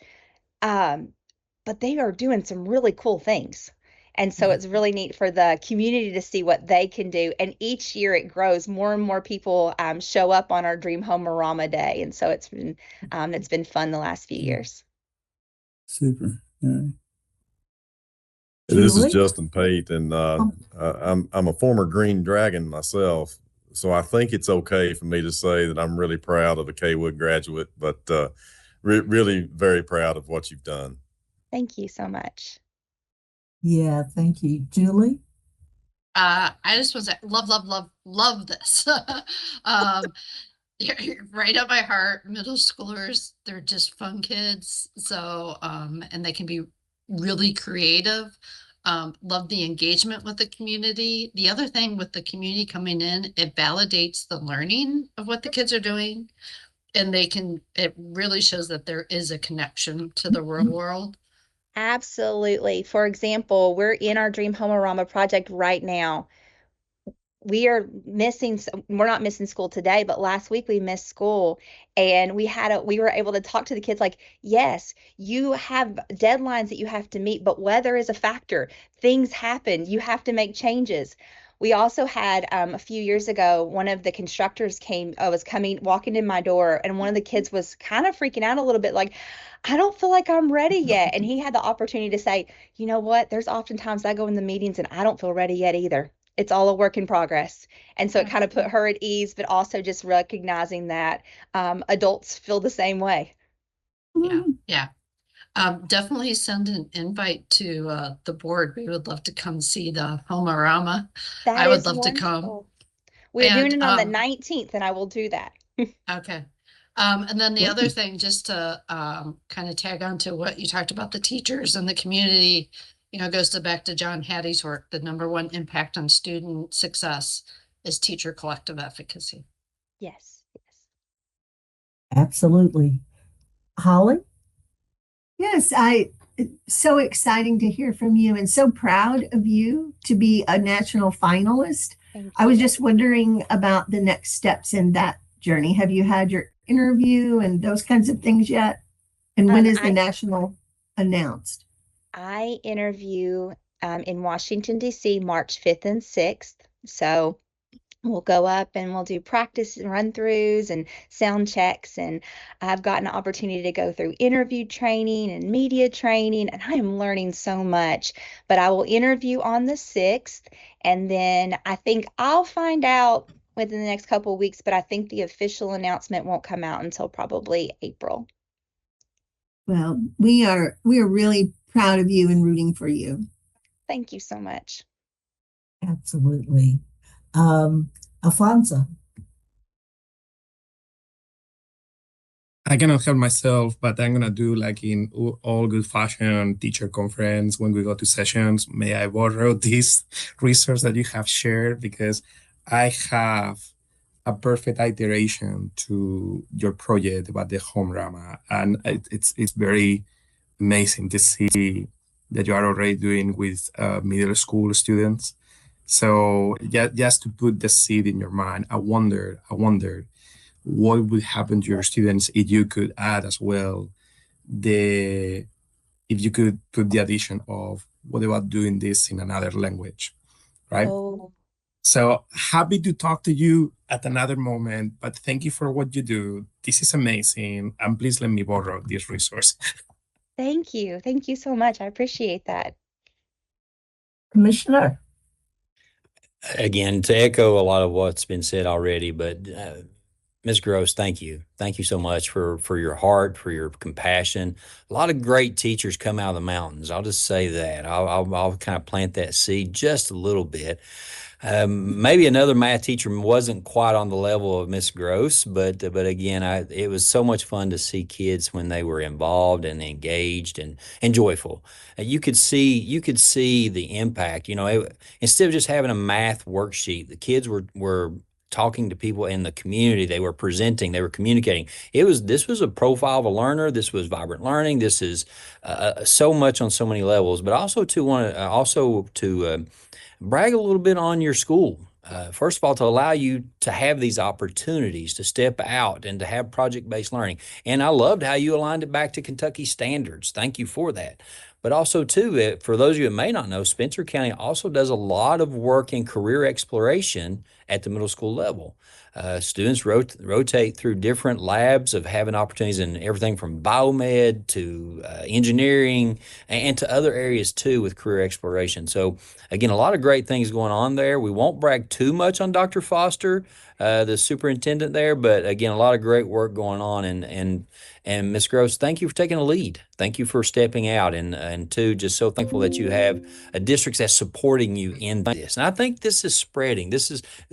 but they are doing some really cool things. And so it's really neat for the community to see what they can do. And each year it grows. More and more people show up on our Dream Home-A-Rama Day. And so it's been fun the last few years. Super. Yeah. This is Julie? Justin Pate, and I'm a former Green Dragon myself, so I think it's okay for me to say that I'm really proud of a Kwood graduate, but really very proud of what you've done. Thank you so much. Yeah, thank you. Julie? I just was love this. Right up my heart. Middle schoolers, they're just fun kids. So, and they can be really creative. Love the engagement with the community. The other thing with the community coming in, it validates the learning of what the kids are doing. And it really shows that there is a connection to the real world. Absolutely. For example, we're in our Dream Home-A-Rama project right now. we are missing, we're not missing school today, but last week we missed school, and we were able to talk to the kids like, yes, you have deadlines that you have to meet, but weather is a factor. Things happen. You have to make changes. We also had a few years ago, one of the constructors walking in my door, and one of the kids was kind of freaking out a little bit, like, I don't feel like I'm ready yet. And he had the opportunity to say, you know what? There's oftentimes I go in the meetings and I don't feel ready yet either. It's all a work in progress. And so it kind of put her at ease, but also just recognizing that adults feel the same way. Yeah. Definitely send an invite to the board. We would love to come see the Homerama. That I would is love to come. wonderful. We're doing it on the 19th, and I will do that. Okay. And then the other thing, just to kind of tag on to what you talked about, the teachers and the community, goes back to John Hattie's work. The number one impact on student success is teacher collective efficacy. Yes. Absolutely. Holly? Yes, so exciting to hear from you, and so proud of you to be a national finalist. I was just wondering about the next steps in that journey. Have you had your interview and those kinds of things yet? And when is the national announced? I interview in Washington, D.C., March 5th and 6th. So we'll go up and we'll do practice and run-throughs and sound checks. And I've gotten an opportunity to go through interview training and media training, and I am learning so much. But I will interview on the 6th, and then I think I'll find out within the next couple of weeks, but I think the official announcement won't come out until probably April. Well, we are really proud of you and rooting for you. Thank you so much. Absolutely. Alfonso. I cannot help myself, but I'm gonna do like in all good fashion teacher conference when we go to sessions. May I borrow this resource that you have shared, because I have a perfect iteration to your project about the Homerama, and it's very amazing to see that you are already doing with middle school students. So just to put the seed in your mind, I wonder what would happen to your students if you could add as well if you could put the addition of what about doing this in another language, right? Oh. So happy to talk to you at another moment, but thank you for what you do. This is amazing, and please let me borrow this resource. Thank you. Thank you so much. I appreciate that. Commissioner. Again, to echo a lot of what's been said already, but Ms. Gross, thank you. Thank you so much for your heart, for your compassion. A lot of great teachers come out of the mountains. I'll just say that. I'll kind of plant that seed just a little bit. Maybe another math teacher wasn't quite on the level of Miss Gross, but again, it was so much fun to see kids when they were involved and engaged and joyful. You could see the impact. Instead of just having a math worksheet, the kids were talking to people in the community. They were presenting, they were communicating. This was a profile of a learner. This was vibrant learning. This is so much on so many levels, but also to brag a little bit on your school. First of all, to allow you to have these opportunities to step out and to have project-based learning. And I loved how you aligned it back to Kentucky standards. Thank you for that. But also, too, for those of you that may not know, Spencer County also does a lot of work in career exploration at the middle school level. Students rotate through different labs of having opportunities in everything from biomed to engineering and to other areas too with career exploration. So again, a lot of great things going on there. We won't brag too much on Dr. Foster, the superintendent there, but again, a lot of great work going on. And Ms. Gross, thank you for taking a lead. Thank you for stepping out. And two, just so thankful that you have a district that's supporting you in this. And I think this is spreading.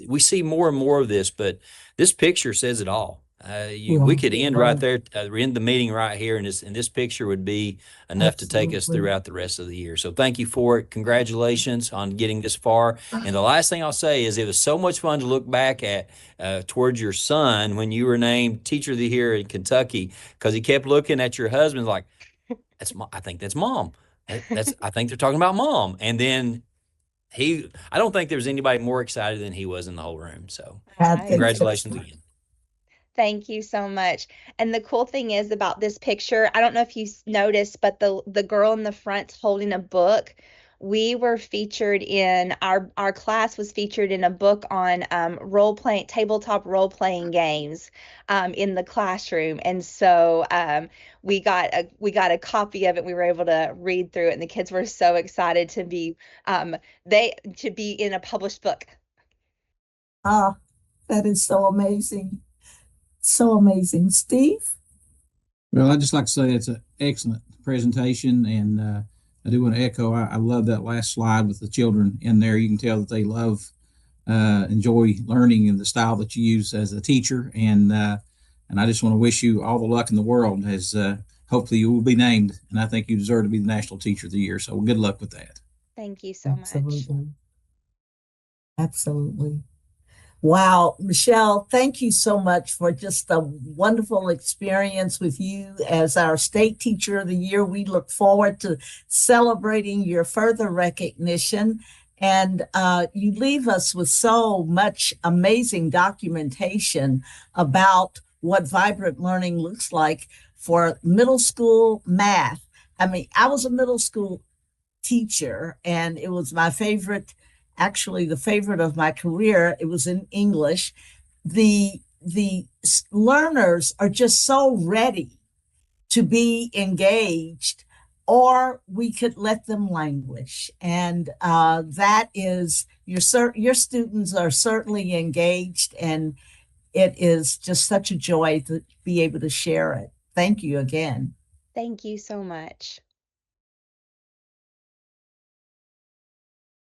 We see more and more of this, but this picture says it all. We could end right there, end the meeting right here, and this picture would be enough to take us throughout the rest of the year. So thank you for it. Congratulations on getting this far. And the last thing I'll say is it was so much fun to look back at towards your son when you were named Teacher of the Year in Kentucky, because he kept looking at your husband like, I think that's mom. I think they're talking about mom. And then I don't think there's anybody more excited than he was in the whole room. So I think congratulations again. Thank you so much. And the cool thing is about this picture, I don't know if you noticed, but the girl in the front holding a book, we were featured in our class was featured in a book on tabletop role playing games in the classroom. And so we got a copy of it. We were able to read through it, and the kids were so excited to be in a published book. Ah, that is so amazing. So amazing. Steve? Well, I'd just like to say it's an excellent presentation, and I do want to echo, I love that last slide with the children in there. You can tell that they enjoy learning in the style that you use as a teacher, and I just want to wish you all the luck in the world, as hopefully you will be named, and I think you deserve to be the National Teacher of the Year, so good luck with that. Thank you so much. Absolutely. Wow, Michelle, thank you so much for just a wonderful experience with you as our State Teacher of the Year. We look forward to celebrating your further recognition. And you leave us with so much amazing documentation about what vibrant learning looks like for middle school math. I mean, I was a middle school teacher, and it was my favorite, actually the favorite of my career. It was in English. The learners are just so ready to be engaged, or we could let them languish. And that is, your students are certainly engaged, and it is just such a joy to be able to share it. Thank you again. Thank you so much.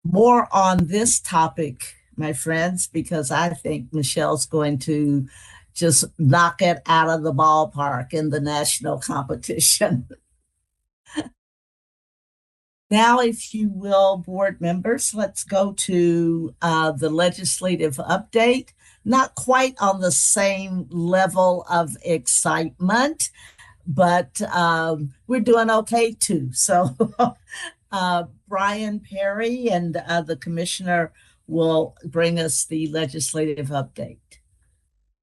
More on this topic, my friends, because I think Michelle's going to just knock it out of the ballpark in the national competition. Now, if you will, board members, let's go to the legislative update. Not quite on the same level of excitement, but we're doing okay too. So Brian Perry and the commissioner will bring us the legislative update.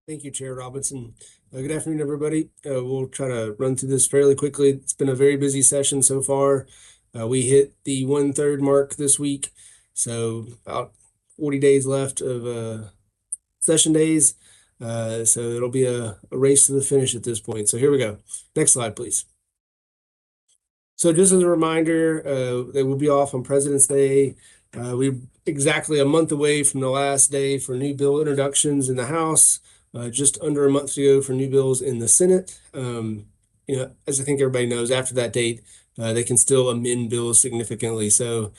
Thank you, Chair Robinson. Good afternoon, everybody. We'll try to run through this fairly quickly. It's been a very busy session so far. We hit the 1/3 mark this week, so about 40 days left of session days. So it'll be a race to the finish at this point. So here we go. Next slide, please. So just as a reminder, they will be off on President's Day. We're exactly a month away from the last day for new bill introductions in the House, just under a month to go for new bills in the Senate. As I think everybody knows, after that date, they can still amend bills significantly. So,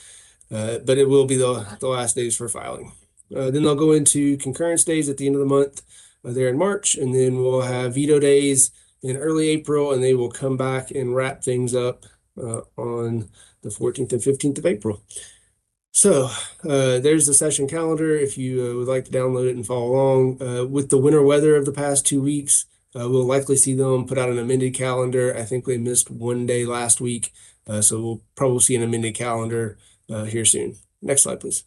but it will be the last days for filing. Then they'll go into concurrence days at the end of the month there in March, and then we'll have veto days in early April, and they will come back and wrap things up on the 14th and 15th of April. So there's the session calendar if you would like to download it and follow along. With the winter weather of the past 2 weeks, we'll likely see them put out an amended calendar. I think they missed one day last week, so we'll probably see an amended calendar here soon. Next slide, please.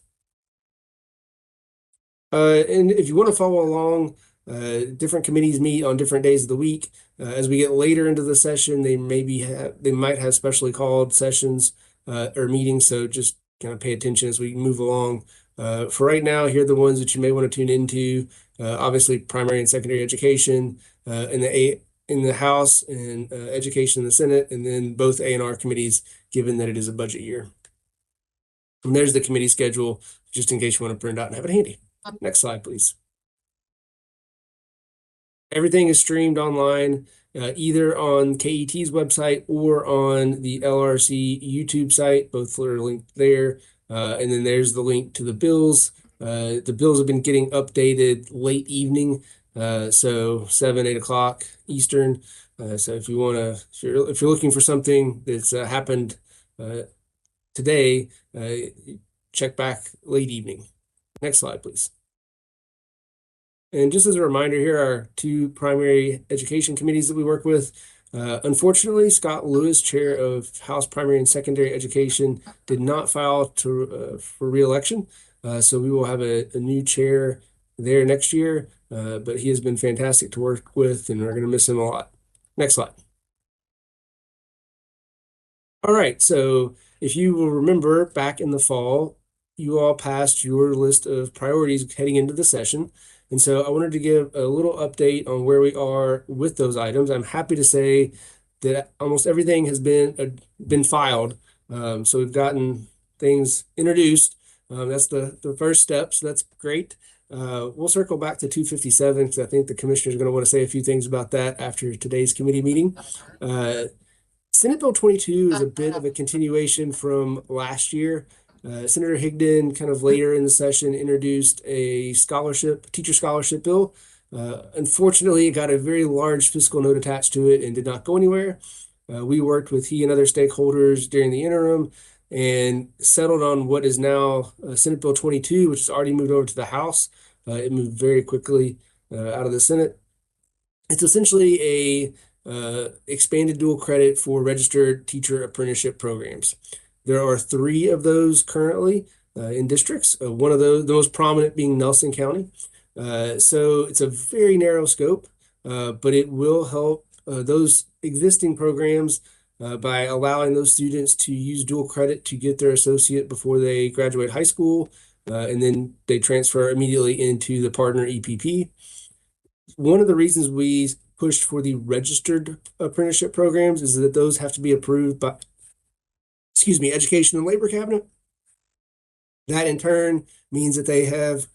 And if you want to follow along, different committees meet on different days of the week. As we get later into the session, they might have specially called sessions or meetings. So just kind of pay attention as we move along. For right now, here are the ones that you may want to tune into. Obviously, primary and secondary education in the House, and education in the Senate, and then both A&R committees, given that it is a budget year. And there's the committee schedule, just in case you want to print it out and have it handy. Next slide, please. Everything is streamed online, either on KET's website or on the LRC YouTube site. Both are linked there. And then there's the link to the bills. The bills have been getting updated late evening, so 7, 8 o'clock Eastern. So if you want to, if you're looking for something that's happened today, check back late evening. Next slide, please. And just as a reminder, here are 2 primary education committees that we work with. Unfortunately, Scott Lewis, chair of House Primary and Secondary Education, did not file for reelection. So we will have a new chair there next year, but he has been fantastic to work with, and we're going to miss him a lot. Next slide. All right, so if you will remember back in the fall, you all passed your list of priorities heading into the session. And so I wanted to give a little update on where we are with those items. I'm happy to say that almost everything has been filed. So we've gotten things introduced. That's the first step, so that's great. We'll circle back to 257 because I think the commissioners are going to want to say a few things about that after today's committee meeting. Senate Bill 22 is a bit of a continuation from last year. Senator Higdon, kind of later in the session, introduced a teacher scholarship bill. Unfortunately, it got a very large fiscal note attached to it and did not go anywhere. We worked with he and other stakeholders during the interim and settled on what is now Senate Bill 22, which has already moved over to the House. It moved very quickly out of the Senate. It's essentially a expanded dual credit for registered teacher apprenticeship programs. There are 3 of those currently in districts. One of those, the most prominent being Nelson County. So it's a very narrow scope, but it will help those existing programs by allowing those students to use dual credit to get their associate before they graduate high school, and then they transfer immediately into the partner EPP. One of the reasons we pushed for the registered apprenticeship programs is that those have to be approved by, Education and Labor Cabinet. That in turn means that they have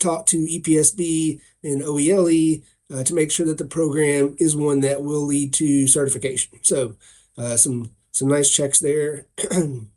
talked to EPSB and OELE to make sure that the program is one that will lead to certification. So some nice checks there.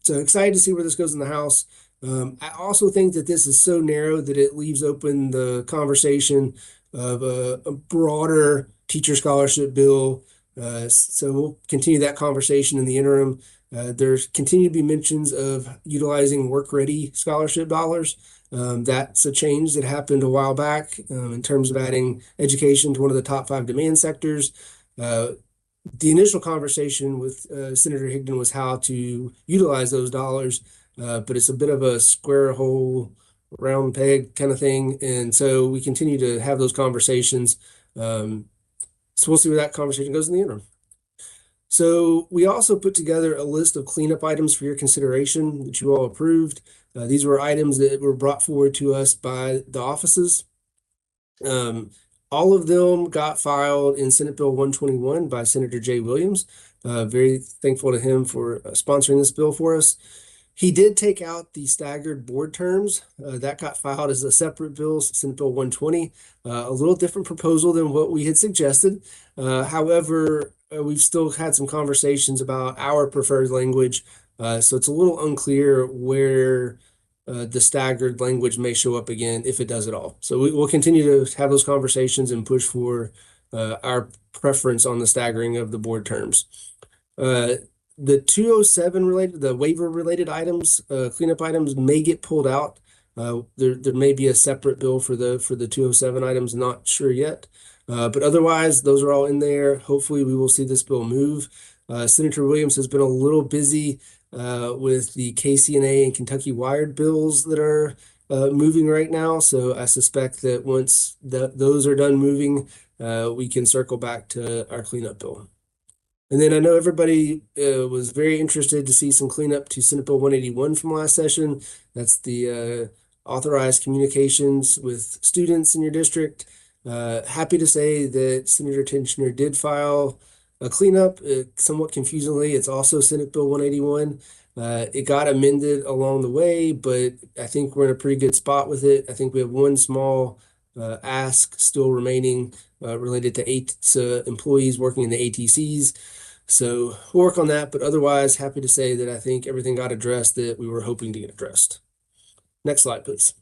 So excited to see where this goes in the House. I also think that this is so narrow that it leaves open the conversation of a broader teacher scholarship bill. So we'll continue that conversation in the interim. There's continue to be mentions of utilizing work-ready scholarship dollars. That's a change that happened a while back in terms of adding education to one of the top 5 demand sectors. The initial conversation with Senator Higdon was how to utilize those dollars, but it's a bit of a square hole, round peg kind of thing. And so we continue to have those conversations. So we'll see where that conversation goes in the interim. So we also put together a list of cleanup items for your consideration that you all approved. These were items that were brought forward to us by the offices. All of them got filed in Senate Bill 121 by Senator Jay Williams. Very thankful to him for sponsoring this bill for us. He did take out the staggered board terms. That got filed as a separate bill, Senate Bill 120. A little different proposal than what we had suggested. However, we've still had some conversations about our preferred language. So it's a little unclear where the staggered language may show up again, if it does at all. So we'll continue to have those conversations and push for our preference on the staggering of the board terms. The 207 related, the waiver related items, cleanup items may get pulled out. There may be a separate bill for the 207 items, not sure yet. But otherwise, those are all in there. Hopefully we will see this bill move. Senator Williams has been a little busy with the KCNA and Kentucky Wired bills that are moving right now. So I suspect that once those are done moving, we can circle back to our cleanup bill. And then I know everybody was very interested to see some cleanup to Senate Bill 181 from last session. That's the authorized communications with students in your district. Happy to say that Senator Tensioner did file a cleanup. Somewhat confusingly, it's also Senate Bill 181. It got amended along the way, but I think we're in a pretty good spot with it. I think we have one small ask still remaining related to employees working in the ATCs. So we'll work on that, but otherwise happy to say that I think everything got addressed that we were hoping to get addressed. Next slide, please.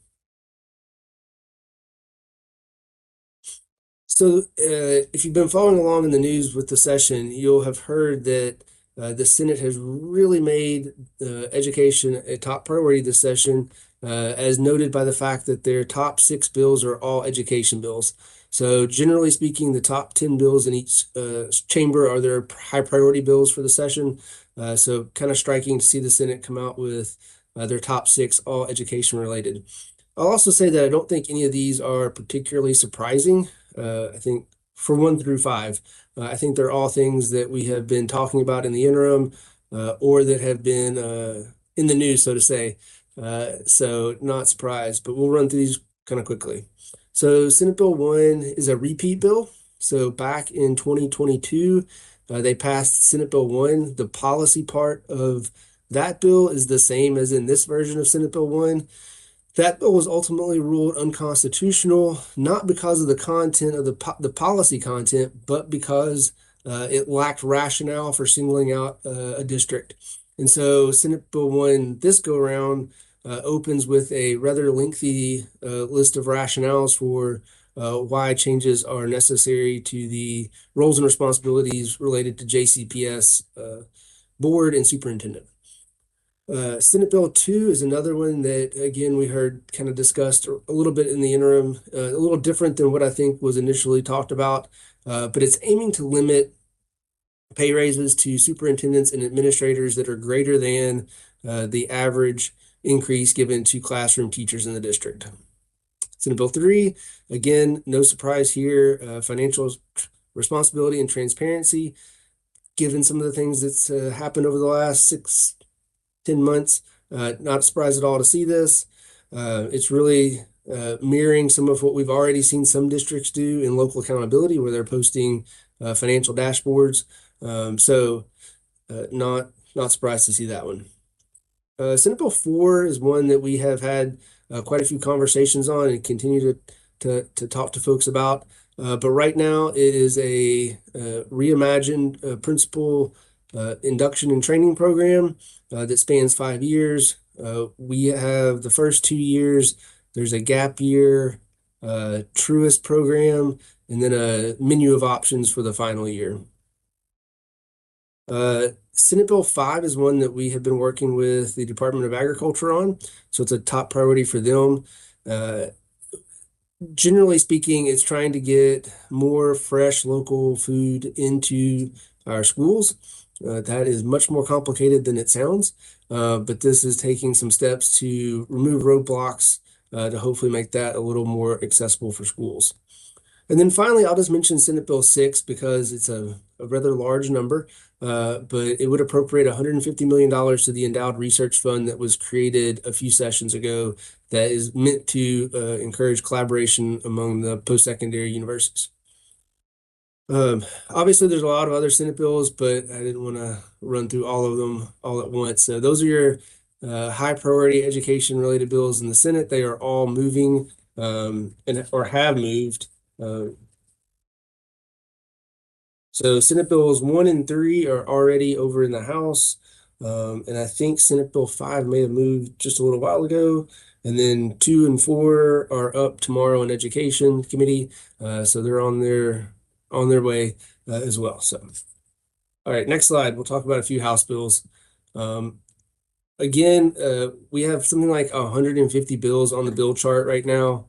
So if you've been following along in the news with the session, you'll have heard that the Senate has really made education a top priority this session. as noted by the fact that their top 6 bills are all education bills. So generally speaking, the top 10 bills in each chamber are their high priority bills for the session. So kind of striking to see the Senate come out with their top 6 all education related. I'll also say that I don't think any of these are particularly surprising. I think for 1 through 5, I think they're all things that we have been talking about in the interim or that have been in the news, so to say. So not surprised, but we'll run through these kind of quickly. So Senate Bill 1 is a repeat bill. So back in 2022, they passed Senate Bill 1. The policy part of that bill is the same as in this version of Senate Bill 1. That bill was ultimately ruled unconstitutional, not because of the content of the policy content, but because it lacked rationale for singling out a district. And so Senate Bill 1 this go around opens with a rather lengthy list of rationales for why changes are necessary to the roles and responsibilities related to JCPS board and superintendent. Senate Bill 2 is another one that, again, we heard kind of discussed a little bit in the interim, a little different than what I think was initially talked about, but it's aiming to limit pay raises to superintendents and administrators that are greater than the average increase given to classroom teachers in the district. Senate Bill 3, again, no surprise here, financial responsibility and transparency, given some of the things that's happened over the last 6-10 months. Not surprised at all to see this. It's really mirroring some of what we've already seen some districts do in local accountability, where they're posting financial dashboards. So not surprised to see that one. Senate Bill 4 is one that we have had quite a few conversations on and continue to talk to folks about. But right now it is a reimagined principal induction and training program that spans 5 years. We have the first 2 years, there's a gap year, truest program, and then a menu of options for the final year. Senate Bill 5 is one that we have been working with the Department of Agriculture on, so it's a top priority for them. Generally speaking, it's trying to get more fresh local food into our schools. That is much more complicated than it sounds, but this is taking some steps to remove roadblocks to hopefully make that a little more accessible for schools. And then finally, I'll just mention Senate Bill 6 because it's a rather large number, but it would appropriate $150 million to the Endowed Research Fund that was created a few sessions ago that is meant to encourage collaboration among the post-secondary universities. Obviously, there's a lot of other Senate bills, but I didn't want to run through all of them all at once. So those are your high priority education related bills in the Senate. They are all moving or have moved. So Senate Bills 1 and 3 are already over in the House. And I think Senate Bill 5 may have moved just a little while ago. And then 2 and 4 are up tomorrow in Education Committee. So they're on their way as well. So, all right, next slide. We'll talk about a few House bills. Again, we have something like 150 bills on the bill chart right now.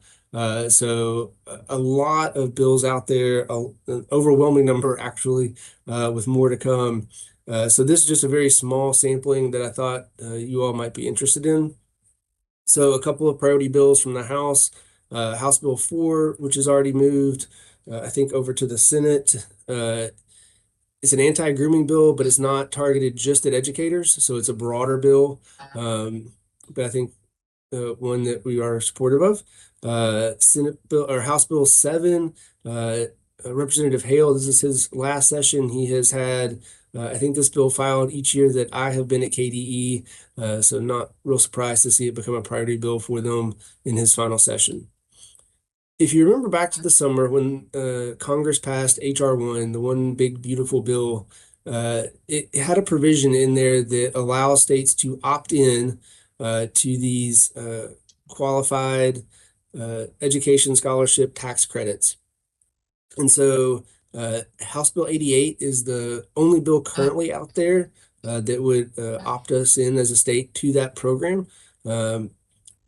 So a lot of bills out there, an overwhelming number actually, with more to come. So this is just a very small sampling that I thought you all might be interested in. So a couple of priority bills from the House, House Bill 4, which has already moved, I think, over to the Senate. It's an anti-grooming bill, but it's not targeted just at educators. So it's a broader bill, but I think one that we are supportive of. Senate Bill or House Bill 7, Representative Hale, this is his last session. He has had, I think, this bill filed each year that I have been at KDE, so not real surprised to see it become a priority bill for them in his final session. If you remember back to the summer when Congress passed H.R. 1, the one big beautiful bill, it had a provision in there that allows states to opt in to these qualified education scholarship tax credits. And so House Bill 88 is the only bill currently out there that would opt us in as a state to that program.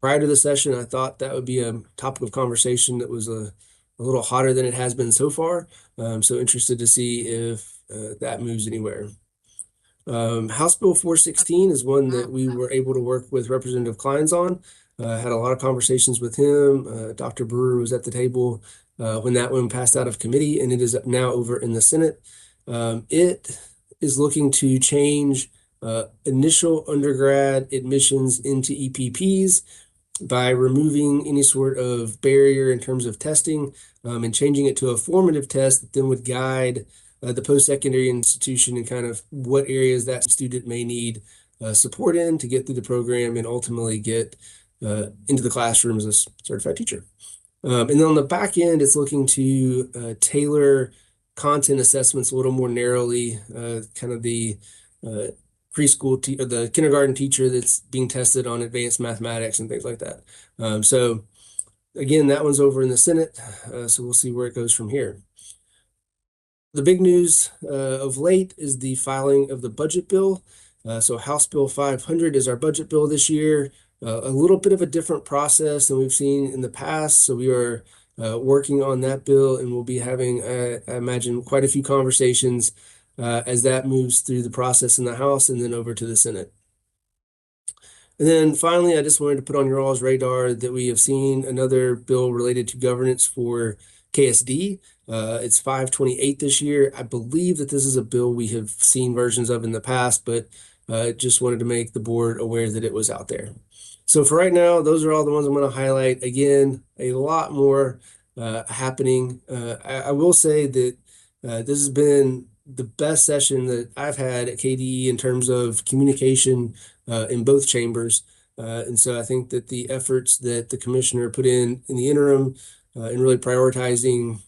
prior to the session, I thought that would be a topic of conversation that was a little hotter than it has been so far. So interested to see if that moves anywhere. House Bill 416 is one that we were able to work with Representative Kleins on. Had a lot of conversations with him. Dr. Brewer was at the table when that one passed out of committee, and it is now over in the Senate. It is looking to change initial undergrad admissions into EPPs by removing any sort of barrier in terms of testing and changing it to a formative test that then would guide the post-secondary institution and kind of what areas that student may need support in to get through the program and ultimately get into the classroom as a certified teacher. And then on the back end, it's looking to tailor content assessments a little more narrowly, kind of the preschool or the kindergarten teacher that's being tested on advanced mathematics and things like that. So again, that one's over in the Senate, so we'll see where it goes from here. The big news of late is the filing of the budget bill. So House Bill 500 is our budget bill this year. A little bit of a different process than we've seen in the past. So we are working on that bill, and we'll be having, I imagine, quite a few conversations as that moves through the process in the House and then over to the Senate. And then finally, I just wanted to put on your all's radar that we have seen another bill related to governance for KSD. It's 528 this year. I believe that this is a bill we have seen versions of in the past, but just wanted to make the board aware that it was out there. So for right now, those are all the ones I'm going to highlight. Again, a lot more happening. I will say that this has been the best session that I've had at KDE in terms of communication in both chambers. And so I think that the efforts that the commissioner put in the interim and really prioritizing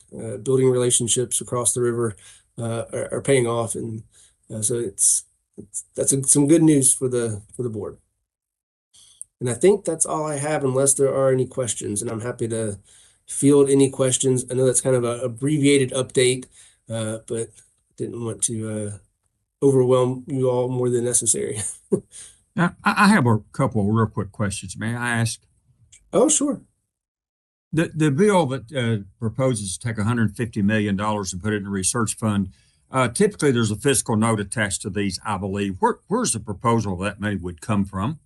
building relationships across the river are paying off. And so that's some good news for the board. And I think that's all I have unless there are any questions, and I'm happy to field any questions. I know that's kind of an abbreviated update, but didn't want to overwhelm you all more than necessary. Now, I have a couple of real quick questions. May I ask? Oh, sure. The bill that proposes to take $150 million and put it in a research fund, typically there's a fiscal note attached to these, I believe. Where's the proposal that money would come from?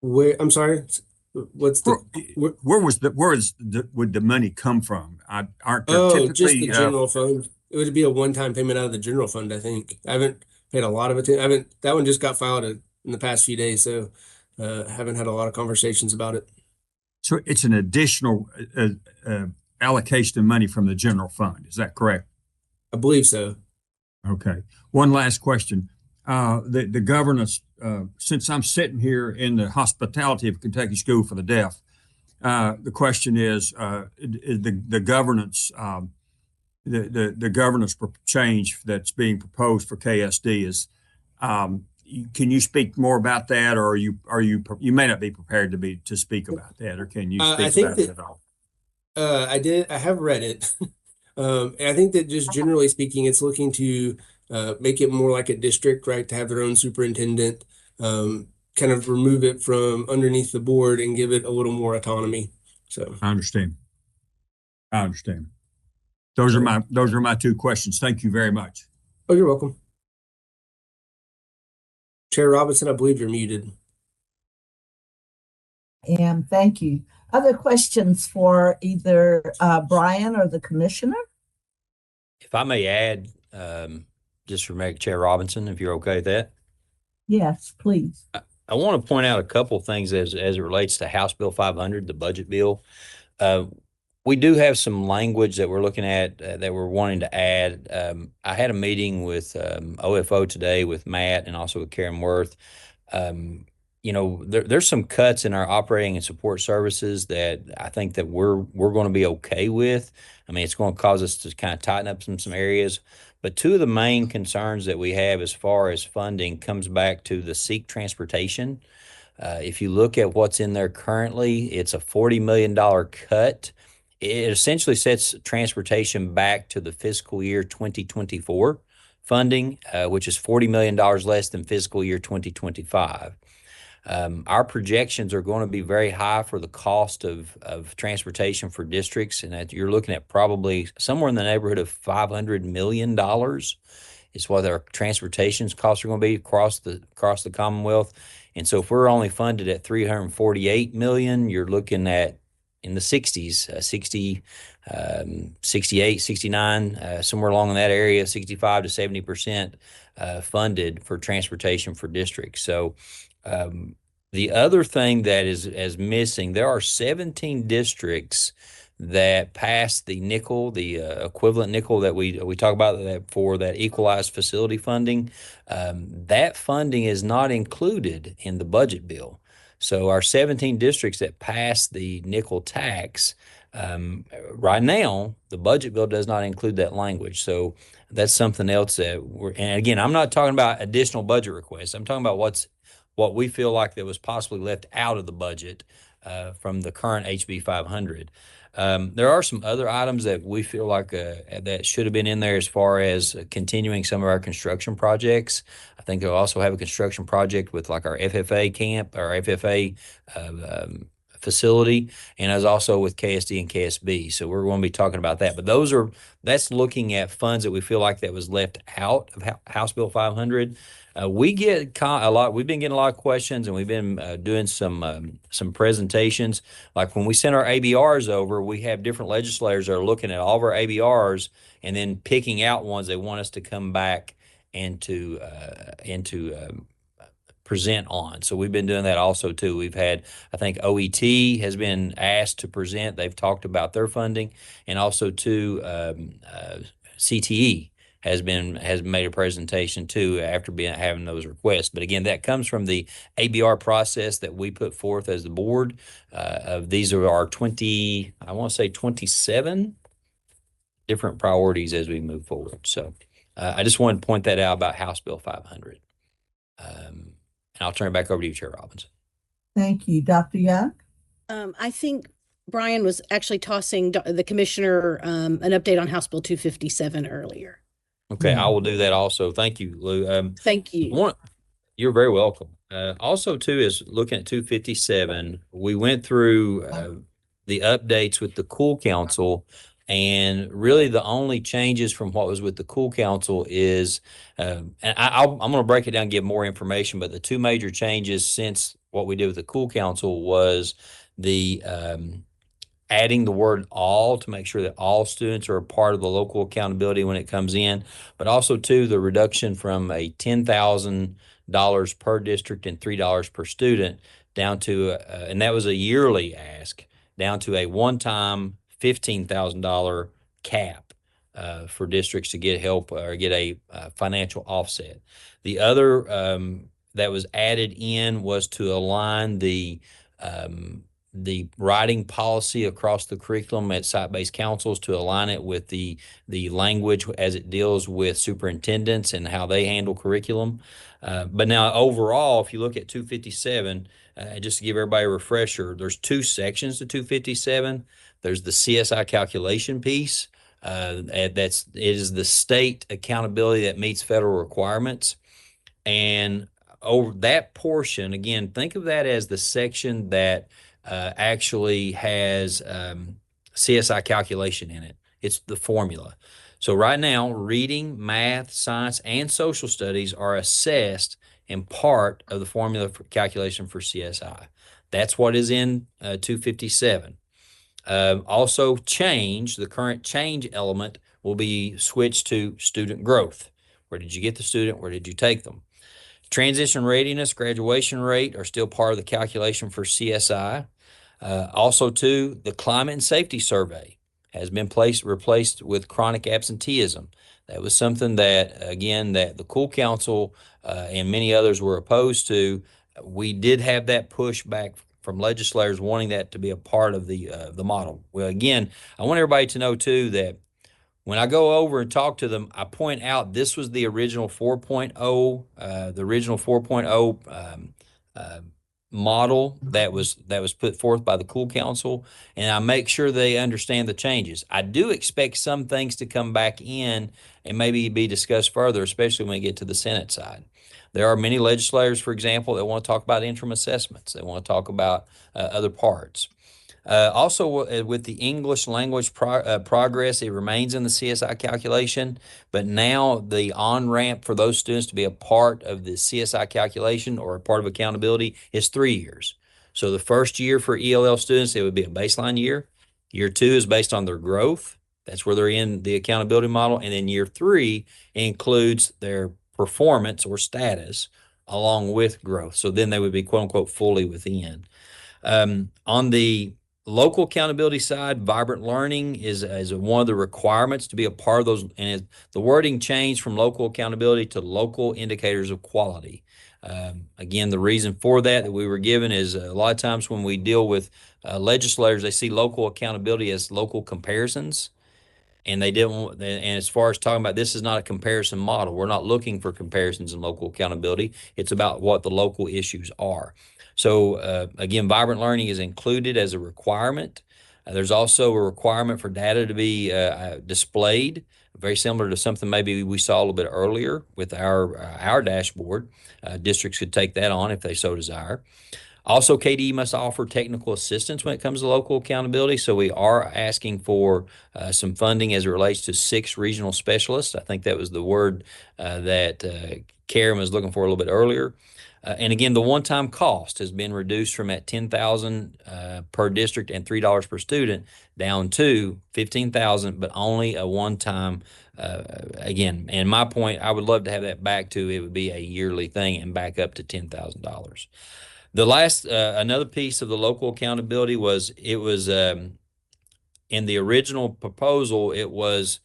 I'm sorry. What's the would the money come from? Aren't there typically just the typically general fund? It would be a one-time payment out of the general fund, I think. I haven't paid a lot of attention. That one just got filed in the past few days, so haven't had a lot of conversations about it. So it's an additional allocation of money from the general fund. Is that correct? I believe so. Okay. One last question. The governance, since I'm sitting here in the hospitality of Kentucky School for the Deaf, the question is the governance, the governance change that's being proposed for KSD is. Can you speak more about that, or you may not be prepared to speak about that, or can you speak about it at all? I have read it. And I think that just generally speaking, it's looking to make it more like a district, right? To have their own superintendent, kind of remove it from underneath the board and give it a little more autonomy. So I understand. Those are my two questions. Thank you very much. Oh, you're welcome. Chair Robinson, I believe you're muted. And thank you. Other questions for either Brian or the commissioner? If I may add, just for Chair Robinson, if you're okay with that. Yes, please. I want to point out a couple of things as it relates to House Bill 500, the budget bill. We do have some language that we're looking at that we're wanting to add. I had a meeting with OFO today with Matt and also with Karen Worth. There's some cuts in our operating and support services that I think that we're going to be okay with. I mean, it's going to cause us to kind of tighten up some areas. But two of the main concerns that we have as far as funding comes back to the SEEK transportation. If you look at what's in there currently, it's a $40 million cut. It essentially sets transportation back to the fiscal year 2024 funding, which is $40 million less than fiscal year 2025. Our projections are going to be very high for the cost of transportation for districts, and that you're looking at probably somewhere in the neighborhood of $500 million is what our transportation costs are going to be across the Commonwealth. And so if we're only funded at 348 million, you're looking at in the 60s, 60, 68, 69, somewhere along in that area, 65 to 70% funded for transportation for districts. So the other thing that is missing, there are 17 districts that passed the nickel, the equivalent nickel that we talk about that for that equalized facility funding. That funding is not included in the budget bill. So our 17 districts that passed the nickel tax, right now, the budget bill does not include that language. So that's something else that and again, I'm not talking about additional budget requests. I'm talking about what we feel like that was possibly left out of the budget from the current HB 500. There are some other items that we feel like that should have been in there as far as continuing some of our construction projects. I think they'll also have a construction project with like our FFA camp, our FFA facility, and as also with KSD and KSB. So we're going to be talking about that. But that's looking at funds that we feel like that was left out of House Bill 500. We get a lot. We've been getting a lot of questions, and we've been doing some presentations. Like when we send our ABRs over, we have different legislators that are looking at all of our ABRs and then picking out ones they want us to come back and to present on. So we've been doing that also too. We've had, I think OET has been asked to present. They've talked about their funding, and also too CTE has made a presentation too after having those requests. But again, that comes from the ABR process that we put forth as the board. These are our 27 different priorities as we move forward. So I just wanted to point that out about House Bill 500. And I'll turn it back over to you, Chair Robinson. Thank you. Dr. Young? I think Brian was actually tossing the commissioner an update on House Bill 257 earlier. Okay, I will do that also. Thank you, Lou. Thank you. You're very welcome. Also, too, is looking at 257. We went through the updates with the Cool Council, and really the only changes from what was with the Cool Council is, and I'm going to break it down and give more information, but the two major changes since what we did with the Cool Council was the adding the word all to make sure that all students are a part of the local accountability when it comes in, but also too the reduction from a $10,000 per district and $3 per student down to, and that was a yearly ask, down to a one-time $15,000 cap for districts to get help or get a financial offset. The other that was added in was to align the writing policy across the curriculum at site-based councils to align it with the language as it deals with superintendents and how they handle curriculum. But now overall, if you look at 257, just to give everybody a refresher, there's two sections to 257. There's the CSI calculation piece. It is the state accountability that meets federal requirements. And over that portion, again, think of that as the section that actually has CSI calculation in it. It's the formula. So right now, reading, math, science, and social studies are assessed in part of the formula for calculation for CSI. That's what is in 257. Also the current change element will be switched to student growth. Where did you get the student? Where did you take them? Transition readiness, graduation rate are still part of the calculation for CSI. Also, too, the climate and safety survey has been replaced with chronic absenteeism. That was something that, again, that the Cool Council and many others were opposed to. We did have that pushback from legislators wanting that to be a part of the model. Well, again, I want everybody to know, too, that when I go over and talk to them, I point out this was the original 4.0, model that was put forth by the Cool Council, and I make sure they understand the changes. I do expect some things to come back in and maybe be discussed further, especially when we get to the Senate side. There are many legislators, for example, that want to talk about interim assessments. They want to talk about other parts. Also, with the English language progress, it remains in the CSI calculation, but now the on-ramp for those students to be a part of the CSI calculation or a part of accountability is 3 years. So the first year for ELL students, it would be a baseline year. Year 2 is based on their growth. That's where they're in the accountability model. And then year 3 includes their performance or status along with growth. So then they would be quote unquote fully within. On the local accountability side, vibrant learning is one of the requirements to be a part of those. And the wording changed from local accountability to local indicators of quality. Again, the reason for that we were given is a lot of times when we deal with legislators, they see local accountability as local comparisons. And they didn't, and as far as talking about, this is not a comparison model. We're not looking for comparisons in local accountability. It's about what the local issues are. So again, vibrant learning is included as a requirement. There's also a requirement for data to be displayed, very similar to something maybe we saw a little bit earlier with our dashboard. Districts could take that on if they so desire. Also, KDE must offer technical assistance when it comes to local accountability. So we are asking for some funding as it relates to 6 regional specialists. I think that was the word that Karen was looking for a little bit earlier. And again, the one-time cost has been reduced from at $10,000 per district and $3 per student down to $15,000, but only a one-time. Again, and my point, I would love to have that back to it would be a yearly thing and back up to $10,000. The last, another piece of the local accountability was it was in the original proposal, it was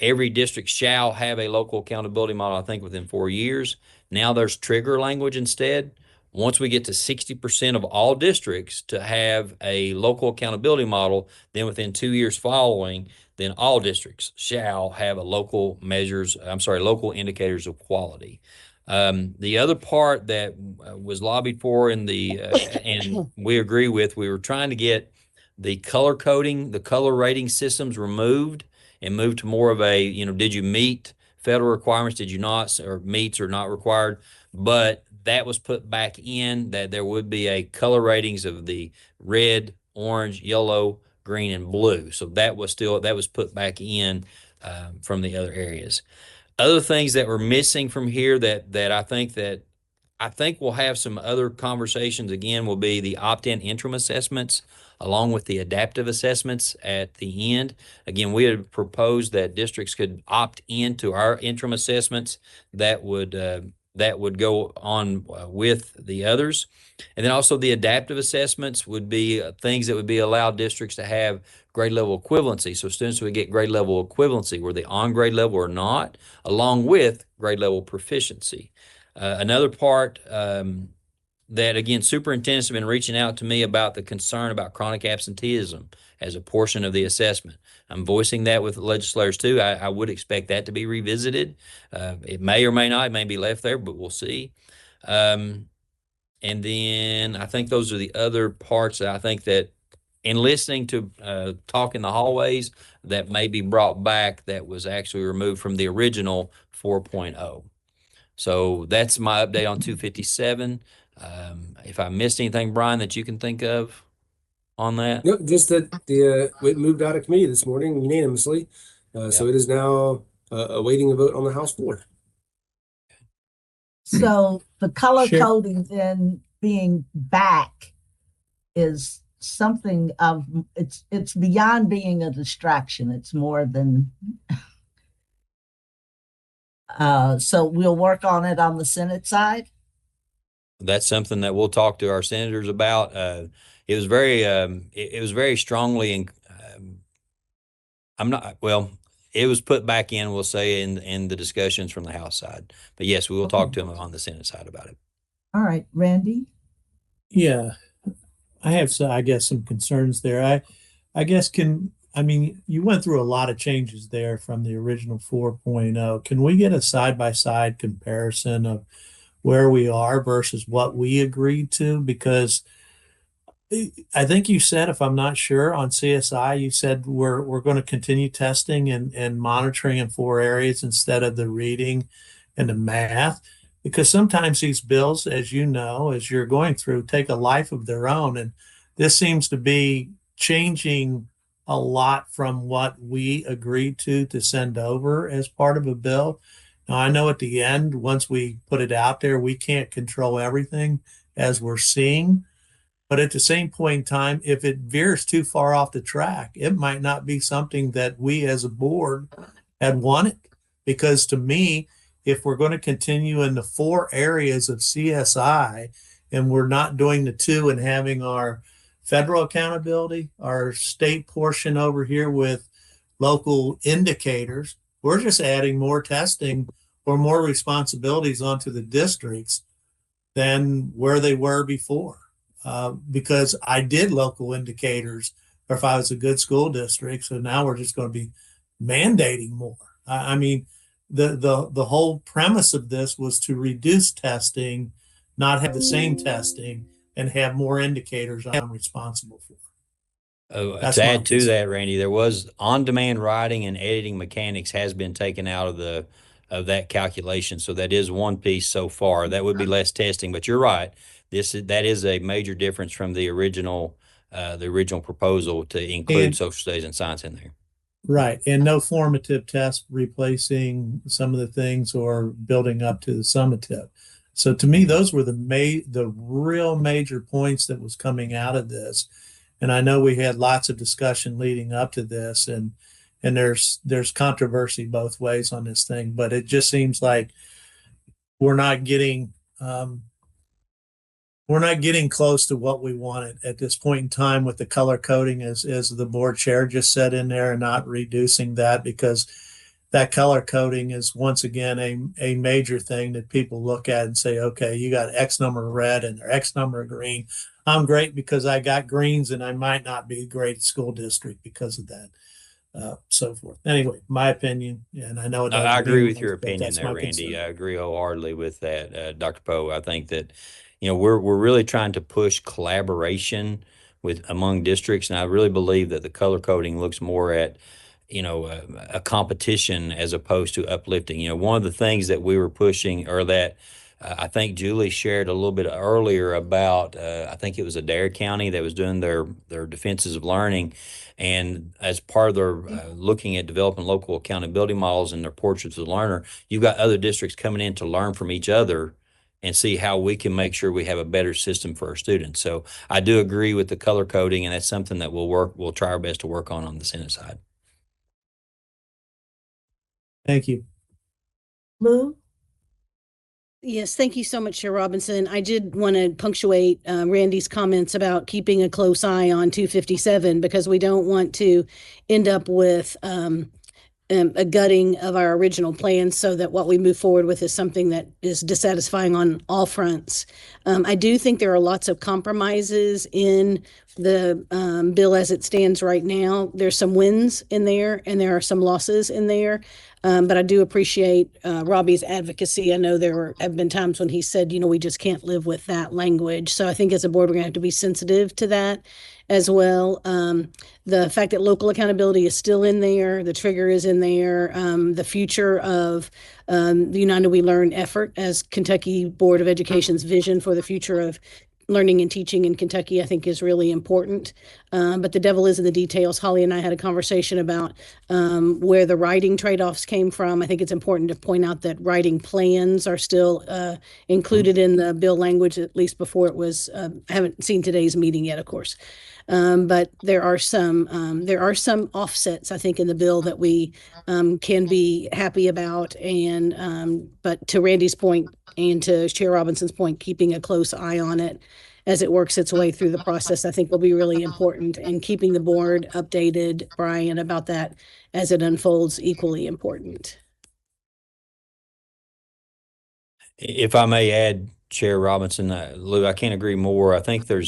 every district shall have a local accountability model, I think, within 4 years. Now there's trigger language instead. Once we get to 60% of all districts to have a local accountability model, then within 2 years following, then all districts shall have a local indicators of quality. The other part that was lobbied for in the, and we agree with, we were trying to get the color coding, the color rating systems removed and moved to more of a, did you meet federal requirements? Did you not, or meets or not required? But that was put back in, that there would be a color ratings of the red, orange, yellow, green, and blue. So that was put back in from the other areas. Other things that were missing from here that I think we'll have some other conversations again will be the opt-in interim assessments along with the adaptive assessments at the end. Again, we had proposed that districts could opt into our interim assessments that would go on with the others. And then also the adaptive assessments would be things that would be allowed districts to have grade level equivalency. So students would get grade level equivalency, were they on grade level or not, along with grade level proficiency. Another part that, again, superintendents have been reaching out to me about the concern about chronic absenteeism as a portion of the assessment. I'm voicing that with legislators too. I would expect that to be revisited. It may or may not, it may be left there, but we'll see. And then I think those are the other parts that I think that in listening to talk in the hallways that may be brought back that was actually removed from the original 4.0. So that's my update on 257. If I missed anything, Brian, that you can think of on that? Nope, just that it moved out of committee this morning unanimously. So it is now awaiting a vote on the House floor. So the color Sure. coding then being back is something of it's beyond being a distraction. It's more than so we'll work on it on the Senate side. That's something that we'll talk to our senators about. It was very strongly it was put back in, we'll say, in the discussions from the House side. But yes, we will talk to them on the Senate side about it. All right, Randy. Yeah, I have some concerns there. You went through a lot of changes there from the original 4.0. Can we get a side-by-side comparison of where we are versus what we agreed to? Because I think you said, if I'm not sure, on CSI, you said we're going to continue testing and monitoring in 4 areas instead of the reading and the math. because sometimes these bills, as you know, as you're going through, take a life of their own. And this seems to be changing a lot from what we agreed to send over as part of a bill. Now, I know at the end, once we put it out there, we can't control everything as we're seeing. But at the same point in time, if it veers too far off the track, it might not be something that we as a board had wanted. Because to me, if we're going to continue in the 4 areas of CSI and we're not doing the 2 and having our federal accountability, our state portion over here with local indicators, we're just adding more testing or more responsibilities onto the districts than where they were before. Because I did local indicators, or if I was a good school district, so now we're just going to be mandating more. I mean, the whole premise of this was to reduce testing, not have the same testing, and have more indicators I'm responsible for. That's To my add to piece. that, Randy, there was on-demand writing and editing mechanics has been taken out of that calculation. So that is one piece so far. That would be less testing, but you're right. That is a major difference from the original proposal to include And social studies and science in there. right, and no formative test replacing some of the things or building up to the summative. So to me, those were the real major points that was coming out of this. And I know we had lots of discussion leading up to this, and there's controversy both ways on this thing, but it just seems like we're not getting close to what we wanted at this point in time with the color coding, as the board chair just said in there, and not reducing that, because that color coding is once again a major thing that people look at and say, okay, you got X number of red and X number of green. I'm great because I got greens, and I might not be a great school district because of that. So forth. Anyway, my opinion, and I know it doesn't I agree mean with your much, but opinion that's there, my Randy. concern. I agree wholeheartedly with that, Dr. Poe. I think that, we're really trying to push collaboration among districts, and I really believe that the color coding looks more at, a competition as opposed to uplifting. One of the things that we were pushing, or that I think Julie shared a little bit earlier about, I think it was Adair County that was doing their defenses of learning. And as part of their looking at developing local accountability models and their portraits of the learner, you've got other districts coming in to learn from each other and see how we can make sure we have a better system for our students. So I do agree with the color coding, and that's something that we'll try our best to work on the Senate side. Thank you. Lou? Yes, thank you so much, Chair Robinson. I did want to punctuate Randy's comments about keeping a close eye on 257, because we don't want to end up with a gutting of our original plans, so that what we move forward with is something that is dissatisfying on all fronts. I do think there are lots of compromises in the bill as it stands right now. There's some wins in there, and there are some losses in there. But I do appreciate Robbie's advocacy. I know have been times when he said, we just can't live with that language. So I think as a board, we're going to have to be sensitive to that as well. The fact that local accountability is still in there, the trigger is in there, the future of the United We Learn effort as Kentucky Board of Education's vision for the future of learning and teaching in Kentucky, I think, is really important. But the devil is in the details. Holly and I had a conversation about where the writing trade-offs came from. I think it's important to point out that writing plans are still included in the bill language, at least before it was. I haven't seen today's meeting yet, of course. But there are some offsets, I think, in the bill that we can be happy about. And but to Randy's point and to Chair Robinson's point, keeping a close eye on it as it works its way through the process, I think will be really important. And keeping the board updated, Brian, about that as it unfolds, equally important. If I may add, Chair Robinson, Lou, I can't agree more. I think there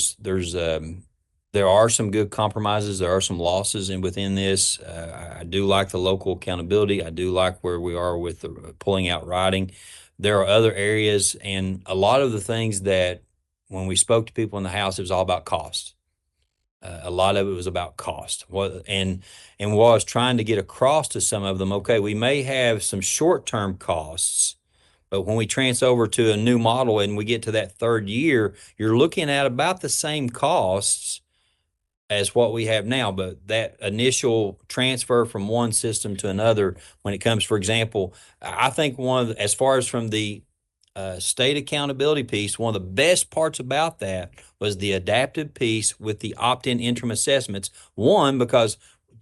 are some good compromises. There are some losses within this. I do like the local accountability. I do like where we are with the pulling out writing. There are other areas, and a lot of the things that when we spoke to people in the House, it was all about cost. A lot of it was about cost. And what I was trying to get across to some of them, okay, we may have some short-term costs, But when we transfer over to a new model and we get to that third year, you're looking at about the same costs as what we have now. But that initial transfer from one system to another, when it comes, for example, I think as far as from the state accountability piece, one of the best parts about that was the adaptive piece with the opt-in interim assessments. One, because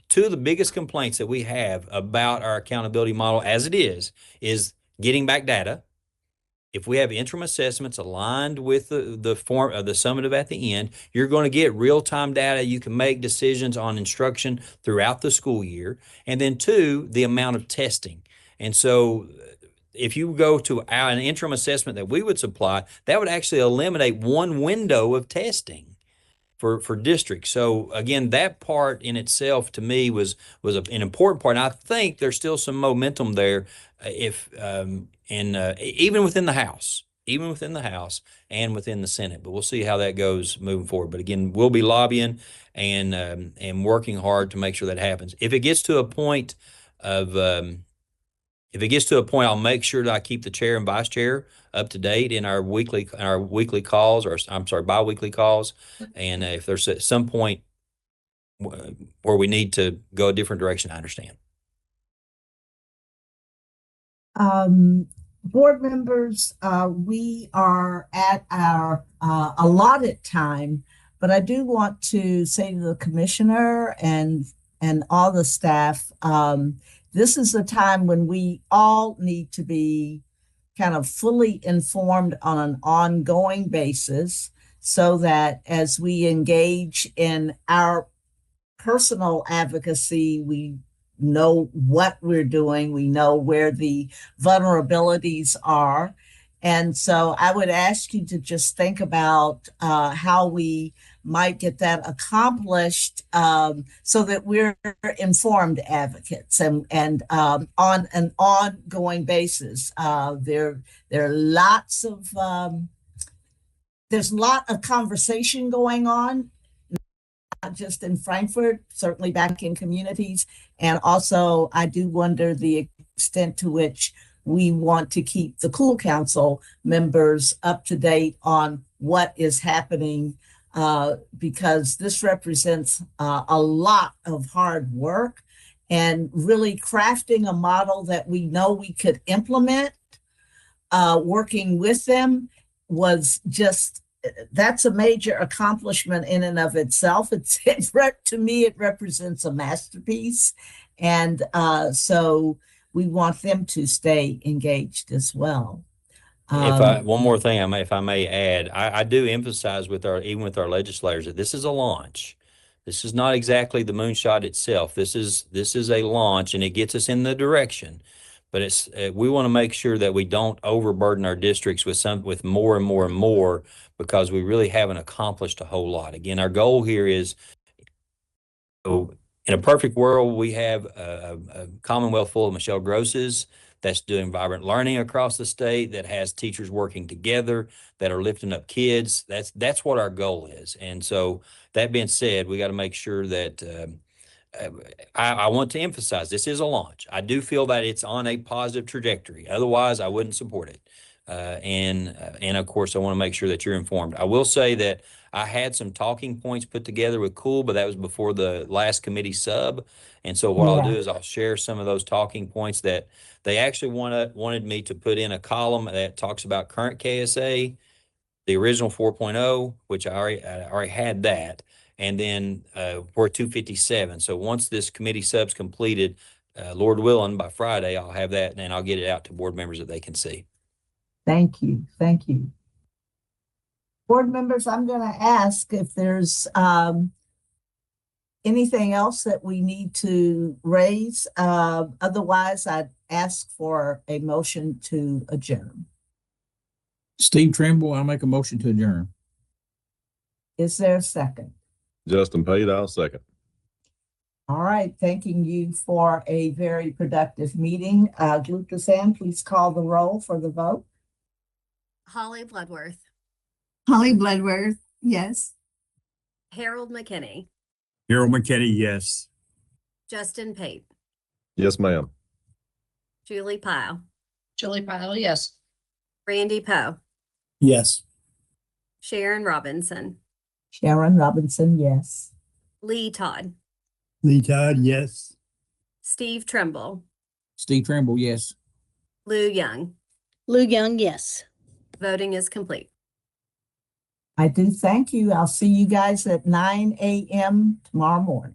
two of the biggest complaints that we have about our accountability model as it is getting back data. If we have interim assessments aligned with the form of the summative at the end, you're going to get real-time data. You can make decisions on instruction throughout the school year. And then two, the amount of testing. And so if you go to an interim assessment that we would supply, that would actually eliminate one window of testing for districts. So again, that part in itself to me was an important part. And I think there's still some momentum there, even within the House, and within the Senate. But we'll see how that goes moving forward. But again, we'll be lobbying and working hard to make sure that happens. If it gets to a point, I'll make sure that I keep the chair and vice chair up to date in our weekly calls, or I'm sorry, biweekly calls. And if there's at some point where we need to go a different direction, I understand. Board members, we are at our allotted time, but I do want to say to the commissioner and all the staff, this is a time when we all need to be kind of fully informed on an ongoing basis, so that as we engage in our personal advocacy, we know what we're doing, we know where the vulnerabilities are. And so I would ask you to just think about how we might get that accomplished, so that we're informed advocates and on an ongoing basis. There are lots of there's a lot of conversation going on, not just in Frankfurt, certainly back in communities. And also, I do wonder the extent to which we want to keep the Cool Council members up to date on what is happening, because this represents a lot of hard work, and really crafting a model that we know we could implement, working with them was just, that's a major accomplishment in and of itself. To me, it represents a masterpiece. And so we want them to stay engaged as well. One more thing, if I may add, I do emphasize even with our legislators, that this is a launch. This is not exactly the moonshot itself. This is a launch, and it gets us in the direction. But we want to make sure that we don't overburden our districts with more and more and more, because we really haven't accomplished a whole lot. Again, our goal here is, in a perfect world, we have a Commonwealth full of Michelle Grosses that's doing vibrant learning across the state, that has teachers working together, that are lifting up kids. That's what our goal is. And so that being said, we got to make sure that I want to emphasize this is a launch. I do feel that it's on a positive trajectory. Otherwise, I wouldn't support it. And of course, I want to make sure that you're informed. I will say that I had some talking points put together with Cool, but that was before the last committee sub. And so what I'll do is I'll share some of those talking points that they actually wanted me to put in a column that talks about current KSA, the original 4.0, which I already had that, and then we're 257. So once this committee sub's completed, Lord willing, by Friday, I'll have that, and I'll get it out to board members that they can see. Thank you. Thank you. Board members, I'm going to ask if there's anything else that we need to raise. Otherwise, I'd ask for a motion to adjourn. Steve Trimble, I'll make a motion to adjourn. Is there a second? Justin Pate, I'll second. All right. Thanking you for a very productive meeting. Lucas Ann, please call the roll for the vote. Holly Bloodworth, Holly Bloodworth, yes. Harold McKinney, Harold McKinney, yes. Justin Pate, Yes, ma'am. Julie Pyle. Julie Pyle, yes. Randy Poe, Yes. Sharon Robinson, Sharon Robinson, yes. Lee Todd, Lee Todd, yes. Steve Trimble, Steve Trimble, yes. Lou Young. Lou Young, yes. Voting is complete. I do thank you. I'll see you guys at 9 a.m. tomorrow morning.